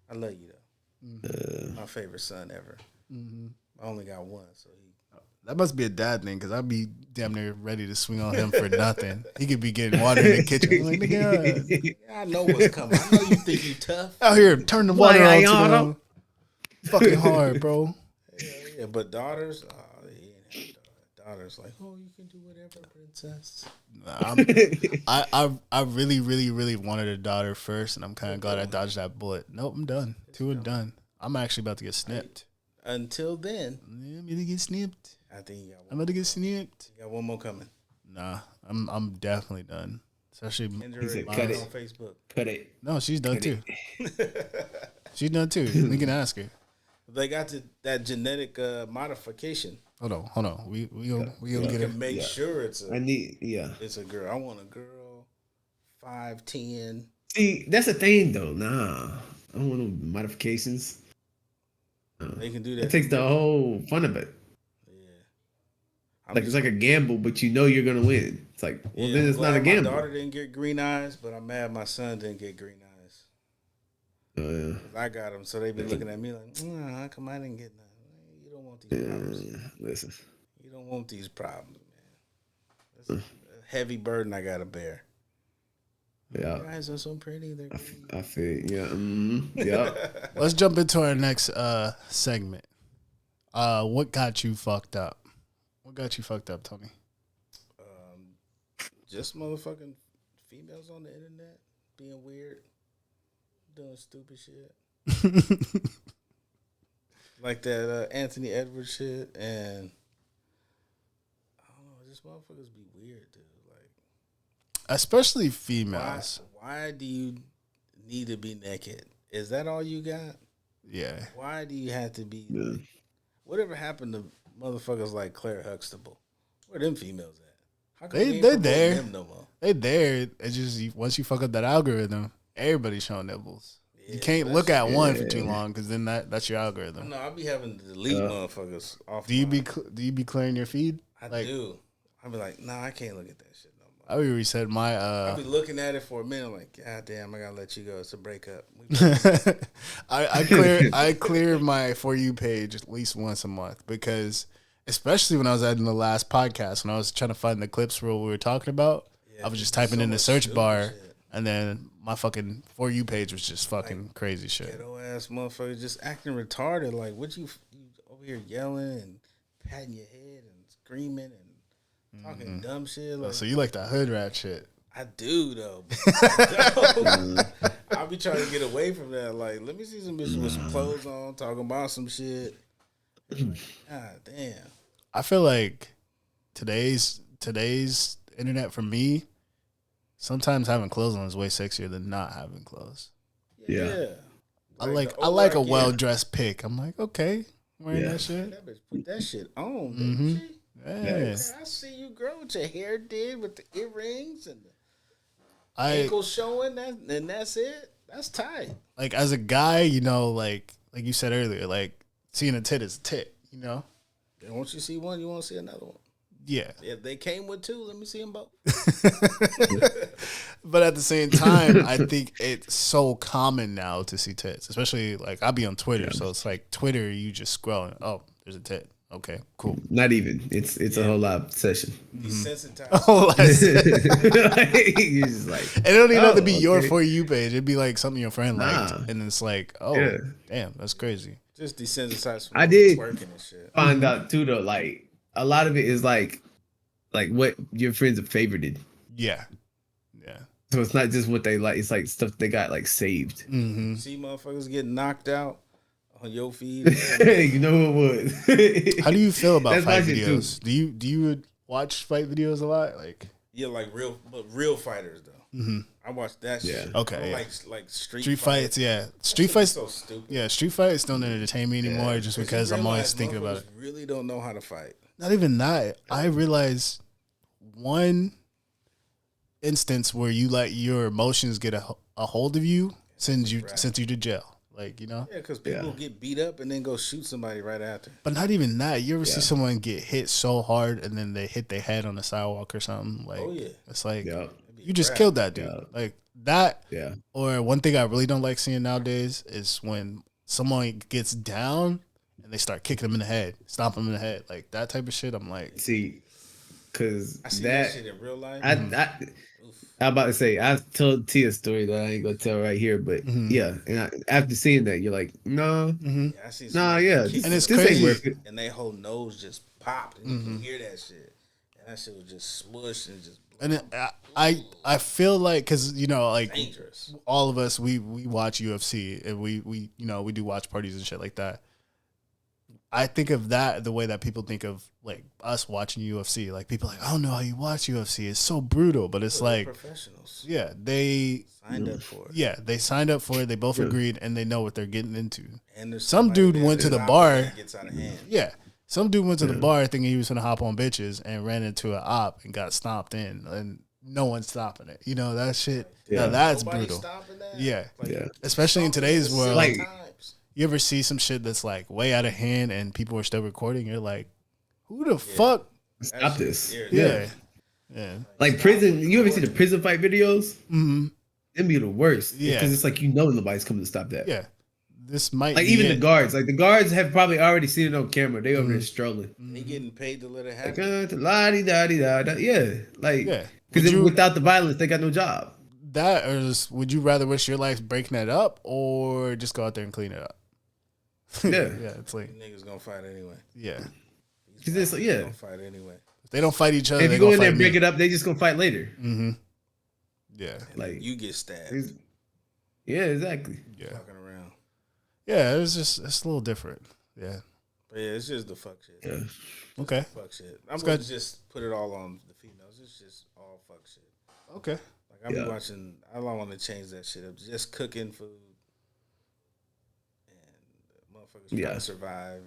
[SPEAKER 2] I love you though. My favorite son ever. I only got one, so he.
[SPEAKER 1] That must be a dad thing, because I'd be damn near ready to swing on him for nothing. He could be getting water in the kitchen. I'm like, nigga,
[SPEAKER 2] I know what's coming. I know you think you tough.
[SPEAKER 1] out here, turn the water on to them. Fucking hard, bro.
[SPEAKER 2] Yeah, but daughters, he ain't have daughters. Like, oh, you can do whatever, princess.
[SPEAKER 1] I really, really, really wanted a daughter first, and I'm kind of glad I dodged that bullet. Nope, I'm done. 2 are done. I'm actually about to get snipped.
[SPEAKER 2] Until then,
[SPEAKER 1] Yeah, I'm gonna get snipped.
[SPEAKER 2] I think you got
[SPEAKER 1] I'm
[SPEAKER 2] one.
[SPEAKER 1] about to get snipped.
[SPEAKER 2] You got one more coming.
[SPEAKER 1] Nah, I'm definitely done. Especially
[SPEAKER 2] Kendra
[SPEAKER 4] said,
[SPEAKER 2] Miles
[SPEAKER 4] "Cut it."
[SPEAKER 2] on Facebook.
[SPEAKER 4] Cut it.
[SPEAKER 1] no, she's done too. She's done too. We can ask her.
[SPEAKER 2] They got that genetic modification.
[SPEAKER 1] Hold on. We gonna
[SPEAKER 2] You
[SPEAKER 1] get her.
[SPEAKER 2] can make sure it's
[SPEAKER 4] I need, yeah.
[SPEAKER 2] it's a girl. I want a girl, 5'10".
[SPEAKER 4] See, that's the thing, though. Nah. I don't want no modifications.
[SPEAKER 2] They can do that.
[SPEAKER 4] It takes the whole fun of it.
[SPEAKER 2] I'm
[SPEAKER 4] Like, it's like a gamble, but you know you're going to win. It's like, well, then it's not a gamble.
[SPEAKER 2] My daughter didn't get green eyes, but I'm mad my son didn't get green eyes.
[SPEAKER 4] Oh, yeah.
[SPEAKER 2] I got them, so they be looking at me like, how come I didn't get none? You don't want these problems.
[SPEAKER 4] Listen.
[SPEAKER 2] You don't want these problems, man. That's a heavy burden I got to bear.
[SPEAKER 4] Yeah.
[SPEAKER 2] Guys are so pretty. They're
[SPEAKER 4] I feel yeah. Yeah.
[SPEAKER 1] Let's jump into our next segment. What got you fucked up? What got you fucked up, Tony?
[SPEAKER 2] just motherfucking females on the internet being weird, doing stupid shit. Like that Anthony Edwards shit, and I don't know, just motherfuckers be weird, dude. Like,
[SPEAKER 1] Especially females.
[SPEAKER 2] why do you need to be naked? Is that all you got?
[SPEAKER 1] Yeah.
[SPEAKER 2] Why do you have to be? Whatever happened to motherfuckers like Claire Huxtable? Where them females at? How come we ain't
[SPEAKER 1] They
[SPEAKER 2] promoting
[SPEAKER 1] there.
[SPEAKER 2] them no more?
[SPEAKER 1] They there. It's just once you fuck up that algorithm, everybody's showing nipples.
[SPEAKER 2] Yeah,
[SPEAKER 1] you can't look at one for too long because then that's your algorithm.
[SPEAKER 2] No, I be having to delete motherfuckers off.
[SPEAKER 1] Do you be clearing your feed?
[SPEAKER 2] I do. I be like, nah, I can't look at that shit no more.
[SPEAKER 1] I would reset my.
[SPEAKER 2] I be looking at it for a minute, like, God damn, I gotta let you go. It's a breakup.
[SPEAKER 1] I clear my For You page at least once a month because, especially when I was adding the last podcast, when I was trying to find the clips for what we were talking about, I was just typing in the search bar, and then my fucking For You page was just fucking like, crazy shit.
[SPEAKER 2] Ghetto ass motherfuckers just acting retarded. Like, what you over here yelling and patting your head and screaming and talking dumb shit. Like,
[SPEAKER 1] so you like that hood rat shit?
[SPEAKER 2] I do though. I'll be trying to get away from that. Like, let me see some bitches with some clothes on talking about some shit. Like, God damn.
[SPEAKER 1] I feel like today's internet for me, sometimes having clothes on is way sexier than not having clothes.
[SPEAKER 2] Yeah.
[SPEAKER 1] I like a well dressed pic. I'm like, okay, wearing that shit.
[SPEAKER 2] That bitch put that shit on,
[SPEAKER 1] Mm-hmm.
[SPEAKER 2] baby.
[SPEAKER 1] Yeah.
[SPEAKER 2] I see you, girl, with your hair did with the earrings and the
[SPEAKER 1] I
[SPEAKER 2] ankles showing, and that's it. That's tight.
[SPEAKER 1] Like as a guy, you know, like you said earlier, like seeing a tit is a tit, you know.
[SPEAKER 2] And once you see one, you want to see another one.
[SPEAKER 1] Yeah.
[SPEAKER 2] If they came with two, let me see them both.
[SPEAKER 1] But at the same time, I think it's so common now to see tits, especially like I'll be on Twitter, so it's like Twitter, you just scrolling. Oh, there's a tit. Okay, cool.
[SPEAKER 4] Not even. It's a whole lot session.
[SPEAKER 2] Desensitized.
[SPEAKER 4] You're just like,
[SPEAKER 1] it don't even have to be your For You page. It'd be like something your friend liked, and it's like, oh, damn, that's crazy.
[SPEAKER 2] Just desensitized from
[SPEAKER 4] I did
[SPEAKER 2] twerking and shit.
[SPEAKER 4] Find out too though, like a lot of it is like what your friends have favorited.
[SPEAKER 1] Yeah.
[SPEAKER 4] So it's not just what they like; it's like stuff they got like saved.
[SPEAKER 1] Mm-hmm.
[SPEAKER 2] See motherfuckers getting knocked out on your feed.
[SPEAKER 4] You know who it was.
[SPEAKER 1] How do you feel about fight videos? Do you watch fight videos a lot? Like
[SPEAKER 2] like real fighters though.
[SPEAKER 1] Mm-hmm.
[SPEAKER 2] I watch that shit.
[SPEAKER 1] Okay,
[SPEAKER 2] like street
[SPEAKER 1] fights. Yeah, street fights.
[SPEAKER 2] So stupid.
[SPEAKER 1] Yeah, street fights don't entertain me anymore just because I'm always thinking about it.
[SPEAKER 2] Really don't know how to fight.
[SPEAKER 1] Not even that. I realized one instance where you let your emotions get a hold of you sends you to jail. Like, you know?
[SPEAKER 2] Yeah, because people get beat up and then go shoot somebody right after.
[SPEAKER 1] But not even that. You ever see someone get hit so hard and then they hit their head on the sidewalk or something? Like, it's like, you just killed that dude. Like, that.
[SPEAKER 4] Yeah.
[SPEAKER 1] Or one thing I really don't like seeing nowadays is when someone gets down and they start kicking them in the head, stomping them in the head. Like, that type of shit, I'm like.
[SPEAKER 4] See, because
[SPEAKER 2] I see that shit in real life.
[SPEAKER 4] I'm about to say, I told Tia a story that I ain't gonna tell right here, but and after seeing that, you're like, no,
[SPEAKER 2] I see
[SPEAKER 1] and it's crazy,
[SPEAKER 2] and their whole nose just popped, and you can hear that shit, and that shit was just smushed and just.
[SPEAKER 1] And I feel like, because you know, like
[SPEAKER 2] dangerous.
[SPEAKER 1] All of us we watch UFC and we we do watch parties and shit like that. I think of that the way that people think of like us watching UFC. Like people are like, I don't know how you watch UFC. It's so brutal, but it's like
[SPEAKER 2] professionals.
[SPEAKER 1] Yeah, they
[SPEAKER 2] signed up for it.
[SPEAKER 1] Yeah, they signed up for it. They both agreed, and they know what they're getting into.
[SPEAKER 2] And
[SPEAKER 1] some dude went to the bar.
[SPEAKER 2] Gets out of hand.
[SPEAKER 1] Yeah, some dude went to the bar thinking he was gonna hop on bitches and ran into an op and got stomped in, and no one's stopping it. You know that shit. Yeah, that's
[SPEAKER 2] Nobody
[SPEAKER 1] brutal.
[SPEAKER 2] That?
[SPEAKER 1] Yeah,
[SPEAKER 2] like,
[SPEAKER 1] especially in today's world.
[SPEAKER 4] Like,
[SPEAKER 1] you ever see some shit that's like way out of hand and people are still recording? You're like, who the fuck?
[SPEAKER 4] Stop this.
[SPEAKER 1] Yeah.
[SPEAKER 4] Like prison. You ever see the prison fight videos?
[SPEAKER 1] Mm-hmm.
[SPEAKER 4] Them be the worst.
[SPEAKER 1] Yeah.
[SPEAKER 4] Because it's like nobody's coming to stop that.
[SPEAKER 1] Yeah. This might
[SPEAKER 4] like even the guards. Like the guards have probably already seen it on camera. They over there strolling.
[SPEAKER 2] They getting paid to let it happen.
[SPEAKER 4] Like, la-di-da-di-da-da. Yeah. Like because without the violence, they got no job.
[SPEAKER 1] That or would you rather wish your life breaking that up or just go out there and clean it up?
[SPEAKER 4] Yeah.
[SPEAKER 1] Yeah, it's like
[SPEAKER 2] niggas gonna fight anyway.
[SPEAKER 1] yeah.
[SPEAKER 4] Because it's like, yeah.
[SPEAKER 2] Gonna fight anyway.
[SPEAKER 1] If they don't fight each other,
[SPEAKER 4] If
[SPEAKER 1] they
[SPEAKER 4] you go
[SPEAKER 1] gonna
[SPEAKER 4] in there
[SPEAKER 1] fight
[SPEAKER 4] and
[SPEAKER 1] me.
[SPEAKER 4] break it up, they just gonna fight later.
[SPEAKER 1] Mm-hmm. Yeah.
[SPEAKER 4] Like
[SPEAKER 2] You get stabbed.
[SPEAKER 4] Yeah, exactly.
[SPEAKER 1] Yeah.
[SPEAKER 2] Fucking around.
[SPEAKER 1] Yeah, it's a little different. Yeah.
[SPEAKER 2] But yeah, it's just the fuck shit.
[SPEAKER 4] Yeah.
[SPEAKER 1] Okay.
[SPEAKER 2] Fuck shit. I'm
[SPEAKER 1] It's
[SPEAKER 2] gonna
[SPEAKER 1] good.
[SPEAKER 2] just put it all on the females. It's just all fuck shit.
[SPEAKER 1] Okay.
[SPEAKER 2] Like I be watching. I don't want to change that shit up. Just cooking food and motherfuckers trying to survive. And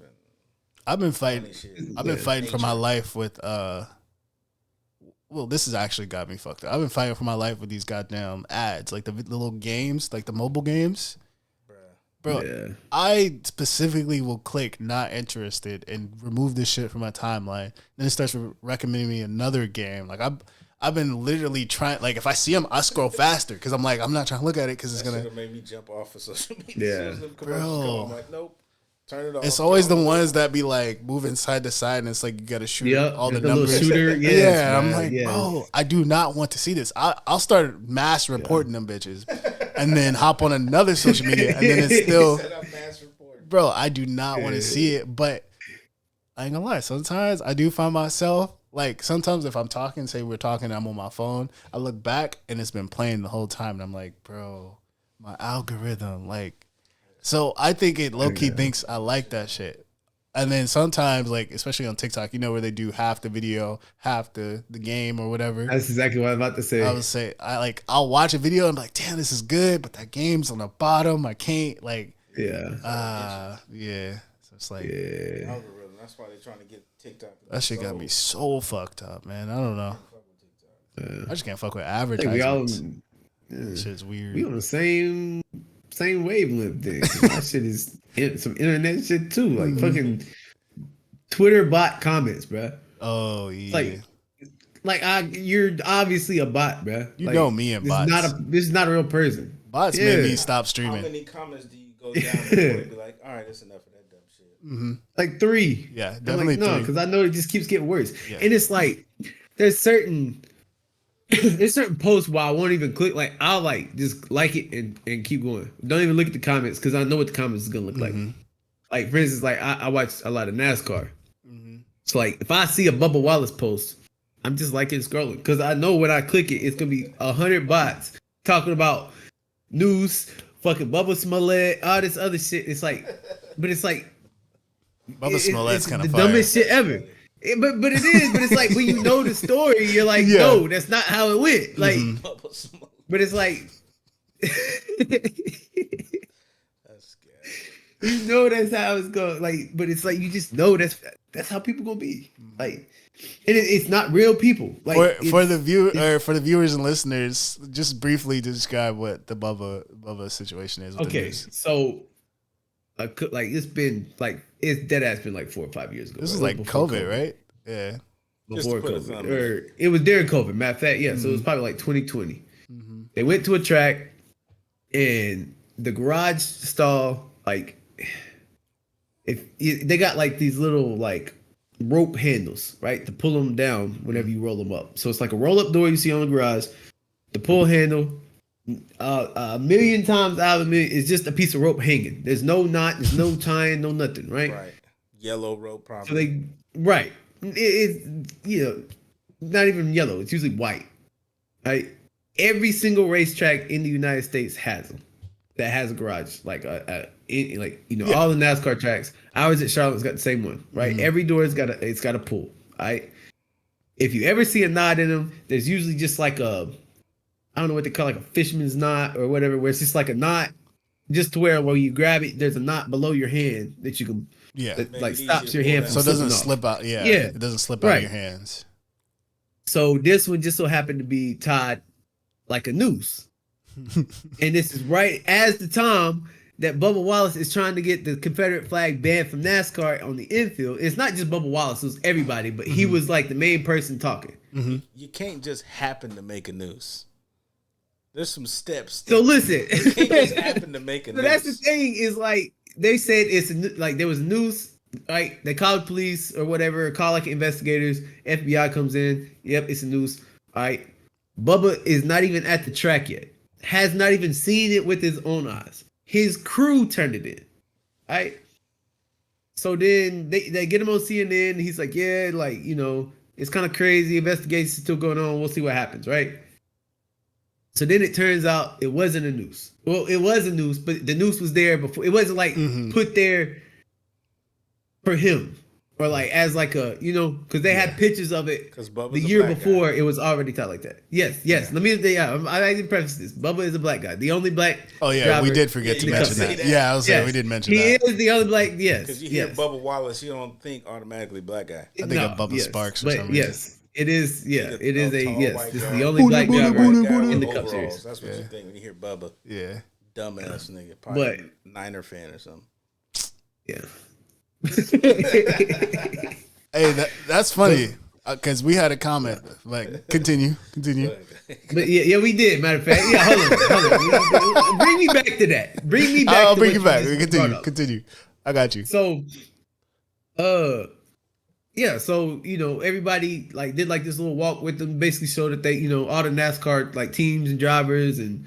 [SPEAKER 1] I've been fighting.
[SPEAKER 2] shit.
[SPEAKER 1] I've been fighting for my life with Well, this has actually got me fucked up. I've been fighting for my life with these goddamn ads, like the little games, like the mobile games. Bro,
[SPEAKER 4] Yeah.
[SPEAKER 1] I specifically will click not interested and remove this shit from my timeline. Then it starts recommending me another game. Like I've been literally trying. Like if I see them, I scroll faster because I'm like I'm not trying to look at it because it's
[SPEAKER 2] That
[SPEAKER 1] gonna
[SPEAKER 2] should've made me jump off of social media.
[SPEAKER 4] Yeah.
[SPEAKER 2] Bro. I'm like, nope. Turn it off.
[SPEAKER 1] It's always the ones that be like moving side to side, and it's like you got to shoot all the
[SPEAKER 4] little
[SPEAKER 1] numbers.
[SPEAKER 4] shooter. Yes,
[SPEAKER 1] Yeah, I'm
[SPEAKER 4] man,
[SPEAKER 1] like,
[SPEAKER 4] yes.
[SPEAKER 1] bro, I do not want to see this. I'll start mass reporting them bitches, and then hop on another social media, and then it's still,
[SPEAKER 2] Set up mass report.
[SPEAKER 1] bro, I do not want to see it. But I ain't gonna lie, sometimes I do find myself like sometimes if I'm talking, say we're talking, I'm on my phone, I look back and it's been playing the whole time, and I'm like, bro, my algorithm, like. So I think it low key thinks I like that shit. And then sometimes, like, especially on TikTok, you know, where they do half the video, half the game or whatever.
[SPEAKER 4] That's exactly what I'm about to say.
[SPEAKER 1] I would say, I'll watch a video and be like, damn, this is good, but that game's on the bottom. I can't, like,
[SPEAKER 4] Yeah.
[SPEAKER 1] yeah. So it's like,
[SPEAKER 4] Yeah.
[SPEAKER 2] Algorithm. That's why they're trying to get TikTok.
[SPEAKER 1] that shit got me so fucked up, man. I don't know. I just can't fuck with
[SPEAKER 4] I think we all
[SPEAKER 1] advertisements. Shit's weird.
[SPEAKER 4] we on the same wavelength then. That shit is some internet shit too. Like fucking Twitter bot comments, bro.
[SPEAKER 1] Oh, yeah.
[SPEAKER 4] You're obviously a bot, bro.
[SPEAKER 1] You know me and bots.
[SPEAKER 4] This is not a real person.
[SPEAKER 1] Bots made me stop
[SPEAKER 2] How
[SPEAKER 1] streaming.
[SPEAKER 2] many comments do you go down before you be like, all right, that's enough of that dumb shit?
[SPEAKER 4] Like 3.
[SPEAKER 1] Yeah,
[SPEAKER 4] I'm
[SPEAKER 1] definitely
[SPEAKER 4] like, no,
[SPEAKER 1] 3.
[SPEAKER 4] because I know it just keeps getting worse.
[SPEAKER 1] Yeah.
[SPEAKER 4] And it's like there's certain posts where I won't even click. Like I'll like just like it and keep going. Don't even look at the comments because I know what the comments is gonna look like. Like for instance, like I watch a lot of NASCAR. So like if I see a Bubba Wallace post, I'm just liking scrolling because I know when I click it, it's gonna be 100 bots talking about news, fucking Bubba Smollett, all this other shit. It's like, but it's like
[SPEAKER 1] Bubba Smollett's kind of
[SPEAKER 4] the
[SPEAKER 1] fire.
[SPEAKER 4] dumbest shit ever. But it is. But it's like when you know the story, you're like, no, that's not how it went. Like, but it's like,
[SPEAKER 2] That's scary.
[SPEAKER 4] you know that's how it's going. Like, but it's like you just know that's how people gonna be. Like, and it's not real people. Like
[SPEAKER 1] For the viewers and listeners, just briefly describe what the Bubba situation is. With the
[SPEAKER 4] okay,
[SPEAKER 1] news.
[SPEAKER 4] so like it's been like it's dead ass been like 4 or 5 years ago.
[SPEAKER 1] This
[SPEAKER 4] right?
[SPEAKER 1] is like
[SPEAKER 4] Before
[SPEAKER 1] COVID, right? Yeah.
[SPEAKER 2] Just to
[SPEAKER 4] Before
[SPEAKER 2] put a thumb
[SPEAKER 4] COVID,
[SPEAKER 2] in.
[SPEAKER 4] or it was during COVID. Matter of fact, yeah. So it was probably like 2020. They went to a track, and the garage stall, like, they got like these little like rope handles, right, to pull them down whenever you roll them up. So it's like a roll up door you see on the garage. The pull handle, a million times out of a million, is just a piece of rope hanging. There's no knot, there's no tying, no nothing, right?
[SPEAKER 2] Right. Yellow rope, probably.
[SPEAKER 4] So it's not even yellow. It's usually white. Right? Every single racetrack in the United States has them. That has a garage, like all the NASCAR tracks. Ours at Charlotte's got the same one, right? Every door got a pull, right? If you ever see a knot in them, there's usually just like I don't know what they call, like a fisherman's knot or whatever, where it's just like a knot, just to where when you grab it, there's a knot below your hand that you can, that like stops your hand from
[SPEAKER 1] So it doesn't
[SPEAKER 4] slipping off.
[SPEAKER 1] slip out. Yeah.
[SPEAKER 4] Yeah.
[SPEAKER 1] It doesn't slip out of your hands.
[SPEAKER 4] So this one just so happened to be tied like a noose. And this is right as the time that Bubba Wallace is trying to get the Confederate flag banned from NASCAR on the infield. It's not just Bubba Wallace, it was everybody, but he was like the main person talking.
[SPEAKER 2] You can't just happen to make a noose. There's some steps.
[SPEAKER 4] So listen.
[SPEAKER 2] You can't just happen to make a
[SPEAKER 4] So
[SPEAKER 2] noose.
[SPEAKER 4] that's the thing, is like they said like there was a noose, right? They called police or whatever, call like investigators, FBI comes in. Yep, it's a noose. All right. Bubba is not even at the track yet. Has not even seen it with his own eyes. His crew turned it in. Right? So then they get him on CNN. And he's like, yeah, like, it's kind of crazy. Investigation's still going on. We'll see what happens, right? So then it turns out it wasn't a noose. Well, it was a noose, but the noose was there before. It wasn't like put there for him. Or like as like a, because they had pictures of it the year before. It was already tied like that. Yes. Yeah. Let me, I didn't preface this. Bubba is a black guy. The only black.
[SPEAKER 1] Oh yeah, we did forget to mention that. Yeah, I was saying we did mention that.
[SPEAKER 4] He is the only black. Yes.
[SPEAKER 2] Because you hear Bubba Wallace, you don't think automatically black guy.
[SPEAKER 1] I think of Bubba Sparks for some reason.
[SPEAKER 4] Yes, it is. Yeah, it is a yes. This is the only black driver in the Cup Series.
[SPEAKER 2] That's what you think when you hear Bubba.
[SPEAKER 1] Yeah.
[SPEAKER 2] Dumbass nigga. Probably Niner fan or something.
[SPEAKER 4] Yeah.
[SPEAKER 1] Hey, that's funny because we had a comment. Like, continue.
[SPEAKER 4] But yeah, we did. Matter of fact, yeah. Hold on. Bring me back to that. Bring me back.
[SPEAKER 1] I'll bring you back. Continue. I got you.
[SPEAKER 4] So, yeah. So everybody like did like this little walk with them, basically showed that they, all the NASCAR like teams and drivers and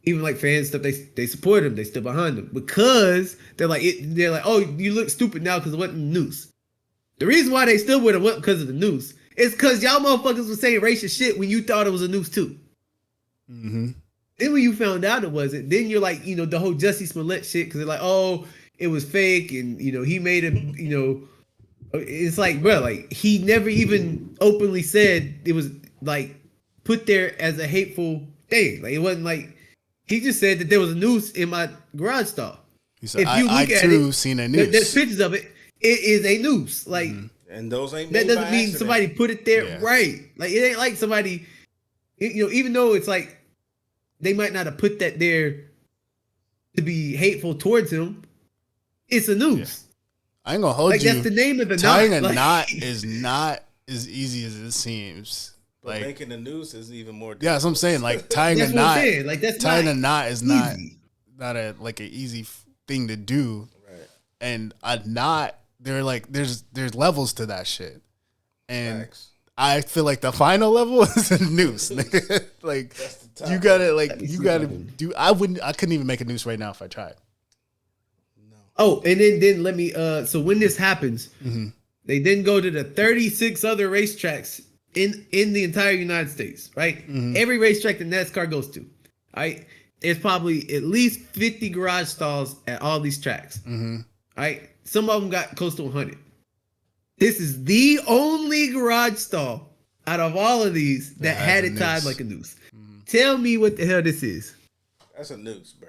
[SPEAKER 4] even like fans stuff, they support them, they stood behind them because they're like, oh, you look stupid now because it wasn't the noose. The reason why they still with him wasn't because of the noose. It's because y'all motherfuckers was saying racist shit when you thought it was a noose too.
[SPEAKER 1] Mm-hmm.
[SPEAKER 4] Then when you found out it wasn't, then you're like, the whole Jussie Smollett shit because they're like, oh, it was fake and he made it. It's like, bro, like he never even openly said it was like put there as a hateful thing. Like it wasn't like he just said that there was a noose in my garage stall.
[SPEAKER 1] He said, I too seen a noose.
[SPEAKER 4] There's pictures of it. It is a noose. Like,
[SPEAKER 2] and those ain't
[SPEAKER 4] that doesn't mean somebody put it there, right? Like, it ain't like somebody, even though it's like they might not have put that there to be hateful towards him, it's a noose.
[SPEAKER 1] Yeah. I ain't gonna hold you.
[SPEAKER 4] That's the name of the
[SPEAKER 1] tying
[SPEAKER 4] knot.
[SPEAKER 1] Tying a knot is not as easy as it seems.
[SPEAKER 2] But like making the noose is even more difficult.
[SPEAKER 1] Yeah, that's what I'm saying. Like tying a knot, tying a knot is not an easy thing to do.
[SPEAKER 2] Right.
[SPEAKER 1] And a knot, there's levels to that shit. And
[SPEAKER 2] Facts.
[SPEAKER 1] I feel like the final level is a noose. Like you gotta do. I couldn't even make a noose right now if I tried.
[SPEAKER 2] No.
[SPEAKER 4] Oh, and then let me. So when this happens, they then go to the 36 other racetracks in the entire United States, right? Mm-hmm. Every racetrack that NASCAR goes to, right? There's probably at least 50 garage stalls at all these tracks, right? Some of them got close to 100. This is the only garage stall out of all of these that had it tied like a noose. Mm-hmm. Tell me what the hell this is.
[SPEAKER 2] That's a noose, bro.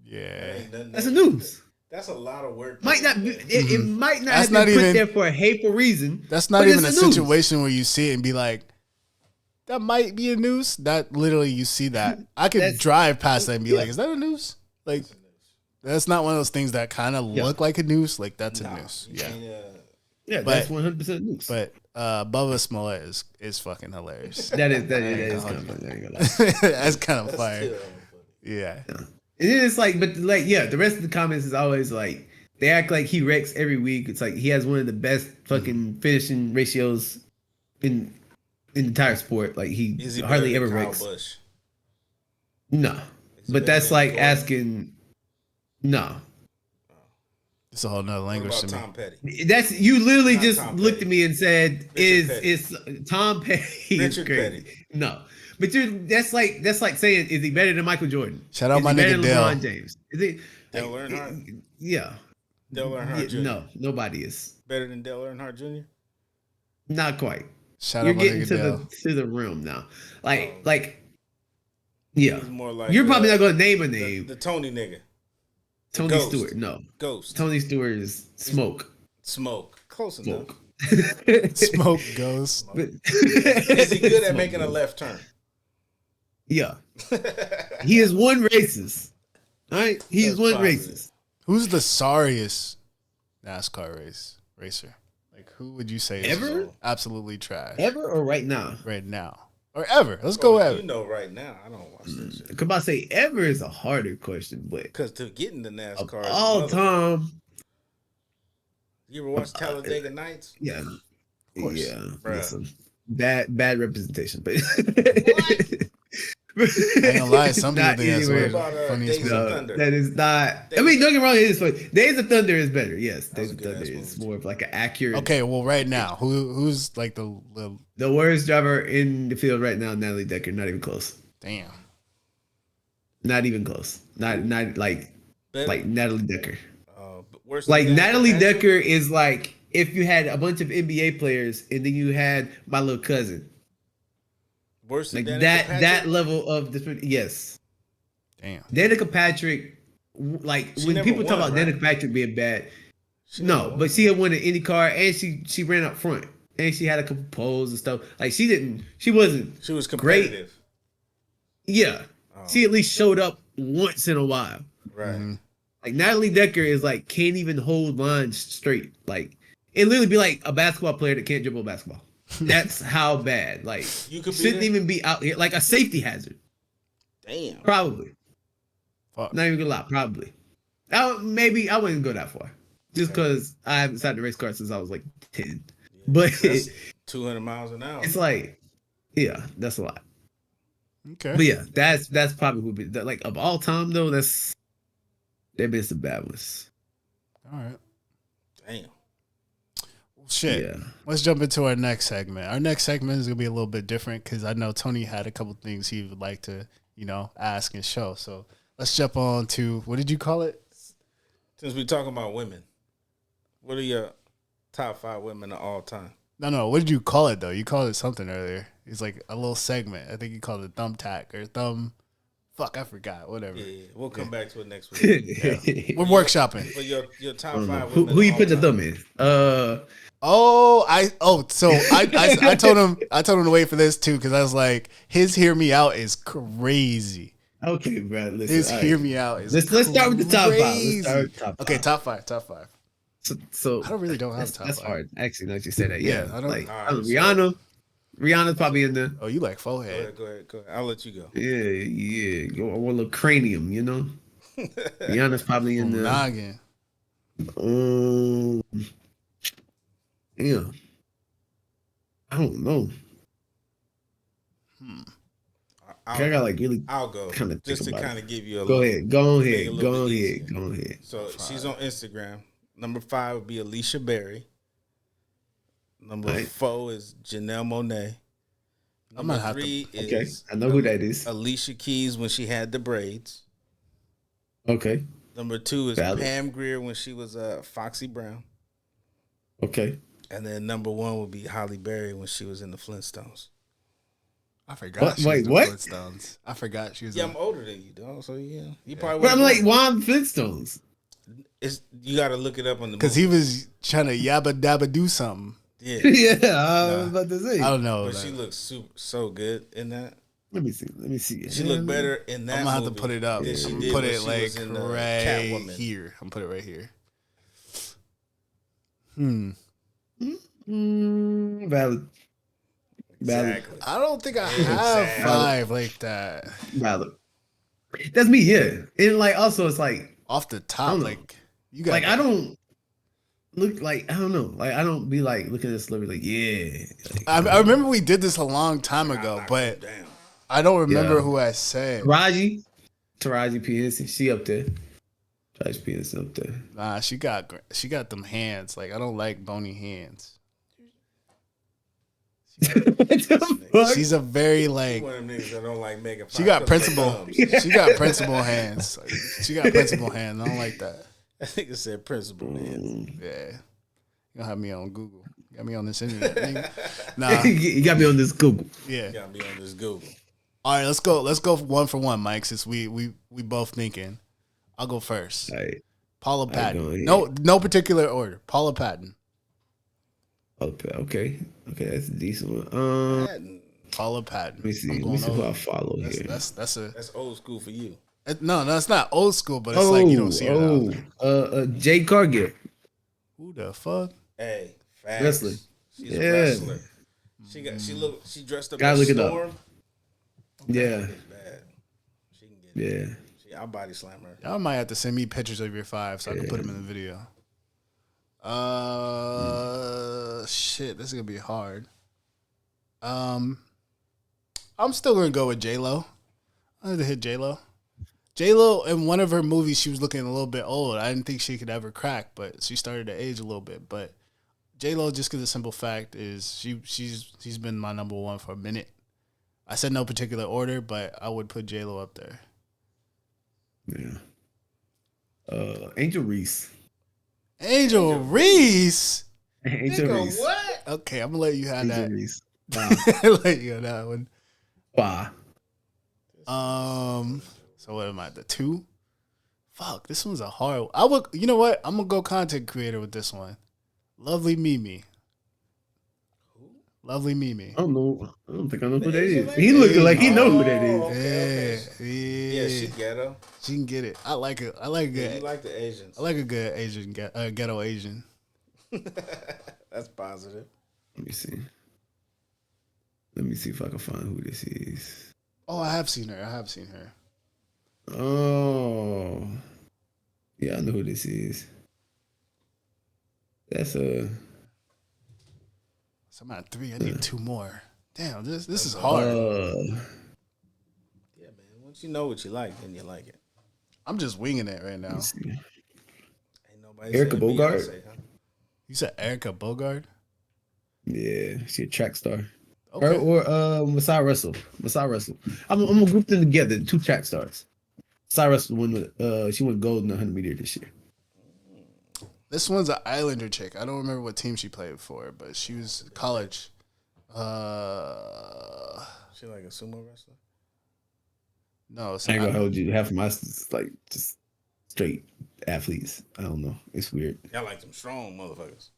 [SPEAKER 1] Yeah,
[SPEAKER 4] that's a noose.
[SPEAKER 2] That's a lot of work.
[SPEAKER 4] Might not. It might not have been put there for a hateful reason.
[SPEAKER 1] That's not even a situation where you see it and be like, that might be a noose. That literally you see that. I could drive past that and be like, is that a noose? Like, that's not one of those things that kind of look like a noose. Like, that's a noose.
[SPEAKER 4] Yeah, that's 100% noose.
[SPEAKER 1] But Bubba Smollett is fucking hilarious.
[SPEAKER 4] That is kind of funny.
[SPEAKER 1] That's kind of fire. Yeah.
[SPEAKER 4] It's like, but like, yeah, the rest of the comments is always like, they act like he wrecks every week. It's like he has one of the best fucking finishing ratios in the entire sport. Like he hardly ever wrecks. Busch? No, but that's like asking. No,
[SPEAKER 1] it's a whole nother language to me.
[SPEAKER 2] Tom Petty?
[SPEAKER 4] That's you literally not just looked at me and said, "Is Tom Petty?"
[SPEAKER 2] Richard Petty?
[SPEAKER 4] No. But that's like saying, is he better than Michael Jordan?
[SPEAKER 1] Shout out my nigga Dale.
[SPEAKER 4] LeBron James. Is he
[SPEAKER 2] Dale Earnhardt?
[SPEAKER 4] Yeah.
[SPEAKER 2] Dale Earnhardt Jr.
[SPEAKER 4] No, nobody is
[SPEAKER 2] better than Dale Earnhardt Jr.
[SPEAKER 4] Not quite.
[SPEAKER 1] Shout
[SPEAKER 4] You're
[SPEAKER 1] out my
[SPEAKER 4] getting
[SPEAKER 1] nigga
[SPEAKER 4] to the realm now. Yeah.
[SPEAKER 2] More like
[SPEAKER 4] you're probably not going to name a name.
[SPEAKER 2] The Tony nigga.
[SPEAKER 4] Tony Stewart. No.
[SPEAKER 2] Ghost.
[SPEAKER 4] Tony Stewart is Smoke.
[SPEAKER 2] Smoke. Close enough.
[SPEAKER 1] Smoke Ghost.
[SPEAKER 2] Is he good at making a left turn?
[SPEAKER 4] Yeah. He is one racist. All right? He is one racist.
[SPEAKER 1] Who's the sorriest NASCAR racer? Like, who would you say
[SPEAKER 4] ever?
[SPEAKER 1] Is absolutely trash?
[SPEAKER 4] Ever or right now?
[SPEAKER 1] Right now. Or ever. Let's go ever.
[SPEAKER 2] You know right now. I don't watch that shit.
[SPEAKER 4] Could I say ever is a harder question, but
[SPEAKER 2] because to get into NASCAR
[SPEAKER 4] all time.
[SPEAKER 2] You ever watch Talladega Nights?
[SPEAKER 4] Yeah.
[SPEAKER 1] Of course.
[SPEAKER 4] Yeah. Listen. bad representation, but
[SPEAKER 1] I ain't gonna lie, some people
[SPEAKER 4] not
[SPEAKER 1] think that's
[SPEAKER 4] anywhere.
[SPEAKER 2] What about
[SPEAKER 1] funny as
[SPEAKER 2] Days
[SPEAKER 1] fuck.
[SPEAKER 2] of
[SPEAKER 4] No,
[SPEAKER 2] Thunder?
[SPEAKER 4] that is not.
[SPEAKER 2] Days
[SPEAKER 4] I mean,
[SPEAKER 2] of-
[SPEAKER 4] don't get me wrong. It is funny. Days of Thunder is better. Yes,
[SPEAKER 2] was
[SPEAKER 4] Days
[SPEAKER 2] a
[SPEAKER 4] of
[SPEAKER 2] good-ass
[SPEAKER 4] Thunder is
[SPEAKER 2] movie,
[SPEAKER 4] more of like an accurate.
[SPEAKER 1] Okay, well, right now, who's like the
[SPEAKER 4] The worst driver in the field right now, Natalie Decker. Not even close.
[SPEAKER 1] damn?
[SPEAKER 4] Not even close. Not like
[SPEAKER 2] Better?
[SPEAKER 4] Natalie Decker.
[SPEAKER 2] But worse
[SPEAKER 4] Like
[SPEAKER 2] than
[SPEAKER 4] Natalie
[SPEAKER 2] Patrick?
[SPEAKER 4] Decker is like if you had a bunch of NBA players and then you had my little cousin.
[SPEAKER 2] Worse than
[SPEAKER 4] Like
[SPEAKER 2] Danica
[SPEAKER 4] that
[SPEAKER 2] Patrick?
[SPEAKER 4] level of this. Yes,
[SPEAKER 1] Damn.
[SPEAKER 4] Danica Patrick. Like
[SPEAKER 2] She
[SPEAKER 4] when
[SPEAKER 2] never
[SPEAKER 4] people talk
[SPEAKER 2] won,
[SPEAKER 4] about
[SPEAKER 2] right?
[SPEAKER 4] Danica Patrick being bad,
[SPEAKER 2] She never
[SPEAKER 4] no,
[SPEAKER 2] won.
[SPEAKER 4] but she had won an IndyCar and she ran up front and she had a couple poles and stuff. Like she wasn't
[SPEAKER 2] She was
[SPEAKER 4] great.
[SPEAKER 2] competitive.
[SPEAKER 4] Yeah,
[SPEAKER 2] Oh.
[SPEAKER 4] she at least showed up once in a while.
[SPEAKER 2] Right.
[SPEAKER 4] Like Natalie Decker is like can't even hold lines straight. Like it literally be like a basketball player that can't dribble a basketball. That's how bad. Like
[SPEAKER 2] You could be
[SPEAKER 4] shouldn't
[SPEAKER 2] there?
[SPEAKER 4] even be out here. Like a safety hazard.
[SPEAKER 2] Damn.
[SPEAKER 4] Probably.
[SPEAKER 1] Fuck.
[SPEAKER 4] Not even gonna lie. Probably. Maybe I wouldn't go that far. Just because I haven't sat the race car since I was like 10. But
[SPEAKER 2] That's 200 miles an hour.
[SPEAKER 4] it's like, yeah, that's a lot.
[SPEAKER 1] Okay.
[SPEAKER 4] But yeah, that's probably who be like of all time though. There been some bad ones.
[SPEAKER 1] All right.
[SPEAKER 2] Damn.
[SPEAKER 1] Well, shit.
[SPEAKER 4] Yeah.
[SPEAKER 1] Let's jump into our next segment. Our next segment is gonna be a little bit different because I know Tony had a couple things he would like to, ask and show. So let's jump on to what did you call it?
[SPEAKER 2] Since we're talking about women, what are your top 5 women of all time?
[SPEAKER 1] No. What did you call it though? You called it something earlier. It's like a little segment. I think you called it thumbtack or thumb. Fuck, I forgot. Whatever.
[SPEAKER 2] Yeah, we'll come back to it next week.
[SPEAKER 1] We're workshopping.
[SPEAKER 2] But your top 5
[SPEAKER 4] Who
[SPEAKER 2] women.
[SPEAKER 4] you
[SPEAKER 2] of all
[SPEAKER 4] put the
[SPEAKER 2] time.
[SPEAKER 4] thumb in?
[SPEAKER 1] So I told him to wait for this too because I was like, his hear me out is crazy.
[SPEAKER 4] Okay, bro. Listen,
[SPEAKER 1] His
[SPEAKER 4] all
[SPEAKER 1] hear
[SPEAKER 4] right.
[SPEAKER 1] me out is
[SPEAKER 4] Let's start with the top 5.
[SPEAKER 1] crazy.
[SPEAKER 4] Let's start with the top 5.
[SPEAKER 1] Okay, top five.
[SPEAKER 4] So
[SPEAKER 1] I don't have
[SPEAKER 4] that's,
[SPEAKER 1] top
[SPEAKER 4] that's
[SPEAKER 1] 5.
[SPEAKER 4] hard. Actually, now that you say that, yeah.
[SPEAKER 1] Yeah, I don't-
[SPEAKER 4] like
[SPEAKER 2] All right,
[SPEAKER 4] Rihanna. Rihanna's probably in there.
[SPEAKER 1] Oh, you like forehead?
[SPEAKER 2] Go ahead. I'll let you go.
[SPEAKER 4] Yeah. I want a little cranium, you know. Rihanna's probably in there.
[SPEAKER 1] Noggin.
[SPEAKER 4] Yeah. I don't know. I got like really
[SPEAKER 2] I'll go.
[SPEAKER 4] kinda think
[SPEAKER 2] Just to
[SPEAKER 4] about it.
[SPEAKER 2] kind of give you a
[SPEAKER 4] Go
[SPEAKER 2] little-
[SPEAKER 4] ahead. Go
[SPEAKER 2] make it
[SPEAKER 4] ahead.
[SPEAKER 2] a little
[SPEAKER 4] Go
[SPEAKER 2] bit
[SPEAKER 4] ahead.
[SPEAKER 2] easier.
[SPEAKER 4] Go ahead.
[SPEAKER 2] So she's on Instagram. Number 5 would be Alicia Berry. Number
[SPEAKER 4] Right.
[SPEAKER 2] 4 is Janelle Monáe.
[SPEAKER 1] I'm
[SPEAKER 2] Number
[SPEAKER 1] gonna have
[SPEAKER 2] 3
[SPEAKER 4] Okay.
[SPEAKER 2] is
[SPEAKER 4] I know who that is.
[SPEAKER 2] Alicia Keys when she had the braids.
[SPEAKER 4] Okay.
[SPEAKER 2] Number 2 is
[SPEAKER 4] Valid.
[SPEAKER 2] Pam Grier when she was Foxy Brown.
[SPEAKER 4] Okay.
[SPEAKER 2] And then number 1 would be Holly Berry when she was in the Flintstones.
[SPEAKER 1] I forgot.
[SPEAKER 4] What?
[SPEAKER 1] She was
[SPEAKER 4] Wait,
[SPEAKER 1] in
[SPEAKER 4] what?
[SPEAKER 1] Flintstones. I forgot she was.
[SPEAKER 2] Yeah,
[SPEAKER 1] in-
[SPEAKER 2] I'm older than you, dog. So yeah, you probably.
[SPEAKER 4] But I'm
[SPEAKER 2] wouldn't
[SPEAKER 4] like,
[SPEAKER 2] know.
[SPEAKER 4] why I'm Flintstones?
[SPEAKER 2] It's you got to look it up on the
[SPEAKER 1] Because he was trying to yabba dabba do something.
[SPEAKER 2] yeah,
[SPEAKER 4] Yeah, I was about to say.
[SPEAKER 1] I don't know.
[SPEAKER 2] but
[SPEAKER 1] like,
[SPEAKER 2] she looks so good in that.
[SPEAKER 4] Let me see.
[SPEAKER 2] She looked better in that.
[SPEAKER 1] I'm gonna have to
[SPEAKER 2] movie
[SPEAKER 1] put it up.
[SPEAKER 2] than she
[SPEAKER 1] I'm
[SPEAKER 2] did
[SPEAKER 1] gonna put
[SPEAKER 2] when
[SPEAKER 1] it
[SPEAKER 2] she
[SPEAKER 1] like
[SPEAKER 2] was in,
[SPEAKER 1] right
[SPEAKER 2] Catwoman.
[SPEAKER 1] here. I'm gonna put it right here.
[SPEAKER 4] Valid.
[SPEAKER 2] Exactly.
[SPEAKER 1] I don't think I have
[SPEAKER 2] Exactly.
[SPEAKER 1] 5 like that
[SPEAKER 4] Valid. That's me, yeah. And like also it's like
[SPEAKER 1] off the
[SPEAKER 4] I
[SPEAKER 1] top.
[SPEAKER 4] don't know.
[SPEAKER 1] Like you got.
[SPEAKER 4] like I don't look like I don't know. Like I don't be like looking at a celebrity like, yeah. Like,
[SPEAKER 1] I remember we did this a long time ago, but
[SPEAKER 2] Damn.
[SPEAKER 1] I don't remember
[SPEAKER 4] Yeah.
[SPEAKER 1] who I said.
[SPEAKER 4] Taraji P. Henson, she up there. Taraji P. Henson up there.
[SPEAKER 1] Nah, she got them hands. Like I don't like bony hands.
[SPEAKER 4] What the fuck?
[SPEAKER 1] She's a very like.
[SPEAKER 2] One of them niggas that don't like making.
[SPEAKER 1] She got principal.
[SPEAKER 2] thumbs.
[SPEAKER 1] She got principal hands. Like, she got principal hands. I don't like that.
[SPEAKER 2] I think it said principal man.
[SPEAKER 1] Yeah, you don't have me on Google. You got me on this internet. Nigga. Nah.
[SPEAKER 4] You got me on this Google.
[SPEAKER 1] Yeah.
[SPEAKER 2] Got me on this Google.
[SPEAKER 1] All right, let's go. Let's go one for one, Mike. Since we both thinking, I'll go first.
[SPEAKER 4] All right.
[SPEAKER 1] Paula
[SPEAKER 4] go
[SPEAKER 1] Patton.
[SPEAKER 4] ahead.
[SPEAKER 1] No particular order. Paula Patton.
[SPEAKER 4] Okay, that's a decent one.
[SPEAKER 1] Paula Patton.
[SPEAKER 4] Let me see.
[SPEAKER 1] I'm
[SPEAKER 4] Let me
[SPEAKER 1] going
[SPEAKER 4] see who I
[SPEAKER 1] over.
[SPEAKER 4] follow here.
[SPEAKER 1] That's a
[SPEAKER 2] That's old school for you.
[SPEAKER 1] no, it's not old school, but it's like you don't see it out.
[SPEAKER 4] Jade Cargill.
[SPEAKER 1] Who the fuck?
[SPEAKER 2] Hey, facts.
[SPEAKER 4] Wrestler.
[SPEAKER 2] She's
[SPEAKER 4] Yeah.
[SPEAKER 2] a wrestler. She dressed up
[SPEAKER 4] Gotta
[SPEAKER 2] as
[SPEAKER 4] look it up.
[SPEAKER 2] Storm.
[SPEAKER 4] Yeah,
[SPEAKER 2] It's bad. She can get it.
[SPEAKER 4] yeah.
[SPEAKER 2] I'll body slam her.
[SPEAKER 1] Y'all might have to send me pictures of your 5 so I can put them in the video. Shit, this is gonna be hard. I'm still gonna go with J-Lo. I had to hit J-Lo. J-Lo, in one of her movies, she was looking a little bit old. I didn't think she could ever crack, but she started to age a little bit. But J-Lo, just because the simple fact is she's been my number one for a minute. I said no particular order, but I would put J-Lo up there.
[SPEAKER 4] Yeah. Angel Reese.
[SPEAKER 1] Angel Reese?
[SPEAKER 4] Angel Reese.
[SPEAKER 2] What?
[SPEAKER 1] Okay, I'm going to let you have
[SPEAKER 4] Angel
[SPEAKER 1] that.
[SPEAKER 4] Reese.
[SPEAKER 1] Let you have that one.
[SPEAKER 4] Bah.
[SPEAKER 1] So what am I, the 2? Fuck, this one's a hard one. You know what? I'm going to go content creator with this one. Lovely Mimi. Lovely Mimi.
[SPEAKER 4] I don't know. I don't think I know who that is. He looking like he know who that is.
[SPEAKER 2] Okay.
[SPEAKER 1] Yeah.
[SPEAKER 2] Yeah, she ghetto.
[SPEAKER 1] She can get it. I like it. I like a good.
[SPEAKER 2] You like the Asians.
[SPEAKER 1] I like a good Asian ghetto Asian.
[SPEAKER 2] That's positive.
[SPEAKER 4] Let me see. Let me see if I can find who this is.
[SPEAKER 1] Oh, I have seen her.
[SPEAKER 4] Oh. Yeah, I know who this is. That's a...
[SPEAKER 1] So I'm at 3. I need 2 more. Damn, this is hard.
[SPEAKER 2] Yeah, man. Once you know what you like, then you like it.
[SPEAKER 1] I'm just winging it right now.
[SPEAKER 2] Ain't nobody
[SPEAKER 4] Erica
[SPEAKER 2] saying
[SPEAKER 4] Bogart?
[SPEAKER 2] Beyonce, huh?
[SPEAKER 1] You said Erica Bogart?
[SPEAKER 4] Yeah, she a track star.
[SPEAKER 1] Okay.
[SPEAKER 4] Her or Masai Russell. I'm gonna group them together. 2 track stars. Masai Russell she went gold in the 100 meter this year.
[SPEAKER 1] This one's an Islander chick. I don't remember what team she played for, but she was college.
[SPEAKER 2] She like a sumo wrestler?
[SPEAKER 1] No, it's
[SPEAKER 4] I ain't gonna
[SPEAKER 1] not.
[SPEAKER 4] hold you. Half of my like just straight athletes. I don't know. It's weird.
[SPEAKER 2] Y'all like them strong motherfuckers.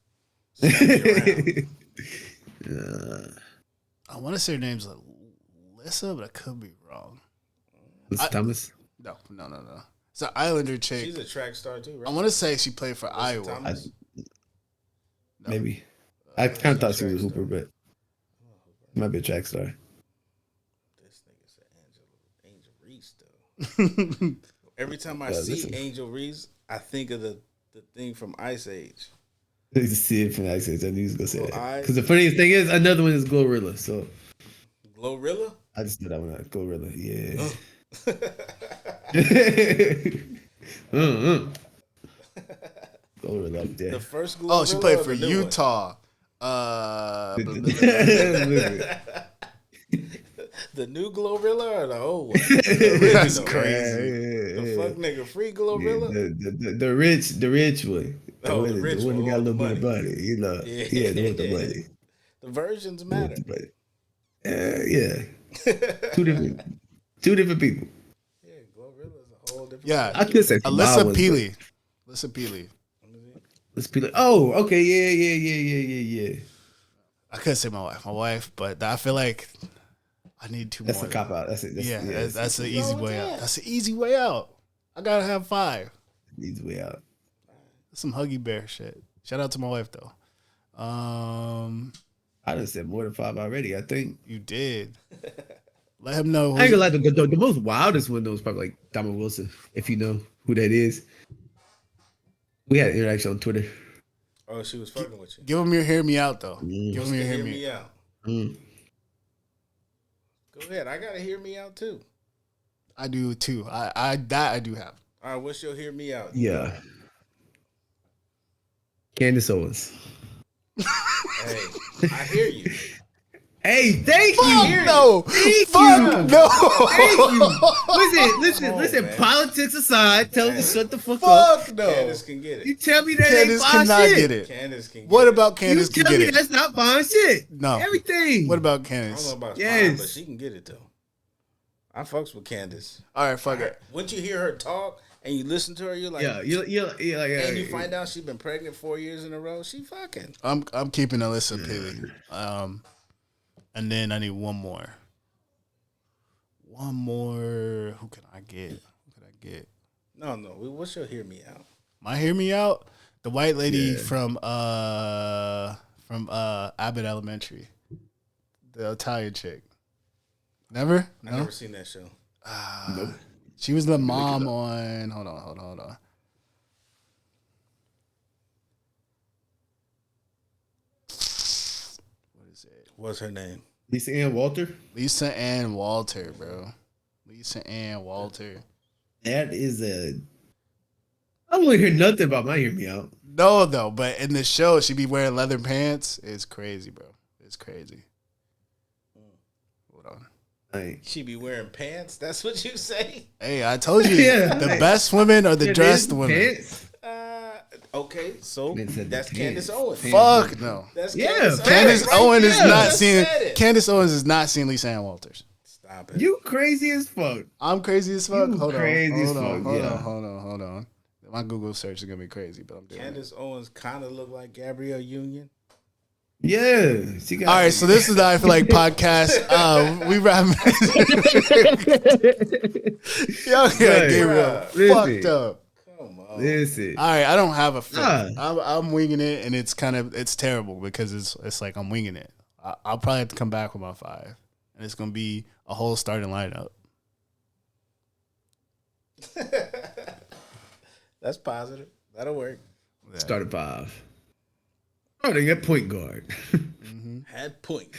[SPEAKER 1] I want to say her name's Alyssa, but I could be wrong.
[SPEAKER 4] Thomas?
[SPEAKER 1] No. It's an Islander chick.
[SPEAKER 2] She's a track star too, right?
[SPEAKER 1] I want to say she played for Iowa.
[SPEAKER 4] Maybe. I kind of thought she was a hooper, but might be a track star.
[SPEAKER 2] This nigga said Angel Reese though. Every time I see Angel Reese, I think of the thing from Ice Age.
[SPEAKER 4] I used to see it from Ice Age. I knew he was gonna say that.
[SPEAKER 2] Eyes.
[SPEAKER 4] Because the funniest thing is, another one is Glorilla. So
[SPEAKER 2] Glorilla?
[SPEAKER 4] I just did that one out. Glorilla, yeah. Glorilla up there.
[SPEAKER 2] The first Glorilla.
[SPEAKER 1] Oh, she played
[SPEAKER 2] or
[SPEAKER 1] for
[SPEAKER 2] the new one?
[SPEAKER 1] Utah.
[SPEAKER 2] The new Glorilla or the old one?
[SPEAKER 1] That's
[SPEAKER 2] The
[SPEAKER 1] crazy.
[SPEAKER 2] The fuck nigga free Glorilla?
[SPEAKER 4] The rich one.
[SPEAKER 2] Oh, the rich
[SPEAKER 4] one
[SPEAKER 2] one.
[SPEAKER 4] that got a little
[SPEAKER 2] Money.
[SPEAKER 4] bit of money, you know. Yeah, the one with the money.
[SPEAKER 2] The versions
[SPEAKER 4] The one
[SPEAKER 2] matter.
[SPEAKER 4] with the money. Yeah. Two different people.
[SPEAKER 2] Yeah, Glorilla's a whole different.
[SPEAKER 1] Yeah,
[SPEAKER 4] I could say
[SPEAKER 1] Alyssa
[SPEAKER 4] Peely.
[SPEAKER 1] Peely. Alyssa Peely.
[SPEAKER 4] Let's be like, oh, okay, yeah.
[SPEAKER 1] I could say my wife, but I feel like I need 2
[SPEAKER 4] That's
[SPEAKER 1] more.
[SPEAKER 4] a cop out. That's it.
[SPEAKER 1] That's the easy way out. That's the easy way out. I gotta have 5.
[SPEAKER 4] Easy way out.
[SPEAKER 1] Some Huggy Bear shit. Shout out to my wife though.
[SPEAKER 4] I done said more than 5 already, I think.
[SPEAKER 1] You did. Let him know.
[SPEAKER 4] I ain't gonna lie, the most wildest one though was probably like Diamond Wilson, if you know who that is. We had an interaction on Twitter.
[SPEAKER 2] Oh, she was fucking with you.
[SPEAKER 1] Give him your hear me out though.
[SPEAKER 4] Mm.
[SPEAKER 1] Give him your
[SPEAKER 2] Hear me out.
[SPEAKER 4] Mm.
[SPEAKER 2] Go ahead. I gotta hear me out too.
[SPEAKER 1] I do too. I do have.
[SPEAKER 2] All right, what's your hear me out?
[SPEAKER 4] Yeah. Candace Owens.
[SPEAKER 2] Hey, I hear you.
[SPEAKER 4] Hey, thank you.
[SPEAKER 1] Fuck no.
[SPEAKER 4] Thank
[SPEAKER 1] Fuck
[SPEAKER 4] you.
[SPEAKER 1] no.
[SPEAKER 4] Thank you. Listen.
[SPEAKER 2] on, man.
[SPEAKER 4] Politics aside, tell them to shut the fuck up.
[SPEAKER 1] Fuck no.
[SPEAKER 2] Candace can get
[SPEAKER 4] You
[SPEAKER 2] it.
[SPEAKER 4] tell me that
[SPEAKER 1] Candace
[SPEAKER 4] ain't fine
[SPEAKER 1] cannot
[SPEAKER 4] shit.
[SPEAKER 1] get it.
[SPEAKER 2] Candace can get
[SPEAKER 1] What
[SPEAKER 2] it.
[SPEAKER 1] about Candace
[SPEAKER 4] You
[SPEAKER 1] can
[SPEAKER 4] tell
[SPEAKER 1] get
[SPEAKER 4] me
[SPEAKER 1] it?
[SPEAKER 4] that's not fine shit.
[SPEAKER 1] No.
[SPEAKER 4] Everything.
[SPEAKER 1] What about
[SPEAKER 2] I don't
[SPEAKER 1] Candace?
[SPEAKER 2] know about
[SPEAKER 4] Yes.
[SPEAKER 2] fine, but she can get it though. I fucks with Candace.
[SPEAKER 1] All right, fuck it.
[SPEAKER 2] Once you hear her talk and you listen to her, you're like,
[SPEAKER 4] Yeah, you're like,
[SPEAKER 2] and you find out she's been pregnant 4 years in a row. She fucking.
[SPEAKER 1] I'm keeping Alyssa Peely. And then I need one more. Who can I get?
[SPEAKER 2] No. What's your hear me out?
[SPEAKER 1] My hear me out. The white lady from Abbott Elementary, the Italian chick. Never?
[SPEAKER 2] I
[SPEAKER 1] No.
[SPEAKER 2] never seen that show.
[SPEAKER 4] Nope.
[SPEAKER 1] She was the mom on. Hold on. What is it?
[SPEAKER 2] What's her name?
[SPEAKER 4] Lisa Ann Walter.
[SPEAKER 1] Lisa Ann Walter, bro. Lisa Ann Walter.
[SPEAKER 4] That is a. I don't want to hear nothing about my Hear Me Out.
[SPEAKER 1] No, though, but in the show, she be wearing leather pants. It's crazy, bro. It's crazy. Hold on.
[SPEAKER 2] She be wearing pants? That's what you say?
[SPEAKER 1] Hey, I told you,
[SPEAKER 4] Yeah,
[SPEAKER 1] the best women are the dressed women.
[SPEAKER 4] Pants.
[SPEAKER 2] Okay, so
[SPEAKER 4] said
[SPEAKER 2] that's
[SPEAKER 4] the
[SPEAKER 2] Candace
[SPEAKER 4] pants.
[SPEAKER 2] Owens.
[SPEAKER 1] Fuck no.
[SPEAKER 2] That's
[SPEAKER 4] Yeah,
[SPEAKER 2] Candace
[SPEAKER 1] Candace Owens is
[SPEAKER 2] there.
[SPEAKER 1] not
[SPEAKER 2] Just
[SPEAKER 1] seeing.
[SPEAKER 2] said it.
[SPEAKER 1] Candace Owens is not seeing Lisa Ann Walters.
[SPEAKER 2] Stop it.
[SPEAKER 4] You crazy as fuck.
[SPEAKER 1] I'm crazy as fuck.
[SPEAKER 4] You
[SPEAKER 1] Hold
[SPEAKER 4] crazy as
[SPEAKER 1] on.
[SPEAKER 4] fuck, yeah.
[SPEAKER 1] Hold on. My Google search is gonna be crazy, but I'm doing
[SPEAKER 2] Candace Owens kind of look like Gabrielle Union.
[SPEAKER 4] Yeah. She got
[SPEAKER 1] All right, so this is the I Feel Like podcast. We wrap. Yo, yeah, Gabriel,
[SPEAKER 4] Listen.
[SPEAKER 1] fucked up.
[SPEAKER 2] Come on.
[SPEAKER 4] Listen.
[SPEAKER 1] All right, I don't have a fit.
[SPEAKER 4] Nah.
[SPEAKER 1] I'm winging it, and it's terrible because it's like I'm winging it. I'll probably have to come back with my 5, and it's gonna be a whole starting lineup.
[SPEAKER 2] That's positive. That'll work.
[SPEAKER 1] Yeah.
[SPEAKER 4] Started 5. Oh, they got point guard.
[SPEAKER 2] Had point.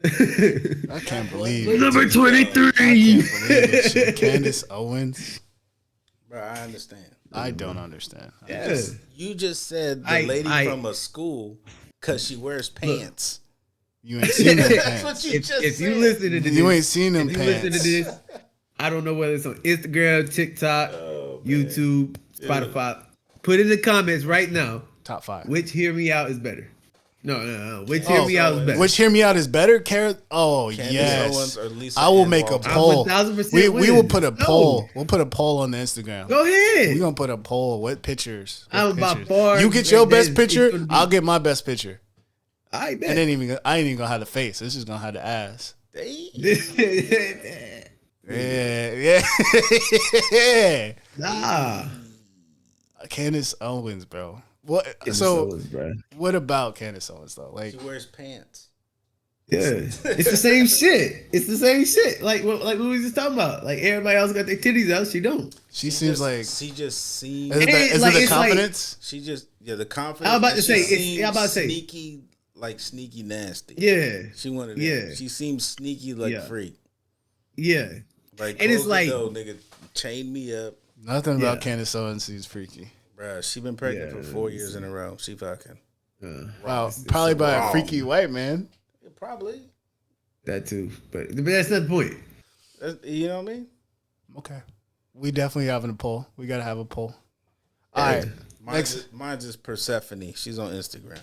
[SPEAKER 1] I can't believe
[SPEAKER 4] Number
[SPEAKER 1] it.
[SPEAKER 4] 23.
[SPEAKER 1] I can't believe this shit. Candace Owens.
[SPEAKER 2] Bro, I understand.
[SPEAKER 1] I don't understand.
[SPEAKER 4] Yeah.
[SPEAKER 2] You just said the lady from a school because she wears pants.
[SPEAKER 1] You ain't seen them
[SPEAKER 2] That's
[SPEAKER 1] pants.
[SPEAKER 2] what you just
[SPEAKER 4] If
[SPEAKER 2] said.
[SPEAKER 4] you listen to this,
[SPEAKER 1] You ain't seen them
[SPEAKER 4] if you listen to
[SPEAKER 1] pants.
[SPEAKER 4] this, I don't know whether it's on Instagram, TikTok, YouTube, Spotify. Put in the comments right now
[SPEAKER 1] Top 5.
[SPEAKER 4] which Hear Me Out is better. No. Which Hear Me Out is better.
[SPEAKER 1] Which Hear Me Out is better? Oh,
[SPEAKER 2] Candace
[SPEAKER 1] yes.
[SPEAKER 2] Owens or Lisa
[SPEAKER 1] I will
[SPEAKER 2] Ann
[SPEAKER 1] make a
[SPEAKER 2] Walters.
[SPEAKER 1] poll.
[SPEAKER 4] 1000%
[SPEAKER 1] We will
[SPEAKER 4] win.
[SPEAKER 1] put a
[SPEAKER 4] No.
[SPEAKER 1] poll. We'll put a poll on the Instagram.
[SPEAKER 4] Go ahead.
[SPEAKER 1] We're going to put a poll. What pictures? What
[SPEAKER 4] I'm by
[SPEAKER 1] pictures?
[SPEAKER 4] far
[SPEAKER 1] You get your
[SPEAKER 4] the
[SPEAKER 1] best
[SPEAKER 4] best.
[SPEAKER 1] picture,
[SPEAKER 4] It's gonna be-
[SPEAKER 1] I'll get my best picture.
[SPEAKER 4] I bet.
[SPEAKER 1] And I ain't even going to have the face. It's just going to have the ass. Yeah.
[SPEAKER 4] Nah.
[SPEAKER 1] Candace Owens, bro. What?
[SPEAKER 4] Candace
[SPEAKER 1] So,
[SPEAKER 4] Owens, bro.
[SPEAKER 1] what about Candace Owens, though? Like,
[SPEAKER 2] She wears pants.
[SPEAKER 4] Yeah, it's the same shit. It's the same shit. Like what we was just talking about. Like everybody else got their titties out, she don't.
[SPEAKER 1] she seems like.
[SPEAKER 2] She just seems.
[SPEAKER 1] Is it the, is
[SPEAKER 4] like-
[SPEAKER 1] it the
[SPEAKER 4] it's like-
[SPEAKER 1] confidence?
[SPEAKER 2] She just the confidence.
[SPEAKER 4] I was about to
[SPEAKER 2] and
[SPEAKER 4] say,
[SPEAKER 2] she
[SPEAKER 4] it's- I'm about to say-
[SPEAKER 2] sneaky, like sneaky nasty.
[SPEAKER 4] Yeah,
[SPEAKER 2] She wanted that.
[SPEAKER 4] Yeah.
[SPEAKER 2] She seems sneaky like
[SPEAKER 4] Yeah.
[SPEAKER 2] freak.
[SPEAKER 4] yeah.
[SPEAKER 2] Like
[SPEAKER 4] And it's
[SPEAKER 2] close the
[SPEAKER 4] like-
[SPEAKER 2] door, nigga, chain me up,
[SPEAKER 1] Nothing about
[SPEAKER 4] Yeah.
[SPEAKER 1] Candace Owens is freaky.
[SPEAKER 2] bruh. She been pregnant
[SPEAKER 4] Yeah,
[SPEAKER 2] for 4 years in a row. She fucking
[SPEAKER 1] Wow, probably by a freaky white man.
[SPEAKER 2] probably.
[SPEAKER 4] That too, but that's not the point.
[SPEAKER 2] You know what I mean?
[SPEAKER 1] Okay. We definitely having a poll. We gotta have a poll. All right.
[SPEAKER 2] Mine's is Persephone. She's on Instagram.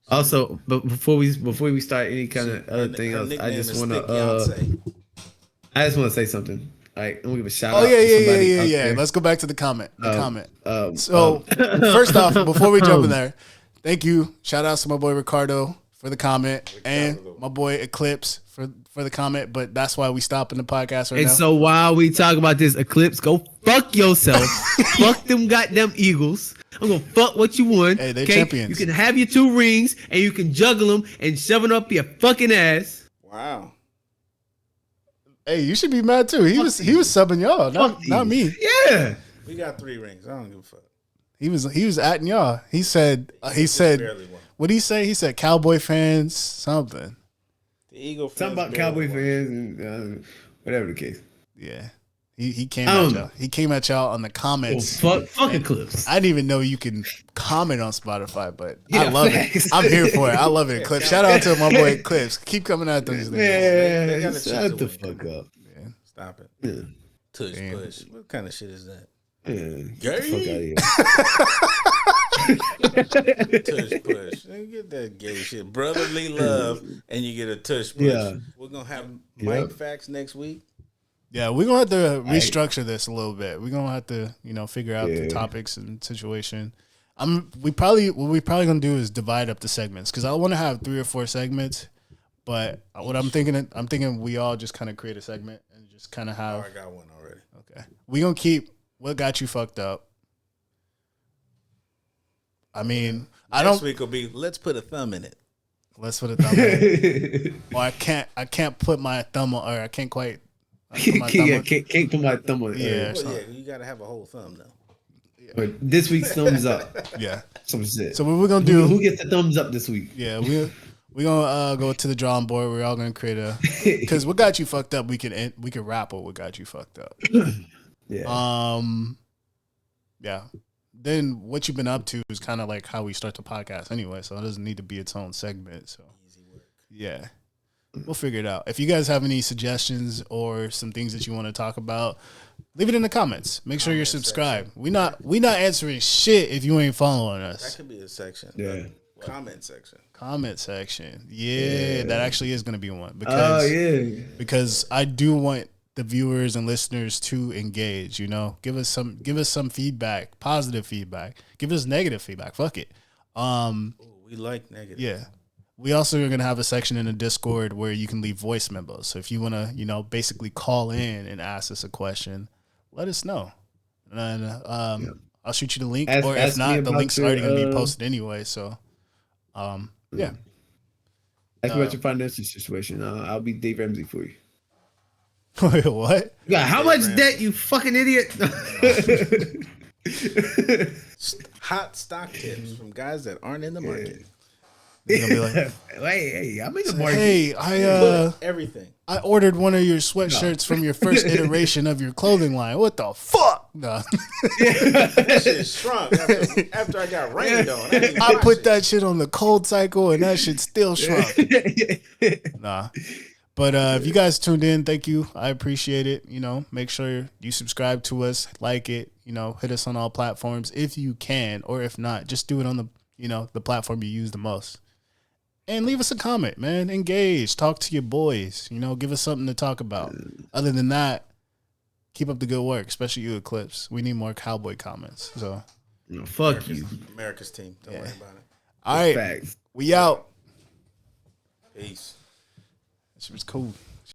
[SPEAKER 4] Also, but before we start any kind of other thing
[SPEAKER 2] Her
[SPEAKER 4] else, I
[SPEAKER 2] nickname
[SPEAKER 4] just
[SPEAKER 2] is
[SPEAKER 4] want
[SPEAKER 2] Thick
[SPEAKER 4] to
[SPEAKER 2] Beyonce.
[SPEAKER 4] I just want to say something. All right, I'm gonna give a shout
[SPEAKER 1] Oh
[SPEAKER 4] out.
[SPEAKER 1] yeah,
[SPEAKER 4] to
[SPEAKER 1] yeah,
[SPEAKER 4] somebody
[SPEAKER 1] yeah,
[SPEAKER 4] out
[SPEAKER 1] yeah.
[SPEAKER 4] there.
[SPEAKER 1] Let's go back to the comment. The comment. So
[SPEAKER 4] um,
[SPEAKER 1] first off, before we jump in there, thank you. Shout out to my boy Ricardo for the comment and my boy Eclipse for the comment. But that's why we stopping the podcast right
[SPEAKER 4] And
[SPEAKER 1] now.
[SPEAKER 4] so while we talk about this eclipse, go fuck yourself. Fuck them goddamn Eagles. I'm gonna fuck what you want.
[SPEAKER 1] Hey, they
[SPEAKER 4] okay?
[SPEAKER 1] champions.
[SPEAKER 4] You can have your 2 rings and you can juggle them and shove it up your fucking ass.
[SPEAKER 2] Wow.
[SPEAKER 1] Hey, you should be mad too. He was subbing y'all, not me.
[SPEAKER 4] Yeah.
[SPEAKER 2] We got 3 rings. I don't give a fuck.
[SPEAKER 1] He was atting y'all. He said
[SPEAKER 2] Barely won.
[SPEAKER 1] what did he say? He said Cowboy fans something.
[SPEAKER 2] The Eagle fans
[SPEAKER 4] Something about
[SPEAKER 2] barely
[SPEAKER 4] Cowboy
[SPEAKER 2] won.
[SPEAKER 4] fans and whatever the case.
[SPEAKER 1] Yeah. He came
[SPEAKER 4] I
[SPEAKER 1] at
[SPEAKER 4] don't
[SPEAKER 1] y'all.
[SPEAKER 4] know.
[SPEAKER 1] He came at y'all on the
[SPEAKER 4] Oh,
[SPEAKER 1] comments.
[SPEAKER 4] fuck eclipse.
[SPEAKER 1] I didn't even know you can comment on Spotify, but I
[SPEAKER 4] Yeah,
[SPEAKER 1] love
[SPEAKER 4] facts.
[SPEAKER 1] it. I'm here for it. I love it. Clips. Shout out to my boy Clips. Keep coming at those niggas.
[SPEAKER 4] Man,
[SPEAKER 2] They got a
[SPEAKER 4] shut
[SPEAKER 2] chip
[SPEAKER 4] the
[SPEAKER 2] to win.
[SPEAKER 4] fuck up.
[SPEAKER 2] Stop it.
[SPEAKER 4] Yeah.
[SPEAKER 2] Tush
[SPEAKER 1] Damn.
[SPEAKER 2] push. What kind of shit is that?
[SPEAKER 4] Yeah, get the fuck out of here.
[SPEAKER 2] Tush push. Get that gay shit. Brotherly love, and you get a tush push.
[SPEAKER 4] Yeah.
[SPEAKER 2] We're gonna have
[SPEAKER 4] Yep.
[SPEAKER 2] Mike facts next week.
[SPEAKER 1] Yeah, we're gonna have to restructure this a little bit. We're gonna have to, figure out the
[SPEAKER 4] Yeah.
[SPEAKER 1] topics and situation. What we probably gonna do is divide up the segments because I want to have 3 or 4 segments. But what I'm thinking we all just kind of create a segment and just kind of
[SPEAKER 2] Oh,
[SPEAKER 1] have.
[SPEAKER 2] I got one already.
[SPEAKER 1] Okay, we gonna keep what got you fucked up. I mean, I
[SPEAKER 2] Next
[SPEAKER 1] don't.
[SPEAKER 2] week will be let's put a thumb in it.
[SPEAKER 1] Let's put a thumb in. Or I can't put my thumb on, or I can't quite. I put my thumb on-
[SPEAKER 4] Can't put my thumb on it.
[SPEAKER 1] Yeah.
[SPEAKER 2] Well, yeah, you gotta have a whole thumb though.
[SPEAKER 4] But this week's thumbs up.
[SPEAKER 1] Yeah.
[SPEAKER 4] Some shit.
[SPEAKER 1] So what we're gonna
[SPEAKER 4] Who
[SPEAKER 1] do?
[SPEAKER 4] gets the thumbs up this week?
[SPEAKER 1] Yeah, We gonna go to the drawing board. We're all gonna create a because what got you fucked up. We can wrap with what got you fucked up.
[SPEAKER 4] Yeah.
[SPEAKER 1] Yeah. Then what you've been up to is kind of like how we start the podcast anyway. So it doesn't need to be its own segment. So
[SPEAKER 2] Easy work.
[SPEAKER 1] yeah, we'll figure it out. If you guys have any suggestions or some things that you want to talk about, leave it in the comments. Make sure you're subscribed. We not answering shit if you ain't following us.
[SPEAKER 2] That could be a section.
[SPEAKER 4] Yeah.
[SPEAKER 2] Comment section.
[SPEAKER 1] Comment section. Yeah, that actually is going to be one because I do want the viewers and listeners to engage, you know. Give us some feedback, positive feedback. Give us negative feedback. Fuck it.
[SPEAKER 2] Ooh, we like negative.
[SPEAKER 1] Yeah. We also are going to have a section in the Discord where you can leave voice memos. So if you want to, you know, basically call in and ask us a question, let us know. And I'll shoot you the link, or if not, the link's already going to be posted anyway, so yeah.
[SPEAKER 4] Ask about your financial situation. I'll be Dave Ramsey for you.
[SPEAKER 1] Wait, what?
[SPEAKER 4] Yeah, how much debt, you fucking idiot?
[SPEAKER 2] Hot stock tips from guys that aren't in the market.
[SPEAKER 1] They're gonna be like,
[SPEAKER 4] hey, I'm in the market.
[SPEAKER 1] hey,
[SPEAKER 2] Everything.
[SPEAKER 1] I ordered one of your sweatshirts from your first iteration of your clothing line. What the fuck? No.
[SPEAKER 2] That shit shrunk after I got rained on.
[SPEAKER 1] I put that shit on the cold cycle and that shit still shrunk. Nah. But if you guys tuned in, thank you. I appreciate it. You know, make sure you subscribe to us, like it, you know, hit us on all platforms if you can, or if not, just do it on the, you know, the platform you use the most. And leave us a comment, man. Engage. Talk to your boys. You know, give us something to talk about. Other than that, keep up the good work, especially you, Eclipse. We need more cowboy comments. So,
[SPEAKER 4] fuck you.
[SPEAKER 2] America's team. Don't worry about it.
[SPEAKER 1] All right.
[SPEAKER 4] Facts.
[SPEAKER 1] We out.
[SPEAKER 2] Peace.
[SPEAKER 1] This was cool.